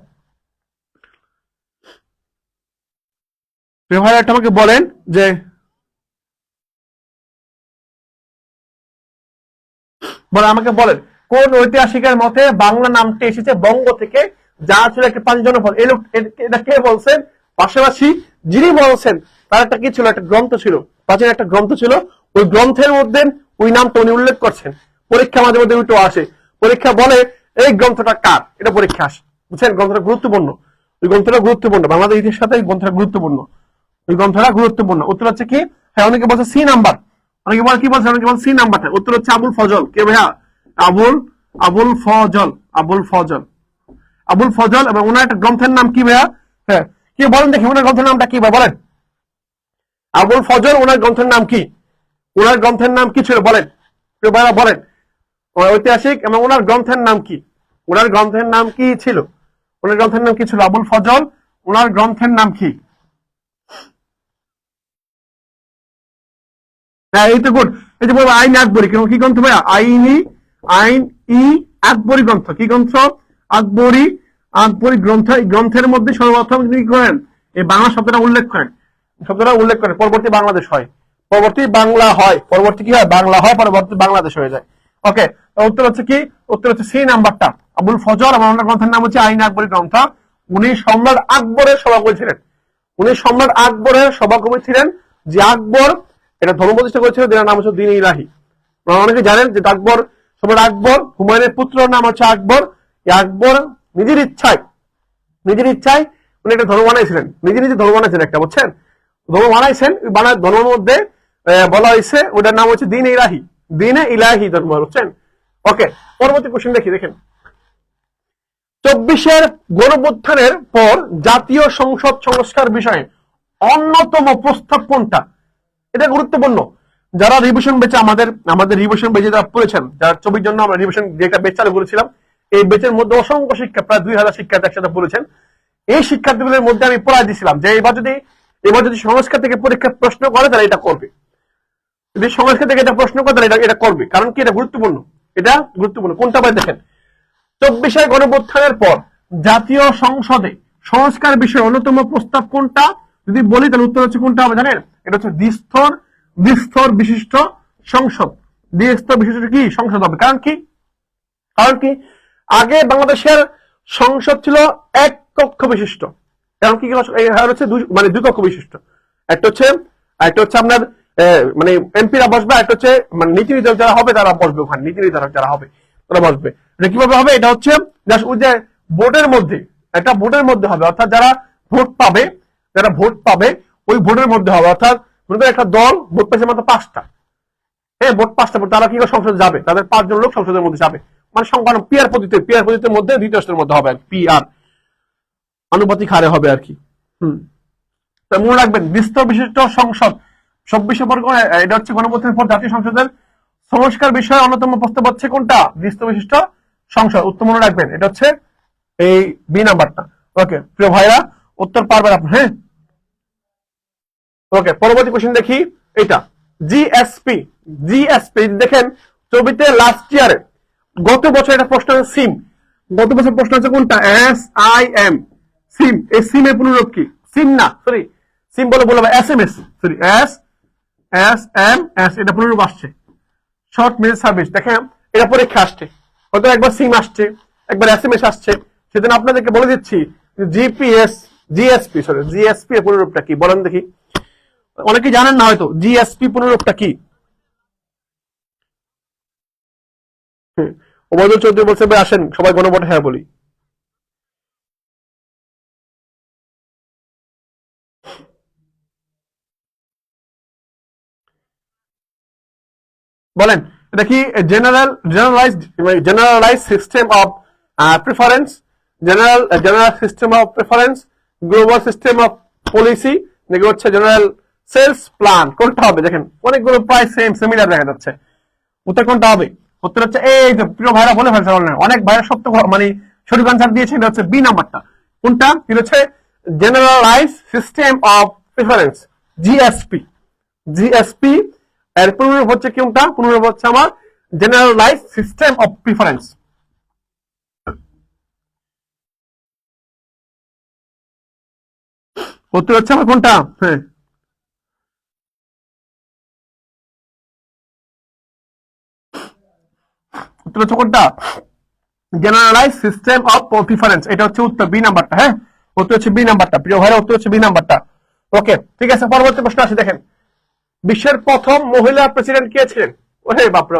আমাকে বলেন যে আমাকে বলেন কোন ঐতিহাসিকের মতে বাংলা নামটি এসেছে বঙ্গ থেকে, যা ছিল একটা প্রাচীন জনপদ? এই লোক এটা কে বলছেন? পাশাপাশি যিনি বলছেন তার একটা কি ছিল, একটা গ্রন্থ ছিল, প্রাচীন একটা গ্রন্থ ছিল, ওই গ্রন্থের মধ্যে ওই নামটা উনি উল্লেখ করছেন। পরীক্ষা মাঝে মধ্যে উল্টো আসে, পরীক্ষা বলে এই গ্রন্থটা কার, এটা পরীক্ষা আসে, বুঝছেন? গ্রন্থটা গুরুত্বপূর্ণ, ওই গ্রন্থটা গুরুত্বপূর্ণ, বাংলাদেশ ইতিহাসের সাথে এই গ্রন্থটা গুরুত্বপূর্ণ, ওই গ্রন্থটা গুরুত্বপূর্ণ। উত্তর হচ্ছে কি, হ্যাঁ অনেকে বলছে সি নাম্বার, অনেকে বলে কি বলছে, অনেকে বলছে সি নাম্বারটা। উত্তর হচ্ছে আবুল ফজল। কে ভাইয়া? আবুল ফজল, আবুল ফজল। এবং ওনার একটা গ্রন্থের নাম কি ভাইয়া? হ্যাঁ কি বলেন দেখি, ওনার গ্রন্থের নামটা কি ভাই বলেন? আবুল ফজল, ওনার গ্রন্থের নাম কি? ওনার গ্রন্থের নাম কি ছিল বলেন, কেউ ভাইয়া বলেন? ঐতিহাসিক, এবং ওনার গ্রন্থের নাম কি? ওনার গ্রন্থের নাম কি ছিল? ওনার গ্রন্থের নাম কি ছিল? আবুল ফজল, ওনার গ্রন্থের নাম কি? হ্যাঁ এই তো গুড। এই যে বলবো আইন আকবরী, কি গ্রন্থ ভাইয়া? আইন ই আকবরী গ্রন্থ। কি গ্রন্থ? আকবরী গ্রন্থ। এই গ্রন্থের মধ্যে সর্বপ্রথম তিনি কি করেন? এই বাংলা শব্দটা উল্লেখ করেন, পরবর্তী বাংলাদেশ হয়, পরবর্তী বাংলা হয়, পরবর্তী কি হয়? বাংলা হয়, পরবর্তী বাংলাদেশ হয়ে যায়। ওকে, উত্তর হচ্ছে কি? উত্তর হচ্ছে সি নাম্বারটা, আবুল ফজল। এবং ওনার গ্রন্থের নাম হচ্ছে আইন আকবরী গ্রন্থ। উনি সম্রাট আকবরের সভাকবি ছিলেন, যে আকবর এটা ধর্ম প্রতিষ্ঠা করেছিল, যার নাম হচ্ছে দ্বীন ইলাহি। অনেকে জানেন যে সম্রাট আকবর, হুমায়ুনের পুত্র নাম হচ্ছে আকবর। আকবর নিজের ইচ্ছায় উনি একটা ধর্ম বানাইছিলেন, নিজে ধর্ম বানাইছেন একটা, বুঝছেন? ধর্ম বানাইছেন, ধর্মের মধ্যে বলা হয়েছে ওটার নাম হচ্ছে দ্বীন ইলাহি ধর্ম, বুঝছেন? ওকে, পরবর্তী কোশ্চেন দেখেন, 24-এর গণঅভ্যুত্থানের পর জাতীয় সংসদ সংস্কার বিষয়ে অন্যতম প্রস্তাব কোনটা? এটা গুরুত্বপূর্ণ। যারা রিভিশন বেচে আমাদের রিভিশন বেচে যারা পড়েছেন, যারা 24 জন্য আমরা রিভিশন যেটা বেচ চালু করেছিলাম, এই বেচের মধ্যে অসংখ্য শিক্ষা, প্রায় 2000 শিক্ষার্থী একসাথে পড়েছেন। এই শিক্ষার্থীদের মধ্যে আমি পড়াই দিয়েছিলাম যে এবার যদি সংস্কার থেকে পরীক্ষা প্রশ্ন করে তাহলে এটা করবে, যদি সংস্কার থেকে এটা প্রশ্ন করে তাহলে এটা করবে। কারণ কি? এটা গুরুত্বপূর্ণ, কোনটা ভাই দেখেন, 24-এর গণঅভ্যুত্থানের পর জাতীয় সংসদে সংস্কার বিষয়ে অন্যতম প্রস্তাব কোনটা? যদি বলি তাহলে উত্তর হচ্ছে কোনটা হবে জানেন? এটা হচ্ছে দ্বিস্তর বিশিষ্ট সংসদ। দ্বিস্তর বিশিষ্ট কি সংসদ হবে? কারণ কি আগে বাংলাদেশের সংসদ ছিল এক কক্ষ বিশিষ্ট, কারণ কি হচ্ছে মানে দুই কক্ষ বিশিষ্ট। একটা হচ্ছে আপনার মানে এমপিরা বসবে, একটা হচ্ছে মানে নীতি নির্ধারক যারা হবে তারা বসবে, ওখানে নীতি নির্ধারক যারা হবে তারা বসবে। এটা কিভাবে হবে? এটা হচ্ছে ওই যে ভোটের মধ্যে হবে, অর্থাৎ যারা ভোট পাবে ওই ভোটের মধ্যে হবে। অর্থাৎ মনে করেন একটা দল ভোট পেয়েছে মাত্র 5টা, হ্যাঁ ভোট 5টা, তারা কি সংসদে যাবে, তাদের 5 জন লোক সংসদের মধ্যে যাবে, মানে সংখ্যা পিয়ার পদ্ধতির মধ্যে দ্বিতীয় স্তরের মধ্যে হবে, পিআর আনুপাতিক হারে হবে আর কি। মনে রাখবেন বিস্তর বিশিষ্ট সংসদ 24 পর এটা হচ্ছে গণঅভ্যুত্থানের পর জাতীয় সংসদের সংস্কার বিষয়ে অন্যতম প্রস্তাব হচ্ছে কোনটা? বিস্তর বিশিষ্ট সংসদ। উত্তর মনে রাখবেন, এটা হচ্ছে এই বি নাম্বারটা। ওকে প্রিয় ভাইরা, উত্তর পারবেন আপনি? হ্যাঁ ওকে, পরবর্তী কোশ্চেন দেখি। এটা জিএসপি দেখেন ছবিতে লাস্ট ইয়ারে, গত বছর এটা প্রশ্ন সিম, গত বছর প্রশ্ন হচ্ছে কোনটা? SIM, সিম। এই সিমের পুনরূপ কি? সিম না, সরি সিম বলে বলবো SMS, সরি SMS, এটা পুনরূপ আসছে শর্ট মেসেজ সার্ভিস। দেখেন এটা পরীক্ষা আসছে, হয়তো একবার সিম আসছে, একবার SMS আসছে, সেজন্য আপনাদেরকে বলে দিচ্ছি জিএসপি এর পুনরূপটা কি বলেন দেখি? অনেকে জানেন না হয়তো জিএসপি পুনরূপটা কি। ওবায়দুল চৌধুরী বলছে ভাই আসেন সবাই গণভোটে হ্যাঁ বলি। বলেন এটা কি generalize system of preference, general system of preference, global system of policy, নাকি হচ্ছে জেনারেল সেলস প্ল্যান? কোনটা হবে? দেখেন অনেকগুলো প্রায় সিমিলার দেখা যাচ্ছে। উত্তর কোনটা হবে? উত্তর হচ্ছে এই যে প্রিয় ভাইরা বলে ফেলছে, অনেক ভাইরা সত্য মানে সঠিক আনসার দিয়েছে, এটা হচ্ছে বি নাম্বারটা। কোনটা? এটা হচ্ছে generalize system of preference, GSP. GSP এর পুনরূপ হচ্ছে কোনটা? পুনরূপ হচ্ছে আমার জেনারেলাইজ সিস্টেম অফ প্রিফারেন্স। উত্তর হচ্ছে আমার কোনটা? হ্যাঁ, উত্তর হচ্ছে কোনটা? জেনারেলাইজ সিস্টেম অফ প্রিফারেন্স, এটা হচ্ছে উত্তর, বি নাম্বারটা। হ্যাঁ, উত্তর হচ্ছে বি নাম্বারটা প্রিয় ভাইরা, উত্তর হচ্ছে বি নাম্বারটা। ওকে ঠিক আছে, পরবর্তী প্রশ্ন আসে। দেখেন বিশ্বের প্রথম মহিলা প্রেসিডেন্ট কে ছিলেন? ওরে বাপরে,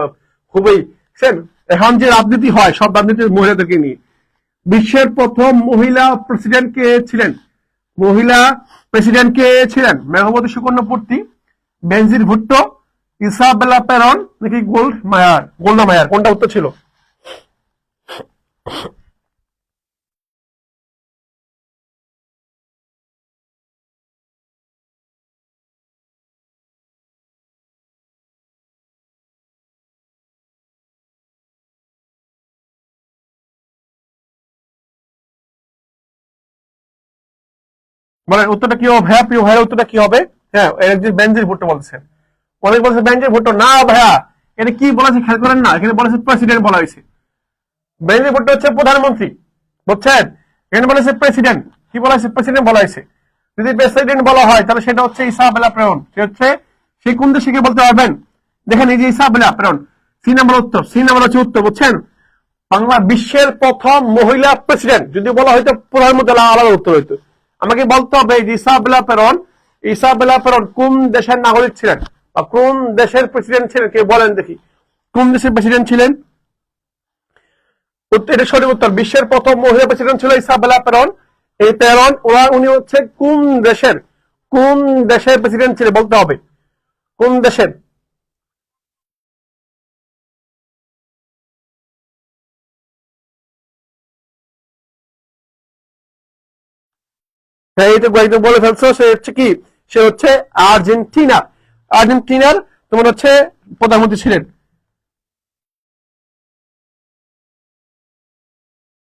খুবই এখন যে রাজনীতি হয় সব রাজনীতি মহিলাদেরকে নিয়ে। বিশ্বের প্রথম মহিলা প্রেসিডেন্ট কে ছিলেন? মহিলা প্রেসিডেন্ট কে ছিলেন? মেঘবতী সুকন্যপূর্তি, বেনজির ভুট্টো, ইসাবেলা পেরন, নাকি গোল্ডা মায়ার? কোনটা উত্তর ছিল? বলেন উত্তরটা কি হবে ভাইয়া? প্রিয় ভাইয়া উত্তরটা কি হবে? হ্যাঁ, বেনজির ভুট্টো বলছে। অনেক বলছে বেনজির ভুট্টো। না ভাইয়া, এটা কি বলেছে খেয়াল করেন না, এখানে বলেছে প্রেসিডেন্ট বলা হয়েছে। বেনজির ভুট্টো হচ্ছে প্রধানমন্ত্রী, বুঝছেন? এখানে বলেছে প্রেসিডেন্ট। কি বলা হয়েছে? প্রেসিডেন্ট বলা হয়েছে। যদি প্রেসিডেন্ট বলা হয় তাহলে সেটা হচ্ছে ইসাবেলা পেরন। সে হচ্ছে, সে কোন দেশে গিয়ে বলতে পারবেন? দেখেন এই যে ইসাবেলা পেরন, সি নাম্বার উত্তর, সি নাম্বার হচ্ছে উত্তর, বুঝছেন? বাংলা বিশ্বের প্রথম মহিলা প্রেসিডেন্ট। যদি বলা হয়তো প্রধানমন্ত্রী, আলাদা উত্তর হইতো। আমাকে বলতে হবে যে ইসাবেলা পেরন কোন দেশের নাগরিক ছিলেন বা কোন দেশের প্রেসিডেন্ট ছিলেন? কে বলেন দেখি, কোন দেশের প্রেসিডেন্ট ছিলেন? এটা সঠিক উত্তর। বিশ্বের প্রথম মহিলা প্রেসিডেন্ট ছিল ইসাবেলা পেরন। এই পেরন উনি হচ্ছে কোন দেশের প্রেসিডেন্ট ছিলেন বলতে হবে, কোন দেশের? হ্যাঁ, এই তো একদম বলে ফেলছো। সে হচ্ছে কি? সে হচ্ছে আর্জেন্টিনার তোমার হচ্ছে প্রধানমন্ত্রী ছিলেন।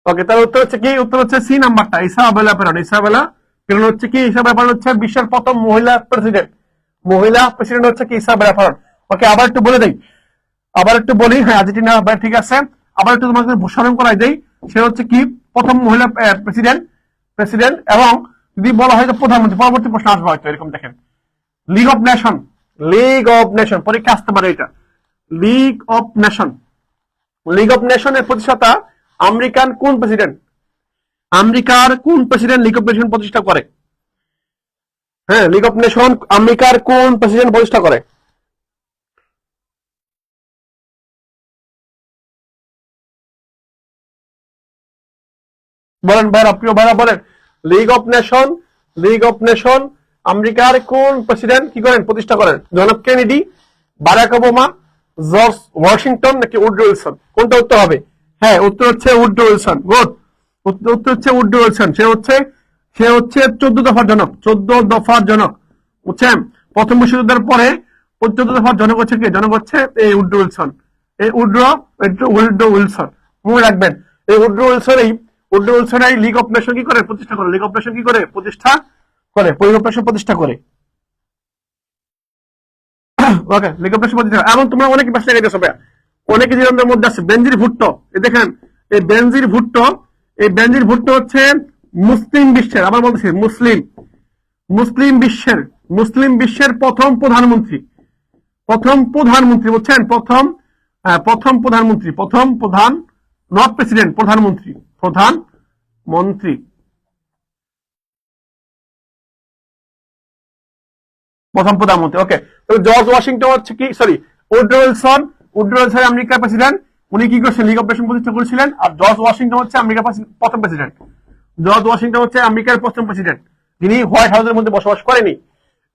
ওকে, তার উত্তর হচ্ছে কি? উত্তর হচ্ছে সি নাম্বারটা, ইসাবেলা পেরন। ইসাবেলা পেরন হচ্ছে কি? ইসাবেলা পেরন হচ্ছে বিশ্বের প্রথম মহিলা প্রেসিডেন্ট। মহিলা প্রেসিডেন্ট হচ্ছে কি? Isabella Peron. ওকে, আবার একটু বলে দেই, আবার একটু বলি। হ্যাঁ, আর্জেন্টিনা, ঠিক আছে। আবার একটু তোমাকে স্মরণ করাই দেই। সে হচ্ছে কি? প্রথম মহিলা প্রেসিডেন্ট। এবং যদি বলা হয় তো প্রধানমন্ত্রী। পরবর্তী প্রশ্ন আসবে হয়তো এরকম। দেখেন লিগ অফ নেশন পরীক্ষা আসতে পারে এটা। লিগ অফ নেশনের প্রতিষ্ঠাতা আমেরিকার কোন প্রেসিডেন্ট? লিগ অফ নেশন প্রতিষ্ঠা করে? হ্যাঁ, লিগ অফ নেশন আমেরিকার কোন প্রেসিডেন্ট প্রতিষ্ঠা করে? বলেন ভাইরা, প্রিয় ভাইরা বলেন। League of nation league of nation আমেরিকার কোন প্রেসিডেন্ট কি করেন? প্রতিষ্ঠা করেন? John F Kennedy, Barack Obama, George Washington, নাকি উড্রো উইলসন? কোনটা উত্তর হবে? হ্যাঁ, উত্তর হচ্ছে উড্রো উইলসন। গুড, উত্তর হচ্ছে উড্রো উইলসন। সে হচ্ছে 14 দফার জনক। 14 দফার জনক, বুঝছেন? প্রথম বিশ্বযুদ্ধের পরে 14 দফার জনক হচ্ছে কে? জনক হচ্ছে এই উড্রো উইলসন। এই উড্রো উইলসন মনে রাখবেন। এই Woodrow Wilson league of nation কি করে? প্রতিষ্ঠা করে। লিগ অফ নেশন কি করে? প্রতিষ্ঠা করে, প্রতিষ্ঠা করে। ওকে, লিগ অফ নেশন প্রতিষ্ঠা। এমন তোমরা অনেকে ব্যস্ত লেগে যাবে, অনেকে জীবনের মধ্যে আছে বেনজির ভুট্টো। এই দেখেন, এই বেনজির ভুট্টো হচ্ছে মুসলিম বিশ্বের, আবার বলতেছি মুসলিম বিশ্বের প্রথম প্রধানমন্ত্রী, বুঝছেন? প্রথম প্রধান, নট প্রেসিডেন্ট, প্রধানমন্ত্রী। প্রথম প্রধানমন্ত্রী। ওকে, তো জর্জ ওয়াশিংটন হচ্ছে কি? সরি, উড্রো উইলসন আমেরিকার প্রেসিডেন্ট। উনি কি করছেন, লিগ অফ নেশন প্রতিষ্ঠা করেছিলেন। আর জর্জ ওয়াশিংটন হচ্ছে আমেরিকার প্রথম প্রেসিডেন্ট। জর্জ ওয়াশিংটন হচ্ছে আমেরিকার প্রথম প্রেসিডেন্ট যিনি হোয়াইট হাউসের মধ্যে বসবাস করেনি।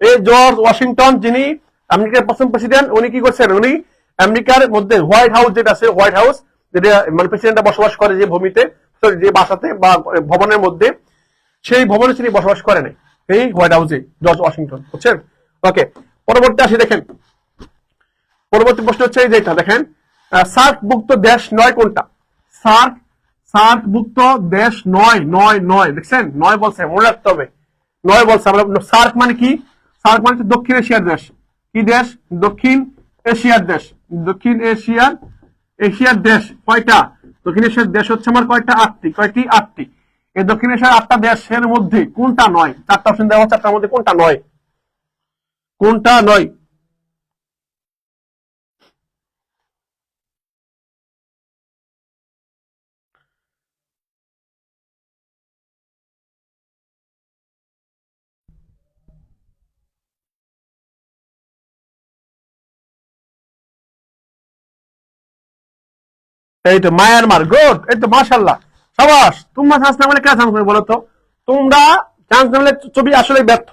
এই জর্জ ওয়াশিংটন যিনি আমেরিকার প্রথম প্রেসিডেন্ট, উনি কি করছেন, উনি আমেরিকার মধ্যে হোয়াইট হাউস যেটা আছে, হোয়াইট হাউস যেটা মানে প্রেসিডেন্টরা বসবাস করে যে ভূমিতে, যে বাসাতে বা ভবনের মধ্যে, সেই ভবনে তিনি বসবাস করেন এই হোয়াইট হাউসে জর্জ ওয়াশিংটন, বুঝছেন। ওকে, পরবর্তী আসি দেখেন। পরবর্তী প্রশ্ন হচ্ছে এই যেটা দেখেন, সার্কভুক্ত দেশ নয় কোনটা? সার্কভুক্ত দেশ নয়, নয় নয়, দেখছেন নয় বলছে, মনে রাখতে হবে নয় বলছে। আমরা সার্ক মানে কি? সার্ক মানে দক্ষিণ এশিয়ার দেশ। কি দেশ? দক্ষিণ এশিয়ার দেশ। দক্ষিণ এশিয়ার দেশ কয়টা? দক্ষিণ এশিয়ার দেশ হচ্ছে আমার কয়টা? 8টি। কয়টি? 8টি। এই দক্ষিণ এশিয়ার 8টা দেশের মধ্যে কোনটা নয়? 4টা অপশন দেওয়া, 4টার মধ্যে কোনটা নয়? কোনটা নয়? এই তো মায়ানমার, গুড, এই তো মাশাআল্লাহ, সাবাস। তোমরা চান্স না বলে কে চান্স নেবে বলো তো? তোমরা চান্স না হলে ছবি আসলে ব্যর্থ।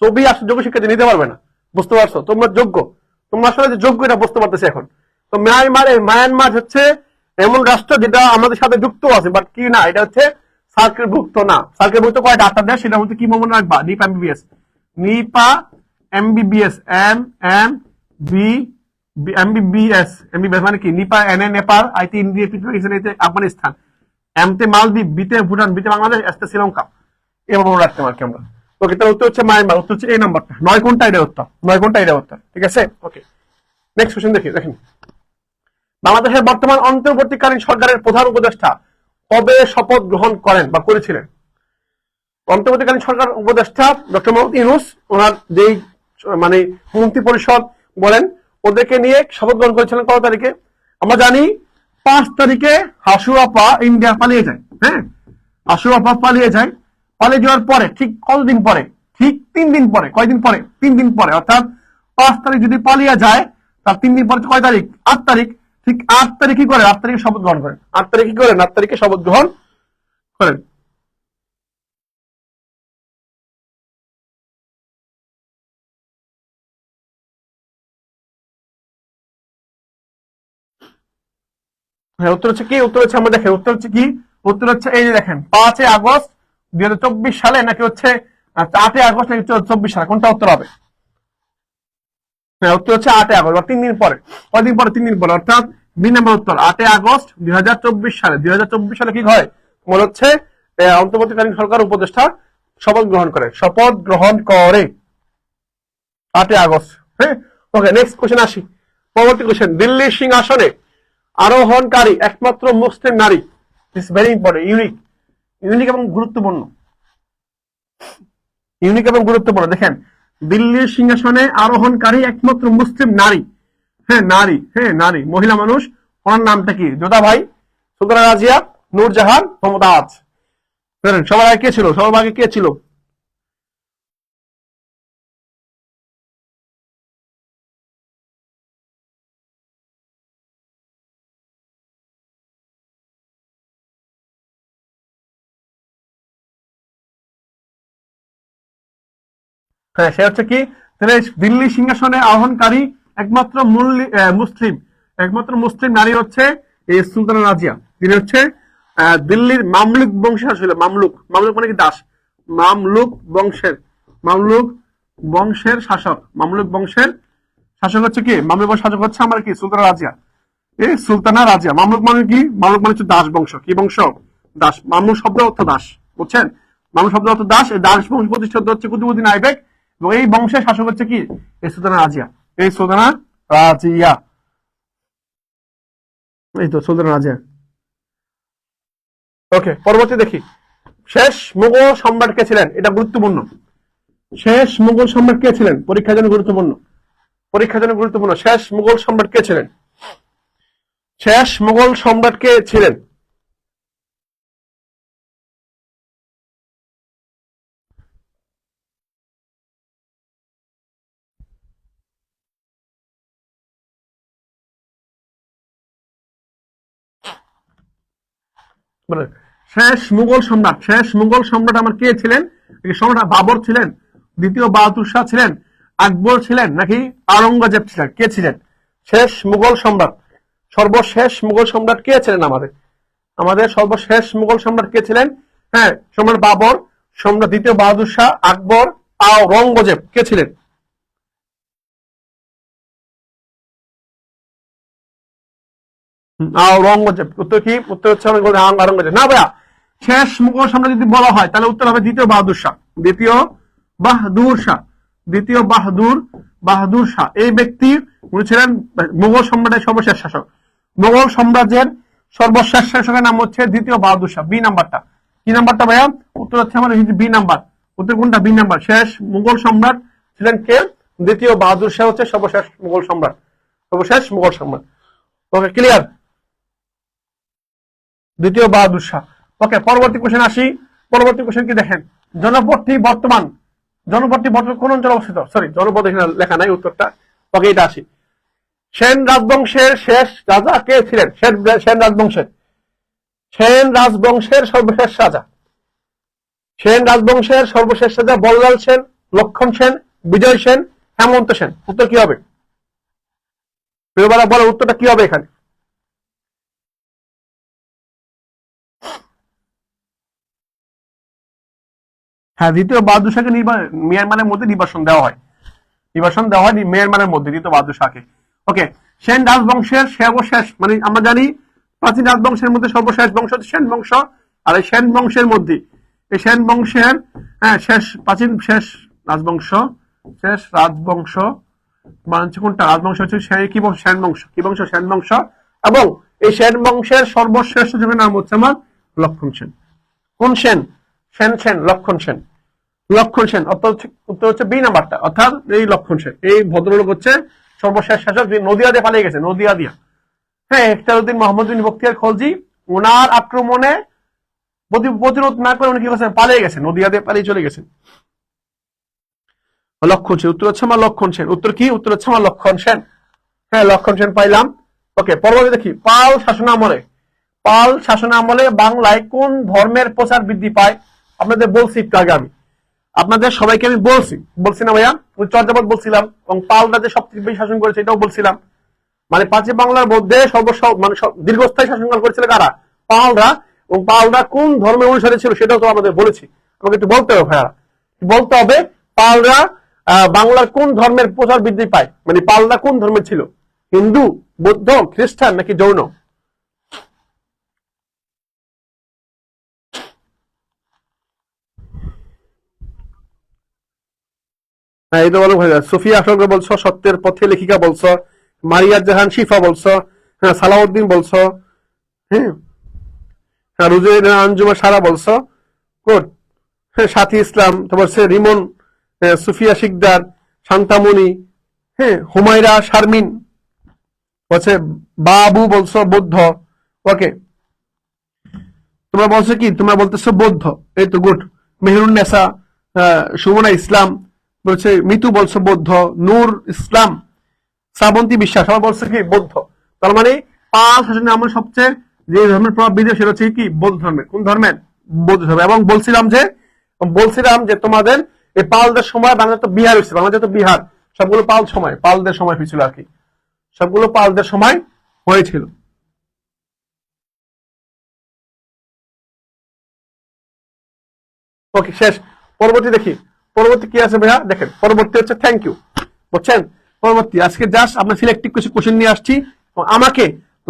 ছবি আসলে যোগ্য শিক্ষার্থী নিতে পারবে না, বুঝতে পারছো? তোমরা যোগ্য, তোমরা আসলে যে যোগ্য এটা বুঝতে পারতেছি এখন। তো মায়ানমার হচ্ছে এমন রাষ্ট্র যেটা আমাদের সাথে যুক্ত আছে, বাট কি না, এটা হচ্ছে সার্কের ভুক্ত না। সার্কের ভুক্ত কয়টা? 8টা দেশ। সেটা হচ্ছে কি মনে রাখবা? Nipa MBBS, Nipa MBBS, B MBBS, MBBS মানে কি? নিপা এন এ নেপাল, আইতে ইন্ডিয়া, পিছনে আফগানিস্তান, এম তে মালদ্বীপ, বিতে ভুটান, বিতে বাংলাদেশ, এস তে শ্রীলঙ্কা। এবার মনে রাখতে পারি আমরা। ওকে, তার উত্তর হচ্ছে মায়ানমার। উত্তর হচ্ছে এই নাম্বারটা। নয় কোনটা? এটা উত্তর। নয় কোনটা? এটা উত্তর। ঠিক আছে, ওকে। নেক্সট কোশ্চেন দেখি। দেখেন, বাংলাদেশের বর্তমান অন্তর্বর্তীকালীন সরকারের প্রধান উপদেষ্টা কবে শপথ গ্রহণ করেন বা করেছিলেন? অন্তর্বর্তীকালীন সরকার উপদেষ্টা ডক্টর মোহাম্মদ ইউনূস, ওনার যেই মানে মন্ত্রী পরিষদ বলেন, ওদেরকে নিয়ে শপথ গ্রহণ করেছিলেন কত তারিখে? আমরা জানি 5 তারিখে হাসু আপা ইন্ডিয়া পালিয়ে যায়। হ্যাঁ, হাসু আপা পালিয়ে যায়। পালিয়ে যাওয়ার পরে ঠিক কতদিন পরে? ঠিক 3 দিন পরে। কয়দিন পরে? 3 দিন পরে। অর্থাৎ 5 তারিখ যদি পালিয়ে যায়, তার 3 দিন পরে কয় তারিখ? 8 তারিখ। ঠিক 8 তারিখ কি করে? 8 তারিখে শপথ গ্রহণ করেন। 8 তারিখ কি করেন? 8 তারিখে শপথ গ্রহণ করেন। হ্যাঁ, উত্তর হচ্ছে কি? উত্তর হচ্ছে আমরা দেখেন, উত্তর হচ্ছে কি? উত্তর হচ্ছে এই যে দেখেন, 5 আগস্ট 2024 সালে, নাকি হচ্ছে 8 আগস্ট নাকি 24 সালে, কোনটা উত্তর হবে? হ্যাঁ, উত্তর হচ্ছে 8 আগস্ট বা 3 দিন পরে। কয়দিন পরে? 3 দিন পরে। অর্থাৎ বি নাম্বার উত্তর 8 আগস্ট 2024 সালে। 2024 সালে কি হয়? মনে হচ্ছে অন্তর্বর্তীকালীন সরকার উপদেষ্টা শপথ গ্রহণ করে। শপথ গ্রহণ করে 8 আগস্ট। হ্যাঁ, ওকে, নেক্সট কোশ্চেন আসি। পরবর্তী কোশ্চেন, দিল্লির সিংহাসনে আরোহণকারী একমাত্র মুসলিম নারী। This very important, unique, unique এবং গুরুত্বপূর্ণ। ইউনিক এবং গুরুত্বপূর্ণ। দেখেন, দিল্লির সিংহাসনে আরোহণকারী একমাত্র মুসলিম নারী। হ্যাঁ, নারী। হ্যাঁ, নারী, মহিলা মানুষ। ওনার নামটা কি? যোধা ভাই, সুলতানা রাজিয়া, নূরজাহান, মমতাজ। সবার আগে কে ছিল? সবার আগে কে ছিল? হ্যাঁ, সে হচ্ছে কি? তাহলে দিল্লি সিংহাসনে আহ্বানকারী একমাত্র মুসলিম, একমাত্র মুসলিম নারী হচ্ছে এই সুলতানা রাজিয়া। তিনি হচ্ছে দিল্লির মামলুক বংশের ছিল। মামলুক, মামলুক মানে কি? দাস। মামলুক বংশের, মামলুক বংশের শাসক। মামলুক বংশের শাসক হচ্ছে কি? মামলুক বংশের শাসক হচ্ছে আমার কি? সুলতানা রাজিয়া। এই সুলতানা রাজিয়া। মামলুক মানে কি? মামলুক মানে হচ্ছে দাস বংশ। কি বংশ? দাস। মামলুক শব্দ অর্থ দাস, বুঝছেন? মামলুক শব্দ অর্থ দাস। এই দাস বংশ প্রতিষ্ঠিত হচ্ছে কুতুবুদ্দিন আইবেক, এবং এই বংশের শাসক হচ্ছে কি? এই সুলতানা রাজিয়া। এই সুলতানা রাজিয়া। এই তো সুলতানা রাজিয়া। ওকে, পরবর্তী দেখি। শেষ মুঘল সম্রাট কে ছিলেন? এটা গুরুত্বপূর্ণ। শেষ মুঘল সম্রাট কে ছিলেন? পরীক্ষার জন্য গুরুত্বপূর্ণ। পরীক্ষার জন্য গুরুত্বপূর্ণ। শেষ মুঘল সম্রাট কে ছিলেন? শেষ মুঘল সম্রাট কে ছিলেন? বলে শেষ মুঘল সম্রাট আমার কে ছিলেন? সম্রাট বাবর ছিলেন, দ্বিতীয় বাহাদুর শাহ ছিলেন, আকবর ছিলেন, নাকি আওরঙ্গজেব ছিলেন? কে ছিলেন শেষ মুঘল সম্রাট? সর্বশেষ মুঘল সম্রাট কে ছিলেন? আমাদের সর্বশেষ মুঘল সম্রাট কে ছিলেন? হ্যাঁ, সম্রাট বাবর, সম্রাট দ্বিতীয় বাহাদুর শাহ, আকবর, আওরঙ্গজেব কে ছিলেন? আওরঙ্গজেব। উত্তর কি? উত্তর হচ্ছে আওরঙ্গজেব। না ভাইয়া, শেষ মুঘল সম্রাট যদি বলা হয় তাহলে উত্তর হবে দ্বিতীয় বাহাদুর শাহ। বাহাদুর শাহ এই ব্যক্তি উনি ছিলেন মুঘল সম্রাটের সর্বশেষ শাসক। মুঘল সাম্রাজ্যের সর্বশেষ শাসকের নাম হচ্ছে দ্বিতীয় বাহাদুর শাহ। বি নাম্বারটা কি নাম্বারটা ভাইয়া? উত্তর হচ্ছে আমার বি নাম্বার। উত্তর কোনটা? B number. শেষ মুঘল সম্রাট ছিলেন কে? দ্বিতীয় বাহাদুর শাহ হচ্ছে সর্বশেষ মুঘল সম্রাট। ওকে, ক্লিয়ার? দ্বিতীয় বাহাদুর শাহ। ওকে, পরবর্তী কোশ্চেন আসি। পরবর্তী কোশ্চেন কি দেখেন, জনপদটি বর্তমান কোন অঞ্চলে অবস্থিত? সরি, জনপদ এখানে লেখা নাই উত্তরটা। ওকে, এটা আসি। সেন রাজবংশের শেষ রাজা কে ছিলেন? সেন রাজবংশের সর্বশেষ রাজা। সেন রাজবংশের সর্বশেষ রাজা বল্লাল সেন, লক্ষণ সেন, বিজয় সেন, হেমন্ত সেন। উত্তর কি হবে? বলো উত্তরটা কি হবে এখানে? হ্যাঁ, দ্বিতীয় বাহাদুর শাহকে মিয়ানমারের মধ্যে নির্বাসন দেওয়া হয় মিয়ানমারের মধ্যে দ্বিতীয় বাহাদুর শাহকে। ওকে, সেন রাজবংশের সর্বশেষ, মানে আমরা জানি প্রাচীন রাজবংশের মধ্যে সর্বশেষ বংশ সেন বংশ। আর এই সেন বংশের মধ্যে এই সেন বংশের শেষ রাজবংশ কোনটা? রাজবংশ হচ্ছে কি বংশ? সেন বংশ। কি বংশ? সেন বংশ। এবং এই সেন বংশের সর্বশেষ শাসকের নাম হচ্ছে আমার লক্ষণ সেন। কোন সেন? সেন লক্ষণ সেন। উত্তর হচ্ছে বি নাম্বারটা, অর্থাৎ এই লক্ষণ সেন। এই ভদ্রলোক হচ্ছে সর্বশেষ শাসক, নদিয়া দিয়ে পালিয়ে গেছে। নদিয়া দিয়া, হ্যাঁ, ইখতিয়ারউদ্দিন মোহাম্মদ বিন বখতিয়ার খলজি ওনার আক্রমণে প্রতিরোধ না করে উনি কি করছেন? পালিয়ে গেছেন, নদিয়া দিয়ে পালিয়ে চলে গেছেন। লক্ষণ সেন। উত্তর হচ্ছে আমার লক্ষণ সেন। উত্তর কি? উত্তর হচ্ছে আমার লক্ষণ সেন। হ্যাঁ, লক্ষণ সেন পাইলাম। ওকে, পরবর্তী দেখি। পাল শাসনামলে বাংলায় কোন ধর্মের প্রচার বৃদ্ধি পায়? আপনাদের বলছি একটু আগে, আপনাদের সবাইকে আমি বলছি না ভাইয়া? চর্যাপদ বলছিলাম, এবং পালরা যে সবচেয়ে বেশি শাসন করেছে এটাও বলছিলাম। মানে প্রাচীন বাংলার মধ্যে দীর্ঘস্থায়ী শাসন করেছিল কারা? পালরা। এবং পালরা কোন ধর্মের অনুসারী ছিল সেটাও তো আমাদের বলেছি। আমাকে একটু বলতে হবে ভাইয়া, বলতে হবে পালরা বাংলার কোন ধর্মের প্রচার বৃদ্ধি পায়, মানে পালরা কোন ধর্মের ছিল? হিন্দু, বৌদ্ধ, খ্রিস্টান, নাকি জৈন? হ্যাঁ, এই তো বলো ভাইয়া। সুফিয়া আশোক বলছো, সত্যের পথে লেখিকা বলছো, মারিয়া জাহান শিফা বলছো, হ্যাঁ, সালাউদ্দিন বলছো, হ্যাঁ, রুজেনা আঞ্জুমা সারা বলছো, কোট, হ্যাঁ, সাথী ইসলাম, তারপর রিমন, সুফিয়া শিকদার, শান্তামণি, হ্যাঁ, হুমায়রা শারমিন বলছে, বাবু বলছো বৌদ্ধ। ওকে, তোমরা বলছো কি? তোমরা বলতেছো বৌদ্ধ। এই তো গুড। মেহরুন্নেসা, সুমনা ইসলাম বলছে, মিতু বলছো বৌদ্ধ, নূর ইসলাম, শ্রাবন্তী বিশ্বাস সবাই বলছে কি? বৌদ্ধ। তার মানে পাল শাসনের আমল সবচেয়ে যে ধর্মের প্রভাব বিদেশ সেটা হচ্ছে কি? বৌদ্ধ ধর্মের। কোন ধর্মের? বৌদ্ধ ধর্মের। এবং বলছিলাম যে তোমাদের এই পালদের সময় বাংলাদেশ তো বিহার হয়েছিল, বাংলাদেশ তো বিহার, সবগুলো পালদের সময় হয়েছিল আর কি, সবগুলো পালদের সময় হয়েছিল। ওকে, শেষ। পরবর্তী দেখি, পরবর্তী কি আছে ভাইয়া? দেখেন, পরবর্তী হচ্ছে থ্যাংক ইউ, বুঝছেন? পরবর্তী আজকে জাস্ট আপনার সিলেক্টিভ কিছু কোশ্চেন নিয়ে আসছি। আমাকে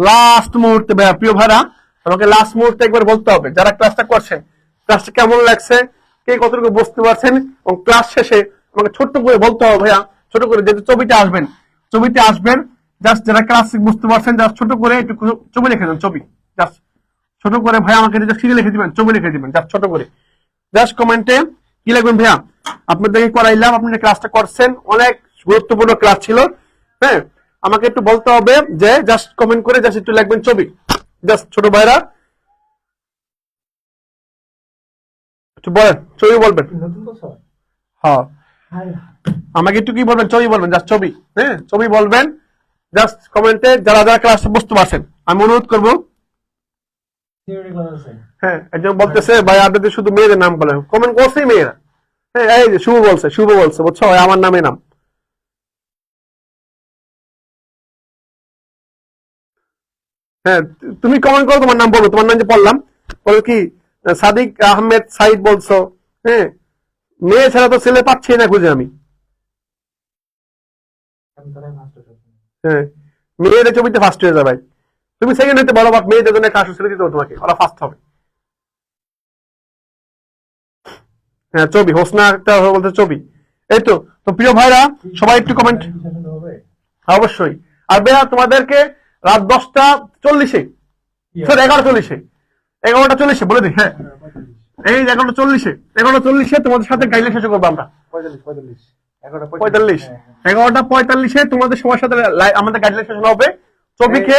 লাস্ট মুহূর্তে ভাইয়া, প্রিয় ভাইরা, আমাকে লাস্ট মুহূর্তে একবার বলতে হবে যারা ক্লাসটা করছেন, ক্লাসটা কেমন লাগছে, কে কতটুকু বুঝতে পারছেন, এবং ক্লাস শেষে আমাকে ছোট্ট করে বলতে হবে ভাইয়া, ছোট করে, যেহেতু ছবিতে আসবেন, জাস্ট যারা ক্লাস বুঝতে পারছেন জাস্ট ছোট করে একটু ছবি লিখে দেন, ছবি জাস্ট ছোট করে ভাই আমাকে লিখে দিবেন, ছবি লিখে দিবেন জাস্ট ছোট করে। জাস্ট কমেন্টে কি লিখবেন? ভাইয়া আপনাদেরকে করাইলাম, আপনারা ক্লাসটা করছেন, অনেক গুরুত্বপূর্ণ ক্লাস ছিল। হ্যাঁ, আমাকে একটু বলতে হবে যে জাস্ট কমেন্ট করে জাস্ট একটু লিখবেন ছবি, জাস্ট ছোট ভাইরা একটু বলেন, ছবি বলবেন। হ্যাঁ, আমাকে একটু কি বলবেন? ছবি বলবেন, জাস্ট ছবি। হ্যাঁ, ছবি বলবেন জাস্ট কমেন্টে, যারা যারা ক্লাসটা বুঝতে পারছেন। আমি অনুরোধ করবো হ্যাঁ, একজন বলতেছে ভাই আপনাদের শুধু মেয়েদের নাম বলে, কমেন্ট করছেই মেয়েরা। হ্যাঁ, এই যে শুভ বলছে বুঝছো, আমার নামে নাম। হ্যাঁ, তুমি কমেন্ট করো, তোমার নাম বলো, তোমার নাম যে বললাম, বলো কি সাদিক আহমেদ সাইদ বলছো। হ্যাঁ, মেয়ে ছাড়া তো ছেলে পাচ্ছি না খুঁজে আমি। হ্যাঁ, মেয়েদের ছবিতে ফার্স্ট হয়ে যাবে। তুমি সেকেন্ড হইতে বলো, বাট মেয়েদের জন্য একটা আসন ছেড়ে দিতে হবে তোমাকে, ওরা ফার্স্ট হবে। হ্যাঁ, ছবি হোসনা একটা বলতে ছবি। এই তো। তো প্রিয় ভাইরা, সবাই একটু কমেন্ট অবশ্যই। আর বেয়া তোমাদেরকে রাত 10:40 সরি 11:40 11:40 বলে দিই। হ্যাঁ, এই 11:40 তোমাদের সাথে গাইডলাইন শেষ করবো আমরা। 45 11:45 তোমাদের সবার সাথে আমাদের গাইডলাইন সেশন হবে। ছবিকে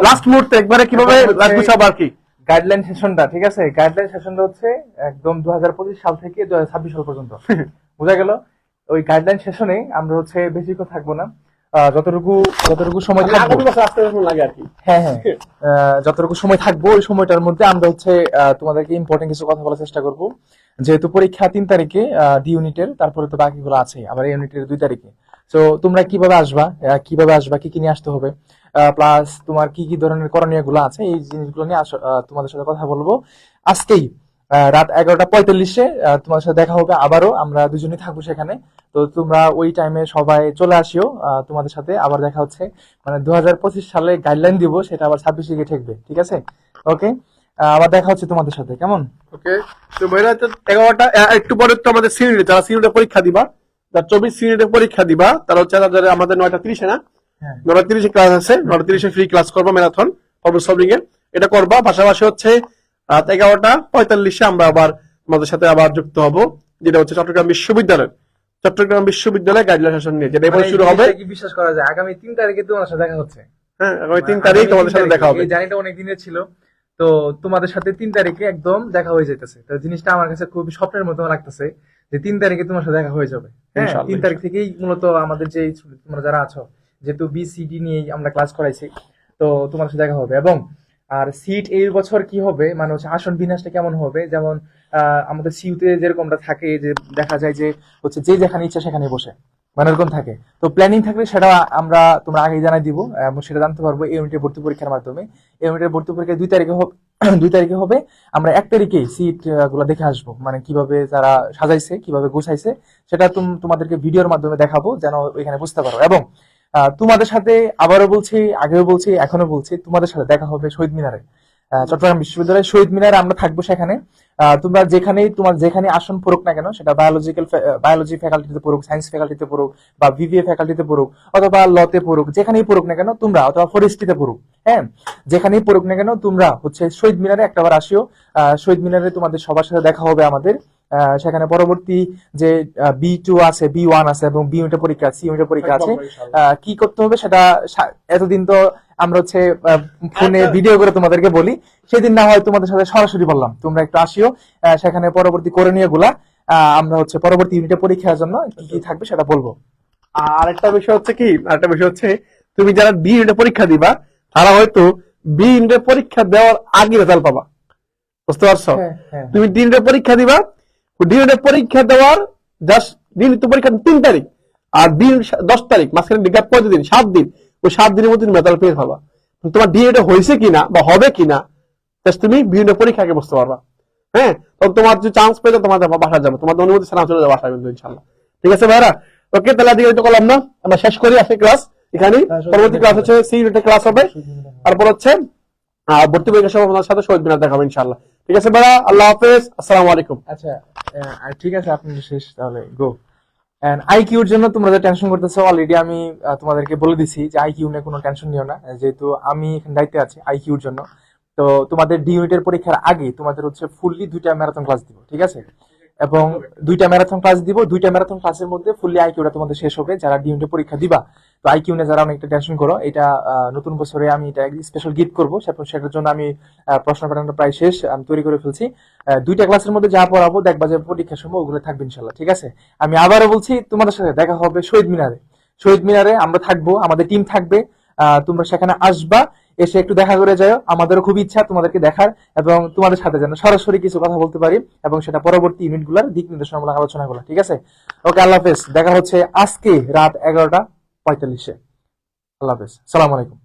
লাস্ট মুহূর্তে একবারে কিভাবে গুছাবো আর কি গাইডলাইন সেশনটা, ঠিক আছে? গাইডলাইন সেশনটা হচ্ছে একদম 2025 সাল থেকে 2026 সাল পর্যন্ত, বোঝা গেল? ওই গাইডলাইন সেশনে আমরা হচ্ছে বেশিক্ষণ থাকবো না, যতটুকু সময় থাকবো লাগে আর কি। হ্যাঁ হ্যাঁ, যতটুকু সময় থাকবো ওই সময়টার মধ্যে আমরা হচ্ছে তোমাদেরকে ইম্পর্টেন্ট কিছু কথা বলার চেষ্টা করব। যেহেতু পরীক্ষা 3 তারিখে ডি ইউনিটের, তারপরে তো বাকিগুলো আছে, আবার এ ইউনিটের 2 তারিখে। তো তোমরা কিভাবে আসবা, কি কি নিয়ে আসতে হবে, প্লাস তোমার কি কি ধরনের করণীয় গুলো আছে, এই জিনিসগুলো নিয়ে তোমাদের সাথে কথা বলবো আজকেই। রাত 11:45 তোমাদের সাথে দেখা হবে আবারও, আমরা দুজনেই থাকবো সেখানে। তো তোমরা ওই টাইমে সবাই চলে আসিও, তোমাদের সাথে আবার দেখা হচ্ছে। মানে 2025 সালে গাইডলাইন দিব, সেটা আবার 26 গিয়ে ঠেকবে, ঠিক আছে? ওকে, আবার দেখা হচ্ছে তোমাদের সাথে, কেমন? ওকে, তো ভাইরা 11টা একটু পরে তো আমাদের সিনিয়র, যারা সিনিয়র পরীক্ষা দিবা, যারা 24 সিনিয়র পরীক্ষা দিবা, তারা হচ্ছে আমাদের 9:30 না, 9:30 ক্লাস আছে, 9:30 ফ্রি ক্লাস করবো ম্যারাথন প্রবলেম সলভিং এর, এটা করবা। পাশাপাশি হচ্ছে রাত 11:45 আমরা আবার আমাদের সাথে আবার যুক্ত হব, যেটা হচ্ছে চট্টগ্রাম বিশ্ববিদ্যালয় গাইডলাইন সেশন নিয়ে, যেটা এবার শুরু হবে। কি বিশ্বাস করা যায় আগামী 3 তারিখে তোমার সাথে দেখা হচ্ছে? হ্যাঁ, আগামী 3 তারিখ তোমাদের সাথে দেখা হবে। এই জানিটা অনেক দিনের ছিল, তো তোমাদের সাথে 3 তারিখে একদম দেখা হয়ে যাইতেছে। তো জিনিসটা আমার কাছে খুব স্বপ্নের মতো লাগতেছে যে 3 তারিখে তোমার সাথে দেখা হয়ে যাবে। হ্যাঁ, 3 তারিখ থেকেই মূলত আমাদের যে তোমরা যারা আছো, যেহেতু বিসিডি নিয়ে আমরা ক্লাস করাইছি, তো তোমার সাথে দেখা হবে। এবং আর সিট এই বছর কি হবে, মানে হচ্ছে আসন বিন্যাসটা কেমন হবে, যেমন আমাদের সিইউতে যেরকমটা থাকে, যে দেখা যায় যে হচ্ছে যে যেখানে ইচ্ছা সেখানে বসে, মানে এরকম থাকে। তো প্ল্যানিং থাকলে সেটা আমরা তোমরা আগেই জানাই দিব, এবং সেটা জানতে পারবো এই ইউনিটের ভর্তি পরীক্ষার মাধ্যমে। এই ইউনিটের ভর্তি পরীক্ষা 2 তারিখে হবে। 2 তারিখে হবে। আমরা 1 তারিখে সিট গুলা দেখে আসবো, মানে কিভাবে তারা সাজাইছে, কিভাবে গুছাইছে, সেটা তোমাদেরকে ভিডিওর মাধ্যমে দেখাবো, যেন ওইখানে বুঝতে পারো। এবং তোমাদের সাথে আবারও বলছি, আগেও বলছি, এখনো বলছি, তোমাদের সাথে দেখা হবে শহীদ মিনারে, চট্টগ্রাম বিশ্ববিদ্যালয়ের শহীদ মিনারে আমরা থাকবো সেখানে। তোমরা তোমার যেখানে আসন পড়ুক না কেন, সেটা বায়োলজি ফ্যাকাল্টিতে পড়ুক, সায়েন্স ফ্যাকাল্টিতে পড়ুক, বা ভিভিএ ফ্যাকাল্টিতে পড়ুক, অথবা লতে পড়ুক, যেখানেই পড়ুক না কেন তোমরা, অথবা ফরেস্ট্রিতে পড়ুক, হ্যাঁ, যেখানেই পড়ুক না কেন তোমরা হচ্ছে শহীদ মিনারে একটাবার আসিও। শহীদ মিনারে তোমাদের সবার সাথে দেখা হবে আমাদের। সেখানে পরবর্তী যে B2 আছে, B1 আছে, এবং বি ইউনিটের পরীক্ষা, সি ইউনিটের পরীক্ষা আছে। কি করতে হবে সেটা এতদিন তো আমরা হচ্ছে ফোনে ভিডিও করে তোমাদেরকে বলি, সেদিন না হয় তোমাদের সাথে সরাসরি বললাম। তোমরা একটু আসিও, সেখানে পরবর্তী করণীয় গুলা আমরা হচ্ছে পরবর্তী ইউনিটের পরীক্ষার জন্য কি কি থাকবে সেটা বলবো। আরেকটা বিষয় হচ্ছে তুমি যারা বি ইউনিটের পরীক্ষা দিবা, তারা হয়তো বি ইউনিটের পরীক্ষা দেওয়ার আগে রেজাল্ট পাবা, বুঝতে পারছো? তুমি ডি ইউনিটের পরীক্ষা দিবা, ডি ইউনিটের পরীক্ষা দেওয়ার জাস্ট ডি ইউনিট পরীক্ষা 3 তারিখ, আর বি 10 তারিখ, মাঝখানে গ্যাপ 5 দিন, 7 দিন। ওই 7 দিনের মধ্যে তুমি রেজাল্ট পেয়ে পাবা। তোমার ডি ইউনিট হয়েছে কিনা বা হবে কিনা জাস্ট তুমি বি ইউনিটের পরীক্ষাকে বুঝতে পারবা। হ্যাঁ, তখন তোমার যে চান্স পেলে তোমাদের বাসা যাবে, তোমাদের অনুমতি ছাড়া চলে যাবে বাসা, কিন্তু ইনশাল্লাহ। ঠিক আছে ভাইরা? ওকে, তাহলে আজকে তো করলাম না, আমরা শেষ করি আজকে ক্লাস এখানেই। পরবর্তী ক্লাস হচ্ছে সি ইউনিটের ক্লাস হবে, তারপর হচ্ছে ভর্তি পরীক্ষা সহ আপনার সাথে শহীদ মিনার দেখাবো ইনশাল্লাহ। ঠিক আছে ভাইরা, আল্লাহ হাফেজ, আসসালামু আলাইকুম। আচ্ছা, ঠিক আছে, আপনি শেষ, তাহলে গো। এন্ড আইকিউর জন্য তোমরা যে টেনশন করতেছো, অলরেডি আমি তোমাদেরকে বলে দিছি যে আইকিউ নিয়ে কোনো টেনশন নিও না, যেহেতু আমি এখানে দায়িত্বে আছি আইকিউর জন্য। তো তোমাদের ডি ইউনিটের পরীক্ষার আগে তোমাদের হচ্ছে ফুললি 2টা ম্যারাথন ক্লাস দিব, ঠিক আছে? এবং 2টা ম্যারাথন ক্লাস দিব, 2টা ম্যারাথন ক্লাসের মধ্যে ফুললি আইকিউটা তোমাদের শেষ হবে যারা ডি ইউনিটের পরীক্ষা দিবা। তো আইকিউ নিয়ে যারা অনেকটা টেনশন করো, এটা নতুন বছরে আমি এটা স্পেশাল গিফট করবো, সেটার জন্য আমি প্রশ্ন প্যাটার্নটা প্রায় শেষ, আমি তৈরি করে ফেলছি। 2টা ক্লাসের মধ্যে যা পড়াবো দেখবা যে পরীক্ষার সময় ওগুলো থাকবে ইনশাল্লাহ, ঠিক আছে? আমি আবারও বলছি, তোমাদের সাথে দেখা হবে শহীদ মিনারে। শহীদ মিনারে আমরা থাকবো, আমাদের টিম থাকবে, তোমরা সেখানে আসবা, এসে একটু দেখা করে যাও। আমাদেরও খুব ইচ্ছা তোমাদেরকে দেখার এবং তোমাদের সাথে যেন সরাসরি কিছু কথা বলতে পারি, এবং সেটা পরবর্তী ইউনিটগুলোর দিক নির্দেশনামূলক আলোচনাগুলো। ঠিক আছে, ওকে, আল্লাহ হাফেজ। দেখা হচ্ছে আজকে রাত 11:45-এ। আল্লাহ হাফেজ, সালাম আলাইকুম।